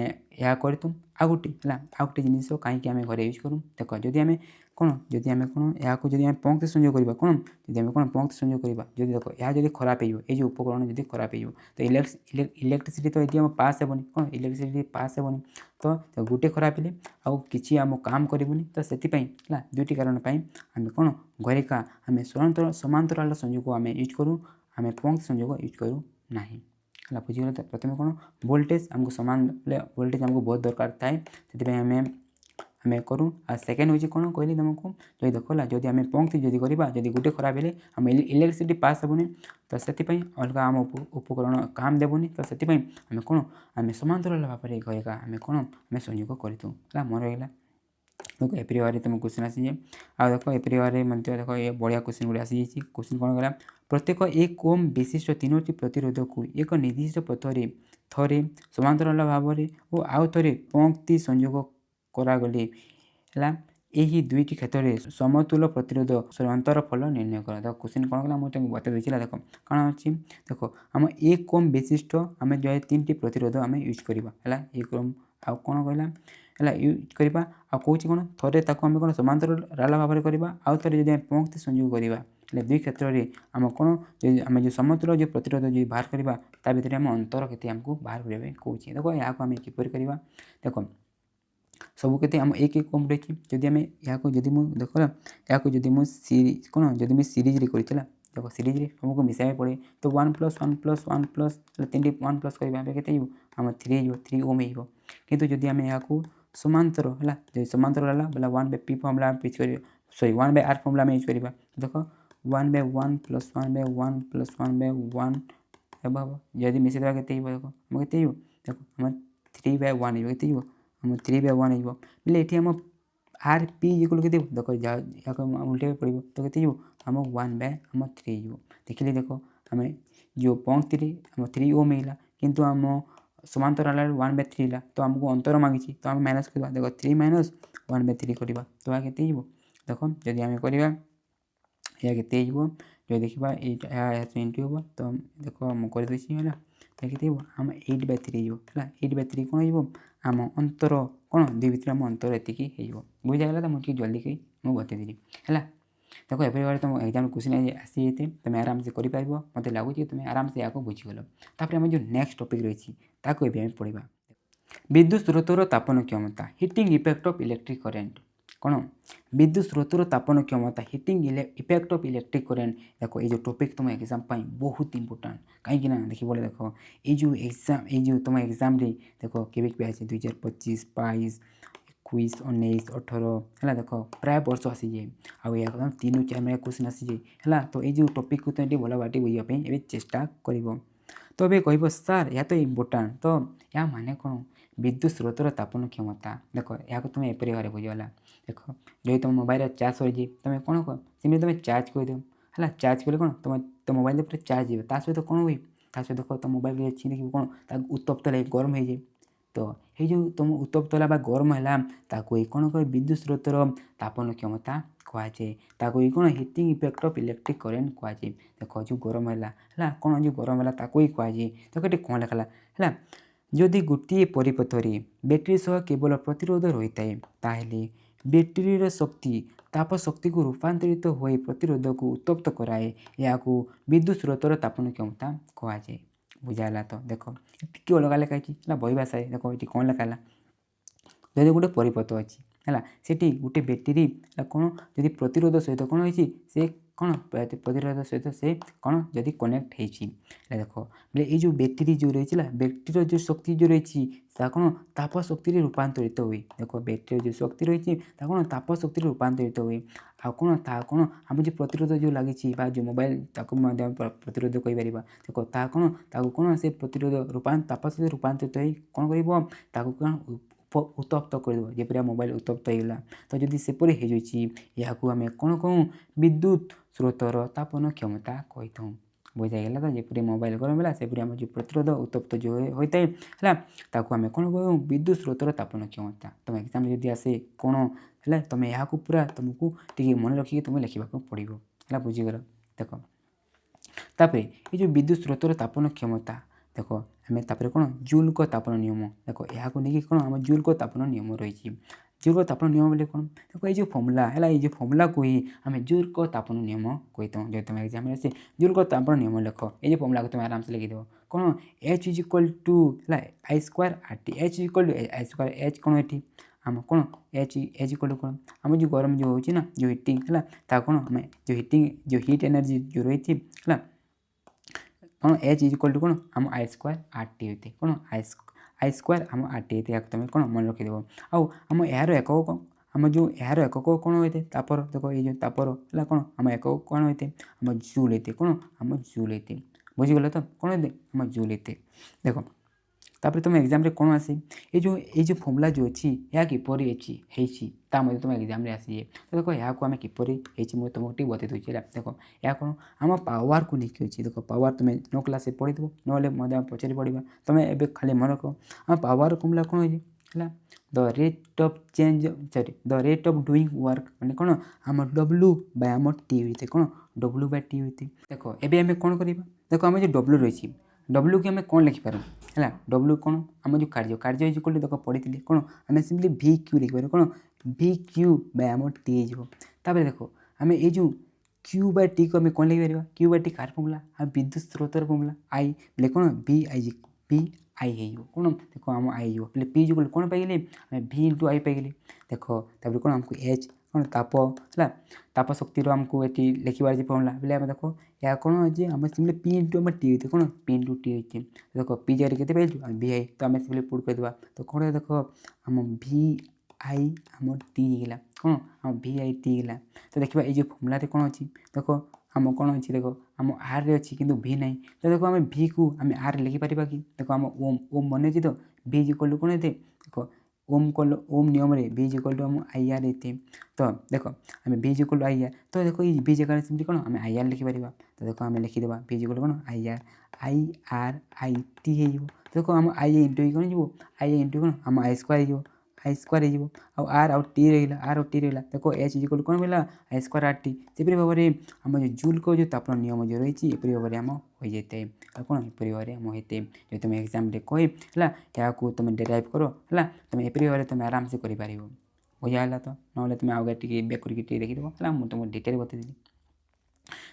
A: या करूँ आ गोटे जिन कहीं आम घर यूज करूँ देख जदि आम कौन जदि आम कौन या पंक्ति संयोग करवा कौन जदि आम कौन पंक्ति संयोग करवा जदि देख यह जब खराब हो उपकरण जब खराब हो तो इलेक्ट्रिसिटी तो ये पास हेनी कौन इलेक्ट्रिसिटी पास हेनी तो गोटे खराब हेले आउ कि आम काम करूनी तो से दुईटी कारण आम कौन घर का आम समांतराल संयोग आम यूज करूँ आम पंक्ति संयोग यूज करूँ ना है बुझीगल तो प्रथम कौन वोल्टेज आमको समान वोल्टेज आमको बहुत दरकार थाए से आम करूँ आ सेकेंड हूँ कौन कहली तुमको जो देखला जदि आम पंक्ति जदि करवा जदि गोटे खराब हेले आम इलेक्ट्रिसिटी पास हेनी तो से अलग आम उपकरण काम देवनी तो से आम कौन आम समांतराल भाव में घर का आम कौन आम संयोग करूँ मन रहा देखो एपरी भाव में तुम क्वेश्चन आसी जाए आ देख एपरी भाव में देख ये बढ़िया क्वेश्चन गुड़ी आसी जाइए क्वेश्चन कौन कला प्रत्येक 1 ओम विशिष्ट 3टी प्रतिरोध को एक निर्दिष्ट पथरे थे समांतराल भाव में और आउ थे पंक्ति संयोग करागले है यही दुईटी क्षेत्र में समतुल प्रतिरोध अंतर फल निर्णय कर देख क्वेश्चन कौन कला मुझे बता देती देख कौन अच्छी देख आम 1 ओम विशिष्ट आम जो 3टी प्रतिरोध आम यूज करवा है 1 ओम आ कौन कहला है यूज करवा आ कौन कौन थे आम कौन समांतराल भाव में करवा आउ थे जब पंक्ति संयोग करवा दुई क्षेत्र में आम कौन आम जो समतुल जो प्रतिरोध जो बाहर करवा ता भीतर आम अंतर के आमको बाहर करने कौन देखो यहाँ आम किपर करवा देख सब के आम 1 ओम रही जदि आम यहाँ जदि देख या जदि सीरीज कौन जदि सीरीज करा देखो सीरीज तुमको मिसाई पड़े तो 1 + 1 + 1 प्लस 3 1 प्लस करवा के आम 3 ओम हो कितु जदि आम यहाँ समांतर है जो समांतर रहा बोला 1/p फर्मुला यूज कर सॉरी 1/r फर्मुला यूज करवा देख 1/1 + 1/1 + 1/1 जदि मिसे देवा के देख आम के देखो आम 3/1 के आम 3/1 हो बोले ये आम आर पी इक्वल के देख उल्टे पड़ो तो के आम 1/3 हो देखिए देख आम जो पंक्ति आम 3 ओम मिला किंतु आम समांतराल 1/3 ला तो आमको अंतर मांगी तो आम माइनस करवा देख 3 - 1/3 करवा तो आ के देख जदि आम करवा या के जो देखा यहाँ इंटू हम तो देख मुझे करदे है देखिए आम 8/3 है 8/3 कौन हो आम अंतर कौन दुई भितर आम अंतर एतिकी बुझागला तो मुझे जल्दी कही मुझे बतईदेली है देखो एपरी भाव तुम एग्जाम क्वेश्चन आसी जाते तुम आराम से कर मत लगुच तुम आराम से या बुझीगल तापर आम जो नेक्स्ट टॉपिक रही पढ़ा विद्युत स्रोतर तापन क्षमता heating effect of electric current कौन विद्युत स्रोतर तापन क्षमता heating effect of electric current देखो ये जो टॉपिक तुम एग्जाम बहुत इंपोर्टाट कहीं देख बोले देख ये जो तुम एग्जाम देख के आसे 2025 22 21 19 18 है देख प्राय वर्ष आसी जाए आउ 3 4 क्वेश्चन आसी जाए है तो ये जो टॉपिक को तुम भल बाटे बुझापी चेष्टा कर तो ଏବେ କହିବ ସାର୍ ଏହା ତ ଇମ୍ପୋର୍ଟାଣ୍ଟ, ତ ଏହା ମାନେ କ'ଣ ବିଦ୍ୟୁତ୍ ସ୍ରୋତର ତାପନ କ୍ଷମତା। ଦେଖ ଏହାକୁ ତୁମେ ଏପରି ଭାବରେ ବୁଝିଗଲା। ଦେଖ ଯଦି ତୁମ ମୋବାଇଲର ଚାର୍ଜ ସରିଛି ତୁମେ କ'ଣ କର ସେମିତି ତୁମେ ଚାର୍ଜ କରିଦିଅ ହେଲା। ଚାର୍ଜ କଲେ କ'ଣ ତମ ମୋବାଇଲରେ ପୁରା ଚାର୍ଜ ଯିବ। ତା ସହିତ କ'ଣ ହୁଏ, ତା ସହିତ ଦେଖ ତମ ମୋବାଇଲ ଅଛି ଦେଖିବ କ'ଣ ତାକୁ ଉତ୍ତପ୍ତ ଲାଗି ଗରମ ହେଇଯାଏ। ତ ଏଇ ଯେଉଁ ତୁମ ଉତ୍ତପ୍ତ ହେଲା ବା ଗରମ ହେଲା ତାକୁ ଏଇ କ'ଣ କରେ ବିଦ୍ୟୁତ୍ ସ୍ରୋତର ତାପନ କ୍ଷମତା କୁହାଯାଏ। ତାକୁ ଏଇ କ'ଣ hitting effect of electric current କୁହାଯାଏ। ଦେଖ ଯେଉଁ ଗରମ ହେଲା କ'ଣ ଯେଉଁ ଗରମ ହେଲା ତାକୁ ହିଁ କୁହାଯାଏ। ଦେଖ ଏଠି କ'ଣ ଲେଖା ହେଲା ଯଦି ଗୋଟିଏ ପରିପଥରେ ବ୍ୟାଟେରୀ ସହ କେବଳ ପ୍ରତିରୋଧ ରହିଥାଏ ତାହେଲେ ବ୍ୟାଟେରୀର ଶକ୍ତି ତାପ ଶକ୍ତିକୁ ରୂପାନ୍ତରିତ ହୋଇ ପ୍ରତିରୋଧକୁ ଉତ୍ତପ୍ତ କରାଏ। ଏହାକୁ ବିଦ୍ୟୁତ୍ ସ୍ରୋତର ତାପନ କ୍ଷମତା କୁହାଯାଏ। ବୁଝାହେଲା ତ? ଦେଖ ଟିକେ ଅଲଗା ଲେଖା ହେଇଛି ହେଲା ବହି ଭାଷାରେ। ଦେଖ ଏଠି କ'ଣ ଲେଖା ହେଲା, ଯଦି ଗୋଟେ ପରିପଥ ଅଛି ହେଲା ସେଠି ଗୋଟେ ବ୍ୟାଟେରୀ କ'ଣ ଯଦି ପ୍ରତିରୋଧ ସହିତ କ'ଣ ହେଇଛି ସେ କ'ଣ ପ୍ରତିରୋଧ ସହିତ ସେ କ'ଣ ଯଦି କନେକ୍ଟ ହେଇଛି ହେଲା। ଦେଖ ବୋଲେ ଏଇ ଯେଉଁ ବ୍ୟାଟେରୀ ଯେଉଁ ରହିଛି ହେଲା ବ୍ୟାଟେରୀର ଯେଉଁ ଶକ୍ତି ଯେଉଁ ରହିଛି ତାହା କ'ଣ ତାପ ଶକ୍ତିରେ ରୂପାନ୍ତରିତ ହୁଏ। ଦେଖ ବ୍ୟାଟେରୀର ଯେଉଁ ଶକ୍ତି ରହିଛି ତାହା କ'ଣ ତାପ ଶକ୍ତିରେ ରୂପାନ୍ତରିତ ହୁଏ। ଆଉ କ'ଣ ତାହା କ'ଣ ଆମର ଯେଉଁ ପ୍ରତିରୋଧ ଯେଉଁ ଲାଗିଛି ବା ଯେଉଁ ମୋବାଇଲ ତାକୁ ମଧ୍ୟ ପ୍ରତିରୋଧ କହିପାରିବା। ଦେଖ ତାହା କ'ଣ ତାକୁ କ'ଣ ସେ ପ୍ରତିରୋଧ ତାପ ଶକ୍ତି ରୂପାନ୍ତରିତ ହେଇ କ'ଣ କରିବ ତାକୁ କ'ଣ ଉତ୍ତପ୍ତ କରିଦେବ। ଯେପରି ମୋବାଇଲ ଉତ୍ତପ୍ତ ହେଇଗଲା ତ ଯଦି ସେପରି ହେଇଯାଇଛି ଏହାକୁ ଆମେ କ'ଣ କହୁ ବିଦ୍ୟୁତ୍ ସ୍ରୋତର ତାପନ କ୍ଷମତା କହିଥାଉ। ବୁଝାଇଗଲା ତ? ଯେପରି ମୋବାଇଲ ଗରମ ହେଲା ସେପରି ଆମର ଯେଉଁ ପ୍ରତିରୋଧ ଉତ୍ତପ୍ତ ଯେଉଁ ହୋଇଥାଏ ହେଲା ତାକୁ ଆମେ କ'ଣ କହିବୁ ବିଦ୍ୟୁତ୍ ସ୍ରୋତର ତାପନ କ୍ଷମତା। ତୁମ ଏକ୍ଜାମ୍ରେ ଯଦି ଆସେ କ'ଣ ହେଲା ତୁମେ ଏହାକୁ ପୁରା ତୁମକୁ ଟିକେ ମନେ ରଖିକି ତୁମେ ଲେଖିବାକୁ ପଡ଼ିବ ହେଲା। ବୁଝିଗଲ? ଦେଖ ତାପରେ ଏ ଯେଉଁ ବିଦ୍ୟୁତ୍ ସ୍ରୋତର ତାପନ କ୍ଷମତା ଦେଖ ଆମେ ତାପରେ କ'ଣ ଜୁଲ୍ଙ୍କ ତାପନ ନିୟମ। ଦେଖ ଏହାକୁ ନେଇକି କ'ଣ ଆମ ଜୁଲ୍ଙ୍କ ତାପନ ନିୟମ ରହିଛି। ଜୁଲ୍ଙ୍କ ତାପନ ନିୟମ ବୋଲି କ'ଣ ଦେଖ ଏଇ ଯେଉଁ ଫର୍ମୁଲା ହେଲା ଏଇ ଯେଉଁ ଫର୍ମୁଲାକୁ ହିଁ ଆମେ ଜୁଲ୍ଙ୍କ ତାପନ ନିୟମ କହିଥାଉ। ଯଦି ତୁମେ ଏକ୍ଜାମ୍ରେ ଆସେ ଜୁଲ୍ଙ୍କ ତାପନ ନିୟମ ଲେଖ ଏଇ ଯେଉଁ ଫର୍ମୁଲାକୁ ତୁମେ ଆରାମସେ ଲେଖିଦେବ। କ'ଣ H ଇଜ୍ ଇକ୍ୱାଲ୍ ଟୁ ହେଲା I² RT। H is equal two I²। H କ'ଣ ଏଠି ଆମ କ'ଣ H ଇକ୍ୱାଲ୍ ଟୁ କ'ଣ ଆମ ଯେଉଁ ଗରମ ଯେଉଁ ହେଉଛି ନା ଯେଉଁ ହିଟିଂ ହେଲା ତାହା କ'ଣ ଆମେ ଯେଉଁ ଯେଉଁ ହିଟ୍ ଏନର୍ଜି ଯେଉଁ ରହିଛି ହେଲା କ'ଣ H ଇଜ୍ ଇକ୍ୱାଲ୍ ଟୁ କ'ଣ ଆମ I² RT ହୋଇଥାଏ। କ'ଣ I² ଆମ RT ହୋଇଥାଏ। ଏହାକୁ ତୁମେ କ'ଣ ମନେ ରଖିଦେବ। ଆଉ ଆମ ଏହାର ଏକକ କ'ଣ ଆମ ଯେଉଁ ଏହାର ଏକକ କ'ଣ ହୋଇଥାଏ ତାପର। ଦେଖ ଏଇ ଯେଉଁ ତାପର ହେଲା କ'ଣ ଆମ ଏକକ କ'ଣ ହୋଇଥାଏ ଆମ ଜୁଲ୍ ହୋଇଥାଏ। କ'ଣ ଆମ ଜୁଲ୍ ହୋଇଥାଏ। ବୁଝିଗଲ ତ? କ'ଣ ହୋଇଥାଏ ଆମ ଜୁଲ୍ ହୋଇଥାଏ। ଦେଖ ତାପରେ ତୁମ ଏକ୍ଜାମ୍ରେ କ'ଣ ଆସେ ଏଇ ଯେଉଁ ଫର୍ମୁଲା ଯେଉଁ ଅଛି ଏହା କିପରି ହେଇଛି ତା ମଧ୍ୟ ତୁମ ଏକ୍ଜାମ୍ରେ ଆସିଯାଏ। ତ ଦେଖ ଏହାକୁ ଆମେ କିପରି ହେଇଛି ମୁଁ ତୁମକୁ ଟିକେ ବତେଇ ଦେଉଛି ହେଲା। ଦେଖ ଏହା କ'ଣ ଆମ ପାୱାରକୁ ନେଇକି ଅଛି। ଦେଖ ପାୱାର ତୁମେ ନ କ୍ଲାସ୍ରେ ପଢ଼ିଥିବ ନହେଲେ ମଧ୍ୟ ପଚାରି ପଡ଼ିବା ତୁମେ ଏବେ ଖାଲି ମନେ ରଖ ଆମ ପାୱାର ଫର୍ମୁଲା କ'ଣ ହେଇଛି ହେଲା the rate of doing work ମାନେ କ'ଣ ଆମ W ବାଇ ଆମ T ହୋଇଥାଏ। କ'ଣ W ବାଇ T ହୋଇଥାଏ। ଦେଖ ଏବେ ଆମେ କ'ଣ କରିବା ଦେଖ ଆମ ଯେଉଁ W ରହିଛି W କୁ ଆମେ କ'ଣ ଲେଖିପାରୁ ହେଲା W କ'ଣ ଆମ ଯେଉଁ କାର୍ଯ୍ୟ ହେଇଛି କହିଲେ ଦେଖ ପଢ଼ିଥିଲି କ'ଣ ଆମେ ସିମ୍ପଲି VQ ଲେଖିପାରିବୁ। କ'ଣ VQ ବାଇ ଆମ T ହେଇଯିବ। ତାପରେ ଦେଖ ଆମେ ଏଇ ଯେଉଁ Q ବାଇ T କୁ ଆମେ କ'ଣ ଲେଖିପାରିବା Q ବାଇ T କାହାର ଫର୍ମୁଲା ଆଉ ବିଦ୍ୟୁତ୍ ସ୍ରୋତର ଫର୍ମୁଲା I ବୋଲେ କ'ଣ VI ହେଇଯିବ। କ'ଣ ଦେଖ ଆମ I ହେଇଯିବ ବୋଲେ P ଯେଉଁ କ'ଣ ପାଇଗଲେ ଆମେ V ଇଣ୍ଟୁ I ପାଇଗଲେ। ଦେଖ ତାପରେ କ'ଣ ଆମକୁ H କ'ଣ ତାପ ହେଲା ତାପ ଶକ୍ତିର ଆମକୁ ଏଠି ଲେଖିବାର ଅଛି ଫର୍ମୁଲା ବୋଲେ ଆମେ ଦେଖ ଏହା କ'ଣ ଅଛି ଆମେ ସିମ୍ପଲି P ଇଣ୍ଟୁ ଆମ T ହୋଇଥାଏ। କ'ଣ P ଇଣ୍ଟୁ T ହୋଇଛି। ଦେଖ P ଜାଗାରେ କେତେ ପାଇଛୁ ଆମେ VI ତ ଆମେ ସିମ୍ପଲି ପୁଟ୍ କରିଦେବା। ତ କ'ଣ ଦେଖ ଆମ VI ଆମ T ହେଇଗଲା। କ'ଣ ଆମ VI T ହେଇଗଲା। ତ ଦେଖିବା ଏଇ ଯେଉଁ ଫର୍ମୁଲାରେ କ'ଣ ଅଛି ଦେଖ ଆମ କ'ଣ ଅଛି ଦେଖ ଆମ Rରେ ଅଛି କିନ୍ତୁ V ନାହିଁ। ତ ଦେଖ ଆମେ Vକୁ ଆମେ Rରେ ଲେଖିପାରିବା କି ଦେଖ ଆମ ଓମ୍ ମନେ ଅଛି ତ V ଇଜ୍ ଇକ୍ୱାଲ୍ ଟୁ କ'ଣ ହେଇଥାଏ ଦେଖ ଓମ୍ ନିୟମରେ V ଇଜ୍ ଇକ୍ୱାଲ୍ ଟୁ ଆମ IR ହେଇଥାଏ। ତ ଦେଖ ଆମେ V is equal to IR ତ ଦେଖ ଏଇ V ଜାଗାରେ ସେମିତି କ'ଣ ଆମେ IR ଲେଖିପାରିବା। ତ ଦେଖ ଆମେ ଲେଖିଦେବା V ଇଜ୍ ଇକ୍ୱାଲ୍ ଟୁ କ'ଣ IRIT ହେଇଯିବ। ଦେଖ ଆମ I ଇଣ୍ଟୁ କ'ଣ ଯିବ I ଇଣ୍ଟୁ କ'ଣ ଆମ I² ହେଇଯିବ ହେଇଯିବ ଆଉ R ଆଉ T ରହିଲା ଦେଖ H ଇଜ୍ ଇକ୍ୱାଲ୍ ଟୁ କ'ଣ ରହିଲା I² RT। ସେପରି ଭାବରେ ଆମ ଯେଉଁ ଜୁଲ୍ଙ୍କ ଯେଉଁ ତାପନ ନିୟମ ଯେଉଁ ରହିଛି ଏପରି ଭାବରେ ଆମ ହୋଇଯାଇଥାଏ। ଆଉ କ'ଣ ଏପରି ଭାବରେ ଆମ ହୋଇଥାଏ ଯଦି ତୁମେ ଏକ୍ଜାମ୍ରେ କହେ ହେଲା ଏହାକୁ ତୁମେ ଡେରାଇଭ୍ କର ହେଲା ତୁମେ ଏପରି ଭାବରେ ତୁମେ ଆରାମସେ କରିପାରିବ। ବୁଝା ହେଲା ତ? ନହେଲେ ତୁମେ ଆଉ ଟିକେ ବ୍ୟାକ୍ କରିକି ଟିକେ ଦେଖିଦେବ ହେଲା ମୁଁ ତୁମକୁ ଡିଟେଲ୍ ବତେଇଦେଲି।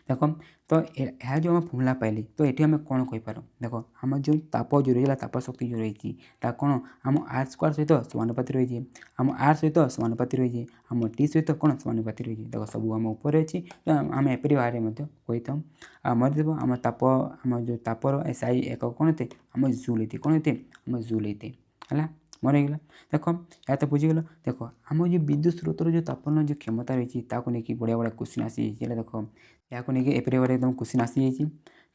A: ଦେଖ ତ ଏହା ଯେଉଁ ଆମେ ଫର୍ମୁଲା ପାଇଲେ ତ ଏଠି ଆମେ କ'ଣ କହିପାରୁ ଦେଖ ଆମ ଯେଉଁ ତାପ ଯେଉଁ ରହିଲା ତାପ ଶକ୍ତି ଯେଉଁ ରହିଛି ତା କ'ଣ ଆମ R² ସହିତ ସମାନୁପାତି ରହିଛି ଆମ R ସହିତ ସମାନୁପାତି ରହିଛି ଆମ T ସହିତ କ'ଣ ସମାନୁପାତି ରହିଛି। ଦେଖ ସବୁ ଆମ ଉପରେ ଅଛି ତ ଆମେ ଏପରି ଭାବରେ ମଧ୍ୟ କହିଥାଉ। ଆଉ ମନେଦେବ ଆମ ଯେଉଁ ତାପର SI ଏକକ କ'ଣ ହୋଇଥାଏ ଆମ ଜୁଲ୍ ହେଇଥାଏ। କ'ଣ ହୋଇଥାଏ ଆମ ଜୁଲ୍ ହେଇଥାଏ ହେଲା ମନେ ହେଇଗଲା। ଦେଖ ଏହା ତ ବୁଝିଗଲ। ଦେଖ ଆମ ଯେଉଁ ବିଦ୍ୟୁତ୍ ସ୍ରୋତର ଯେଉଁ ତାପନ ଯେଉଁ କ୍ଷମତା ରହିଛି ତାକୁ ନେଇକି ବଢ଼ିଆ କୋଶ୍ଚିନ୍ ଆସିଯାଇଛି ହେଲା। ଦେଖ ଏହାକୁ ନେଇକି ଏପରି ଭାବରେ ତୁମ କୋଶ୍ଚିନ୍ ଆସିଯାଇଛି।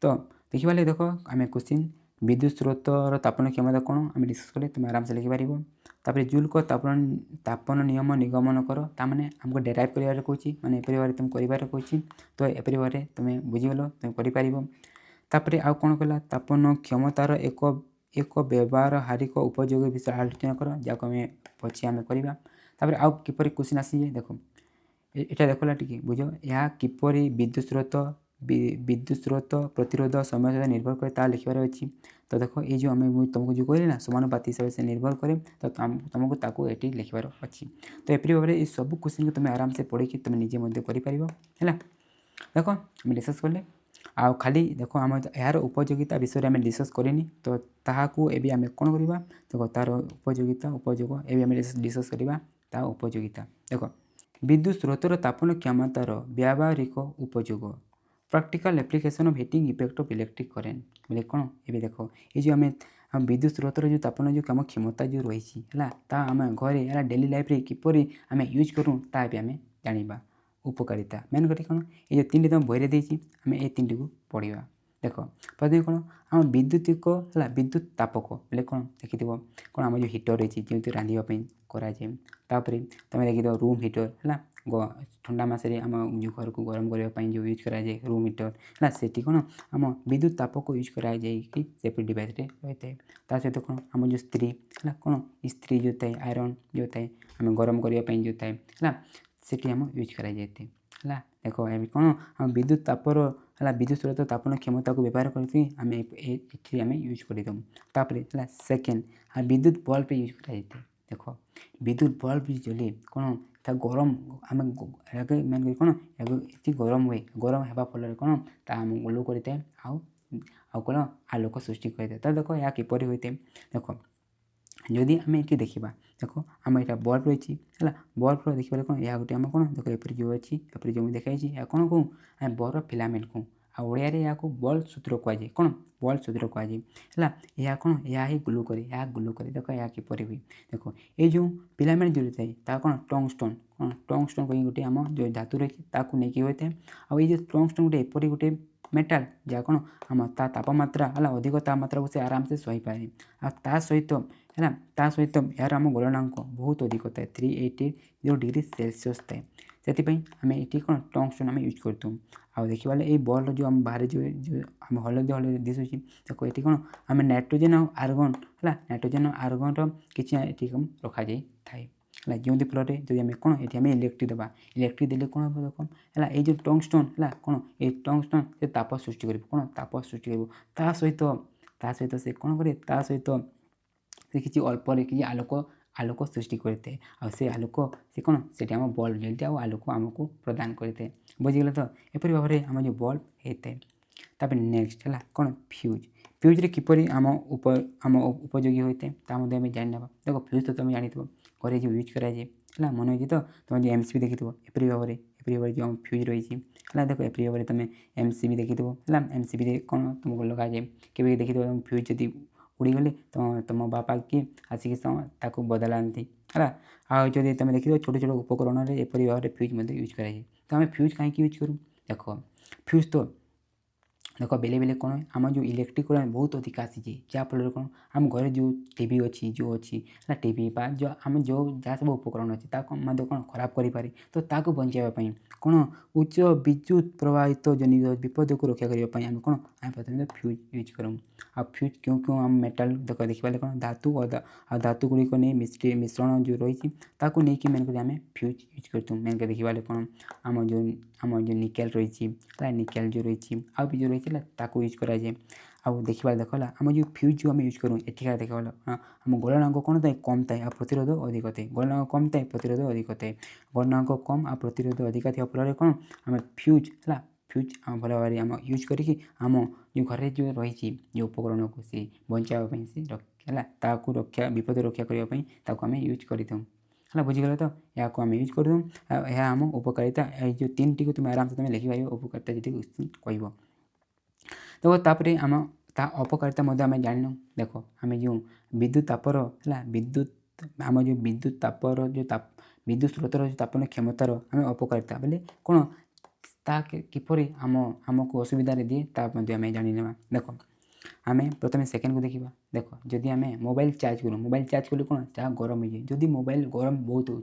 A: तो देखिबा लागି देख आम क्वेश्चन विद्युत स्रोतर तापन क्षमता कौन आम डिस्कस कले तुम आराम से लिखिपार। तापर जूल को तापन नियम निगमन कर ताने आमको डेराइव कर कौची मैंने एपरी भाव तुम कर कौची। तो एपरी भाव तुम्हें बुझीगल तुम कर आउ कौन कहला तापन क्षमतार एक व्यवहारिक उपयोग विषय आलोचना कर जहाँ आम पछे आम करवा। तापर आउ किपर क्वेश्चन आसी देख यहाँ देखला टी बुझ यह किपर विद्युत स्रोत प्रतिरोध समय सहित निर्भर करे ता लिखार अच्छी। तो देख ये जो आम तुमको जो कहली ना समानुपाती हिसाब से निर्भर करे तो तुमको ताको ये लिखार अच्छी। तो एपरी भाव ये सब क्वेश्चन को तुम आराम से पढ़ी तुम निजे कर देख आम डिस्कस कले आउ खाली देख आम यार उपयोगिता विषय आम डिस्कस करनी। तो ताकू एबी आम कौन करवा देख तार उपयोगिता उपयोग एबी आम डिस्कस करवा ता उपयोगिता। देख विद्युत स्रोतर तापन क्षमतार व्यावहारिक उपयोग practical application of heating effect of electric current बोले कौन ये देख ये जो आम विद्युत स्रोतर जो तापन जो आम क्षमता जो रही है आम घरे है डेली लाइफ रे किपरि आम यूज करूँ ता आम जाना उपकारिता मेन कटी कौन ये तीन तुम बहरे देती आम ये तीन को पढ़ा। देख प्रथम कौन आम विद्युतिक है विद्युत तापक बोले कौन देखी कौन आम जो हिटर रही जो रांधापी कराए। तापर तुम देखी रूम हिटर है ठंडा मसरे आम जो घर को गरम करने जो यूज कराए रूम हिटर है से कौन आम विद्युत तापक यूज कराए सेपरेट डिवाइस रही है। ता सहित कौन आम जो स्त्री है कौन स्त्री जो थाए आयरन जो थाए आम गरम करने जो थाए है से आम यूज कराए है। देख ये कौन आम विद्युत तापर है विद्युत स्रोत तापन क्षमता को व्यवहार करके आम आम यूज कर है। सेकेंड विद्युत बल्ब यूज कराए देख विद्युत बल्ब जले कौन ता गरम आम मेन कौन ये गरम हुए गरम होगा फल कौन आम ग्लो करता है आउ कौन आलोक सृष्टि करता है। तो देख यह किपर होता है देख जदि आम ये देखा देख आम यहाँ बल्ब रही है बल्ब देखा कौन यह गोटे आम कौन देख एपरी जो अच्छी एपरी जो देखाई कौन कहूँ आम बल्ब फिलामेंट कहूँ ओडिया या बल्ब सूत्र कहुए कौन बल्ब सूत्र कहुए है यह कौन यह ही ग्लू करे देख यह किपर हुए। देख ये जो फिलामेंट जो थाए ता कौन टंगस्टन कौन टंगस्टन कहीं गोटे आम जो धातु रही नहीं होता है आउ ये टंगस्टन गोटे एपरी गोटे मेटाल जहाँ कौन आम तापमात्रा है अधिक तापमात्रा को से आराम से सही पाए आ सहित है सहित यार आम गलनांक बहुत अधिक था 380 डिग्री सेल्सियस थाए से आम ये कौन टंगस्टन आम यूज करतु। आ देखा ये बल्ब जो आम बाहर जो आम हलदी हलदी दिशुची देखो ये कौन आम नाइट्रोजेन और आर्गन है नाइट्रोजेन और आर्गन किसी रखा जाए थाए जो फल जो आम कौन ये आम इलेक्ट्रिक देवा इलेक्ट्रिक देले कौन हम देख है ये टंगस्टन है कौन ये टंगस्टन से ताप सृष्टि कर कौन ताप सृष्टि कर सहित से कौन करे सहित से किसी अल्प किसी आलोक सृष्टि करते से आलोक से कौन से आम बल्ब जलते आलोक आमको प्रदान करते बुझीगल। तो एपरी भाव में आम जो बल्ब होता है तापर नेक्स्ट है कौन फ्यूज किपरि आम उपयोगी होता है आम जाना देख फ्यूज तो तुम जानी घर जो यूज कराए है मन हो तो तुम जो एमसीबी देखी एपरी भाव में जो फ्यूज रही है देख एपरी भाव में तुम एमसीबी देखी है एमसीबी कौन तुमको लगा जाए कि देखी फ्यूज जब उड़ीगले तो तुम बापा किए आसिक बदलाती है आदि तुम देखिए छोट छोट उपकरण में एपरी भाव में फ्यूज यूज कराए। तो आम फ्यूज कहीं यूज करूँ देख फ्यूज तो देख बेले बेले कौन आम जो इलेक्ट्रिक बहुत अधिक आसी जहाँफल कौन आम घर जो टीवी अच्छी जो अच्छी ना टीवी जो आम जो जहाँ सब उपकरण अच्छी कौन खराब करें तो ताकू बचाई कौन उच्च विद्युत प्रवाहित जनित विपद को रक्षा करने आम कौन आम प्रथम फ्यूज यूज करूँ। आ फ्यूज क्यों क्यों आम मेटाल देख देखा कौन धातु और धातु गुड़िक नहीं मिश्रण जो रही नहीं मेन आम फ्यूज यूज करतु मेन देखा कौन आम जो निकेल रही निकेल जो रही आ भी जो रही यूज कराए आउ देखा देखला आम जो फ्यूज जो आम यूज करूँ एठिका देखा आम गलनांक कौन थाए कम थाए आ प्रतिरोध अधिक थाए गलनांक कम थाए प्रतिरोध अधिक थाए गलनांक कम आ प्रतिरोध अधिक था फल कौन आम फ्यूज है फ्यूज आम भल भाव आम यूज करी आम जो घर जो रही जो उपकरण को सी बचाई से है रक्षा विपद रक्षा करने आम यूज कर बुझीगल। तो या आम यूज कर यह आम उपकारिता जो तीन टी तुम आराम से तुम लिखिपार उपकारिता जी कह देखो तापर आम ता अपकारिता आम जान देख आम जो विद्युत तापर है विद्युत आम जो विद्युत तापर जो विद्युत स्रोतर जो तापन क्षमतार आम अपकारिता बोले कौन किपरि आमको असुविधा दिए ता मध्य आम जाणीने देख आम प्रथम सेकेंड को देखा देख जदि आम मोबाइल चार्ज करूँ मोबाइल चार्ज कले कौन चाह गरम हो जाए जदि मोबाइल गरम बहुत हो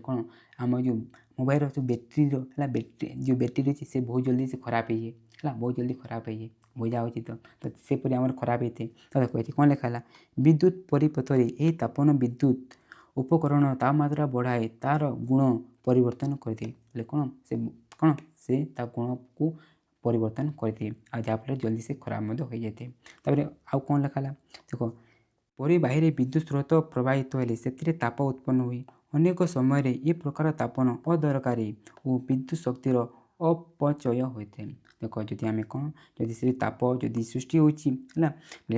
A: कौन आम जो मोबाइल जो बैटेरी बैटेरी जो बैटेरी अच्छे से बहुत जल्दी से खराब हो जाए है बहुत जल्दी खराब हो जाए भजा हो तो सेपरी आम खराब होते तो देखो ये कौन लिखा विद्युत परिपथ ये तापन विद्युत उपकरण तापमात्रा बढ़ाए तार गुण परिवर्तन करते कौन से गुण को परिवर्तन करते जहाँफल जल्दी से खराब हो जाए आउ कौन लिखा देख परिबाही विद्युत स्रोत प्रवाहित हेले से ताप उत्पन्न हुए अनेक समय ये प्रकार तापन अदरकारी और विद्युत शक्तिर अपचय होता है देख जदि आम कौन जदि से ताप जदि सृष्टि होना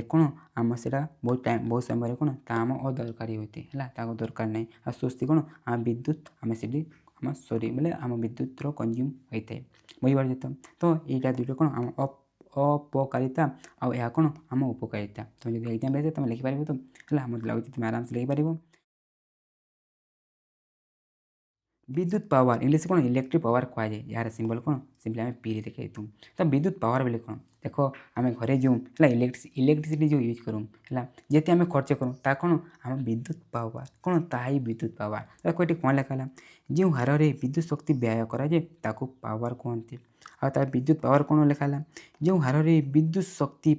A: कौन आम से बहुत टाइम बहुत समय कौन आम अदरकारी होते है दरकार नहीं आ स्वस्ति कौन आम विद्युत आम से आम सरी बोले आम विद्युत कंज्यूम होता है बुझे तो यहाँ दुईटा कौन आम अपकारिता आउ यह कौन आम उपकारिता तुम जब एग्जाम तुम लिखिपार तो है मतलब लगे तुम आराम से लिखिपार विद्युत पावर इंग्लीश कौन इलेक्ट्रिक पावर कहुए यार सिंबल कौन सिंपली आम पी देखा तो विद्युत पावर बोले कौन देख आम घरे जो है इलेक्ट्रिसिटी जो यूज करूँ है जिते आम खर्च करूँ ता कौन आम विद्युत पावर कौन ताही विद्युत पावर देखो ये कौन लिखा जो हार में विद्युत शक्ति व्यय कराए ताकू पावर कहते आ विद्युत पावर कौन लिखा जो हार में विद्युत शक्ति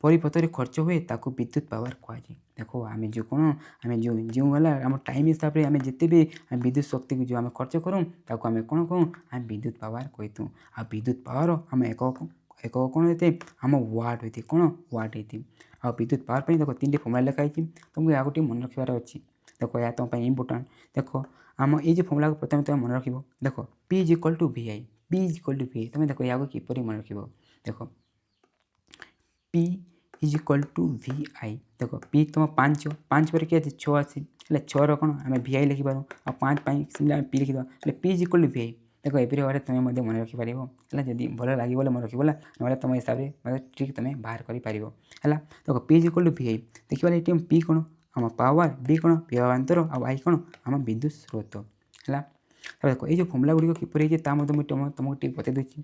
A: परिपथ में खर्च हुए ताकू विद्युत पावर कहुए देखो आम जो कौन आम जो है आम टाइम हिसाब से आम जिते भी विद्युत शक्ति को जो आम खर्च करूँ ताकू आम कौन कहूँ आम विद्युत पावर कहतु आ विद्युत पावर आम एक कौन होते आम वाट होते कौन वाट होते आ विद्युत पावर पर देख 3टी फर्मुला लिखाई तुमको या गोटे मन रखार अच्छी देख या तुम इम्पोर्टाट देख आम ये फर्मुला को प्रथम तुम मन रख देख P is equal to VI P is equal to VI तुम देख या किपर मन रख देख P is equal to VI देख P तुम 5 पर किए 6 आसी 6 कौन आम VI लिखिपार आ 5 P लिखिद P is equal to VI देख ये भाव तुम मन रखिपार है जब भल लगे मन रखा ना तुम हिसाब से ट्रिक तुम बाहर कर देख P is equal to VI देखिए ये P कौन आम पावर B कौन विभवांतर आई कौन आम विद्युत स्रोत है देख ये फर्मुला गुड़िक किपर मुझे तुमको टी बता दूसरी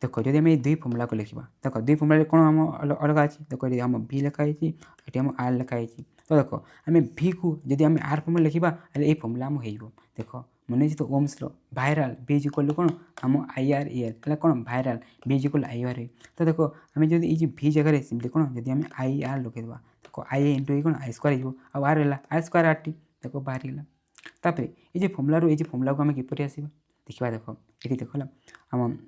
A: देख जब आम दुई फर्मुला को लिखा देख दुई फर्मुला कौन आम अलग अच्छी देख ये आम V लिखाई ये आम R लिखाई तो देख आम V को जब आम R फर्मुला लिखा ये फर्मुला आम हो देख मन तो ओम्स लो भाइराल V इज इक्वल टू कौन आम IREL कौन भाइराल V इज इक्वल IR तो देख आम जब ये V जगह सिंपली कौन जब आम IR लगे देख I इंटू कौन I स्क्वायर हो आर है I स्क्वायर RT देख बाहर गला तापर ये फर्मुला को आम किपर आसवा देखा देख ये देख आम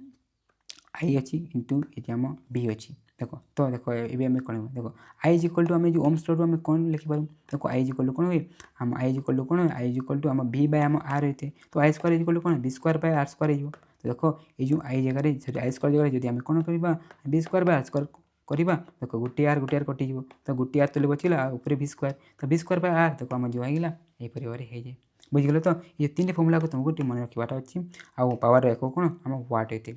A: I अच्छी इंटू ये आम V अच्छी देख तो देख ये आम कौन देख I इज इक्वल टू आम जो ओम्स लॉ आम कौन लिखिपार देख I इज इक्वल टू कौन हुए आम I इज इक्वल टू कौन I इज इक्वल टू आम V बाय आम R होते तो I square is equal to कौन V square by R square हो तो देख ये जो I जगह I स्क्वायर जगह जब आम कौन करवा V square by R square करवा देख गोटे आर कटिज तो गोटे आर तले बचला ऊपर V स्क्वायर तो V स्क्वायर बाय R देख आम जो होगा यहीपर हो जाए बुझीगल तो ये 3टी फर्मुला को तुमको टी मन रखार अच्छी आउ पावर एक कौन आम वाट होते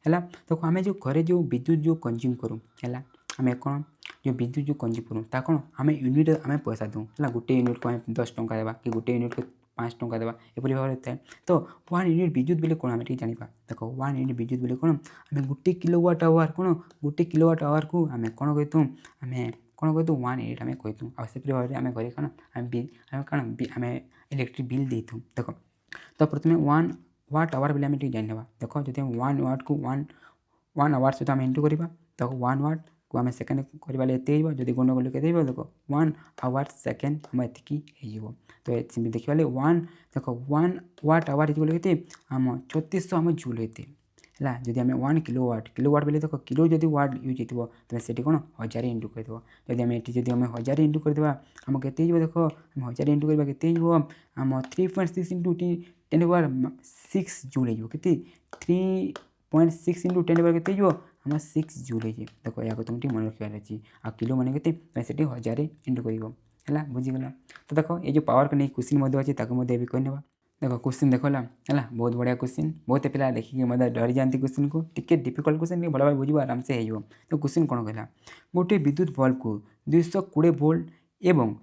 A: है देखो आम जो घरे जो विद्युत जो कंज्यूम करूँ है आम कौन जो विद्युत जो कंज्यूम करूँ ता कौन आम यूनिट आम पैसा दूँ है गोटे यूनिट को 10 टंका देवा कि गोटे यूनिट को 5 टंका देवा एपरी भाव होता है तो 1 यूनिट विद्युत बोले कौन आम जाना देख 1 यूनिट विद्युत बोले कौन आम गोटे किलोवाट आवर कौन गोटे किलोवाट आवर को आम कौन कहतु आम कौन कहतु 1 यूनिट आम कहतु आपर भाव आम घरे कौन आम कौन आम इलेक्ट्रिक बिल देतु देख तो प्रथम 1 वाट आवर बोले आम जाना देख जब 1 वाट को 1 आवर सहित आम इंटू करवा देख 1 वाट को आम सेकेंड करवा एत जब गुण गले के देख 1 आवर सेकेंड आम एति हो तो देखा 1 देख 1 वाट आवर ये आम 3600 आम जूल होते है जब आम 1 किलोवाट बोले देख किलो जब वाट यूज हो तुम से कौन 1000 इंटू कर जब आम ये जब आम 1000 इंटू करदे आम के देख आम 1000 इंटू करवा के आम 3.6 इंटू 10 पावर 6 जूल हो के 3.6 इंटू 10 पावर के आम 6 जूल हो देख या तुम मन रखार अच्छी आ किलो मैंने के 1000 इंटू कर बुझीगला तो देख ये पावर को नहीं क्वेश्चन अच्छे भी कहने देख क्वेश्चन देख है बहुत बढ़िया क्वेश्चन बहुत पिला देखिए मतलब डरी जाती क्वेश्चन को टिके डिफिकल्ट क्वेश्चन भल भाव बुझे आराम से हो तो क्वेश्चन कौन कहला गोटे विद्युत बल्ब को 220 वोल्ट एवं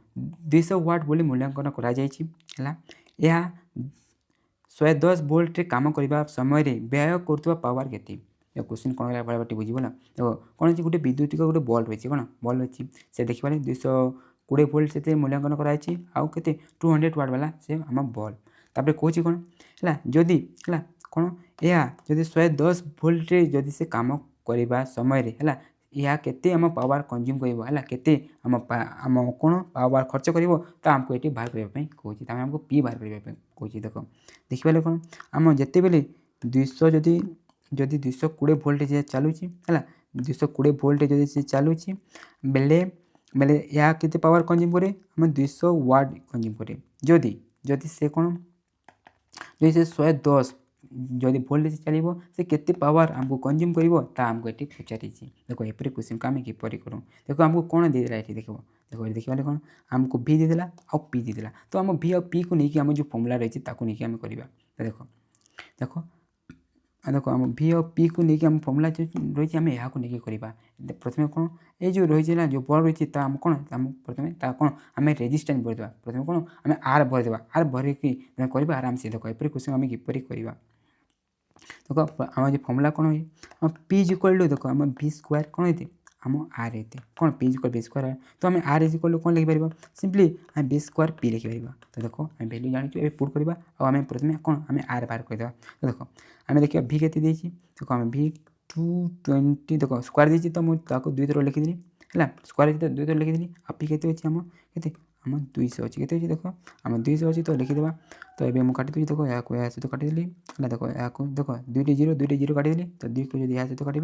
A: 200 वाट बोली मूल्यांकन करा है 110 ଭୋଲ୍ଟରେ କାମ କରିବା ସମୟରେ ବ୍ୟୟ କରୁଥିବା ପାୱାର କେତେ? क्वेश्चन कौन है भाई बाटी बुझीगला देखो कौन अच्छी गोटे विद्युतिक गोटे बल्ब रही कौन बल्ब अच्छी से देखा 220 वोल्ट से मूल्यांकन कराई आउ के 200 वाट वाला से आम बल्ब तापर कौन कौन है जदि है कौन यदि 110 वोल्टे जदि से काम करने समय है यह केते आम पावर कंज्यूम कर केते आम कौन पावर खर्च कर आमको ये बाहर करने कौन आमको पी बाहर करने कौन देख देखिए कौन आम जिते बेले 200 जदि 220 वोल्ट जे चलुची है 220 वोल्ट जदि से चलुची बेले बेले या केते पावर कंज्यूम करे आम 200 वाट कंज्यूम करे जदि जदि से कौन जदि से 110 जदि वोल्ट से चलो से केते पावर आमको कंज्यूम कर आमको ये पचारि देखो एपरी क्वेश्चन को आम किपर करूँ देखो आमको कौन देदेला ये देखो देखो देखिए कौन आमको भी देदेला आउ पी देदेला तो आम भी आउ पी को लेकिन आम जो फर्मूला रही है आम करवा देखो देखो देखो आम भी और पी को लेकिन आम फर्मूला जो रही आम यहाँ नहीं करवा प्रथम कौन ये जो रही है जो बल रही है कौन प्रथम कौन आम रेजिस्टेंस भरदेवा प्रथम कौन आम आर भरदेवा आर भरिकी करवा आराम से देखो एपरी क्वेश्चन आम किपर करवा देखो आम जो फर्मूला कौन हुए पी इज इक्वल टू देखो आम भि स्क्वायर कौन होती आम आर होते कौन पी इज इक्वल भि स्क्वायर तो आम आर इज इक्वल कौन लिखिपर सिंपली आम भि स्क्वायर पी लिखिपर तो देखो आम वैल्यू जानी ए पुट करवा और आम प्रथम कौन आम आर बाहर करदे तो देखो आम देखिए भि के देखो आम भि 220 देखो स्क्वायर देती तो मुझे 2 थर लिखिदी है स्क्वायर तो 2 थर लिखिदी आ पी के अच्छे आम के आम 200 अच्छी के देखो आम 200 अच्छी तो लिखिदेवा तो ये मुझे काटिदी देखो या सहित काटिदेली है देखो या देखो 2 जीरो काटिदेली तो 2 को या सहित काटि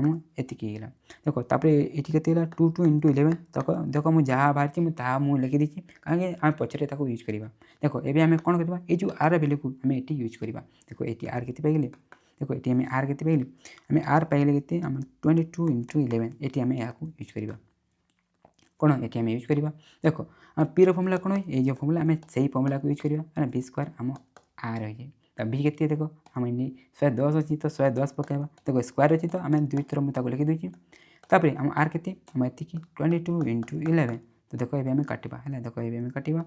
A: आम एतिकला देखो तापर ये के 2 2 इंटू 11 देखो देखो मुझे जहाँ बाहर मुझे लिखिदी कहीं आम पचर यूज करवा देखो ये आम कौन करवा ये जो आर भैल्यू को आम ये यूज करवा देखो ये आर के पाइले देखो ये आम आर के पाइले आम आर पाइले के आम 22 इंटू 11 ये आम यहाँ यूज करवा कौन ये आम यूज करवा देखो आम पी फर्मूला कौन है ये फर्मूला आम से फर्मूला को यूज करवा भि स्क्वायर आम आर हो तो भि के देखो आम 110 अच्छी तो 110 पकाइबा देखो स्क्वायर अच्छी तो आम 2 थर मुझे लिखिदी तापर आम आर के आम ये 22 इंटू 11 तो देखो ये आम काटा है देखो ये आम काटा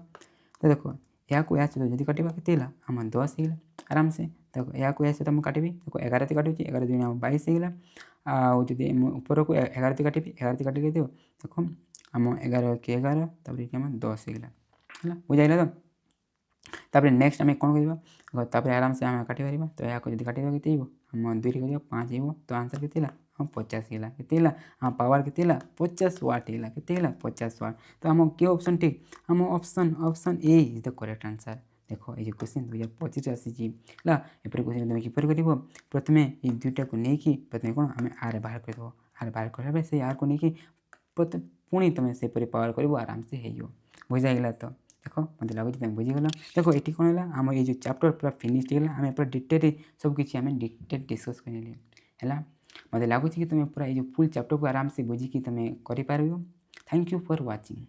A: तो देखो या सहित जब काटा के आम 10 होगा आराम से देखो या सहित मुझे काटि देखो 11 काटुची 11 दूनी आम 22 होगा आदि ऊपर को 11 काटि 11 काटिक देखो आम 11 के 11 तब ये आम 10 होगा है बुझाइल तो तापर नेक्स्ट आम कौन करवा आराम से आम काटि पार तो या जब काटा के आम 2 कर 5 हो तो आंसर के हम 50 होगा के आम पावर के 50 वाट होगा के 50 वाट तो आम के ऑप्शन ठीक आम option option A is the correct answer देखो ये क्वेश्चन 2025 आसी एपरी क्वेश्चन तुम किपर कर प्रथम ये दुईटा को लेकिन प्रथम कौन आम आर बाहर करद आर बाहर कर से आर को लेकिन पुणी तुम से पावर कर आराम से हो बुझाइगला तो देखो मत लगुच तुम बुझीगल देखो ये कौन है आम ये जो चैप्टर पूरा फिनिश होगा आम पूरा डिटेल सबकि आम डिटेल डिस्कस कर मत लगुच कि तुम पूरा ये फुल चैप्टर को आराम से बुझी तुम कर। Thank you for watching.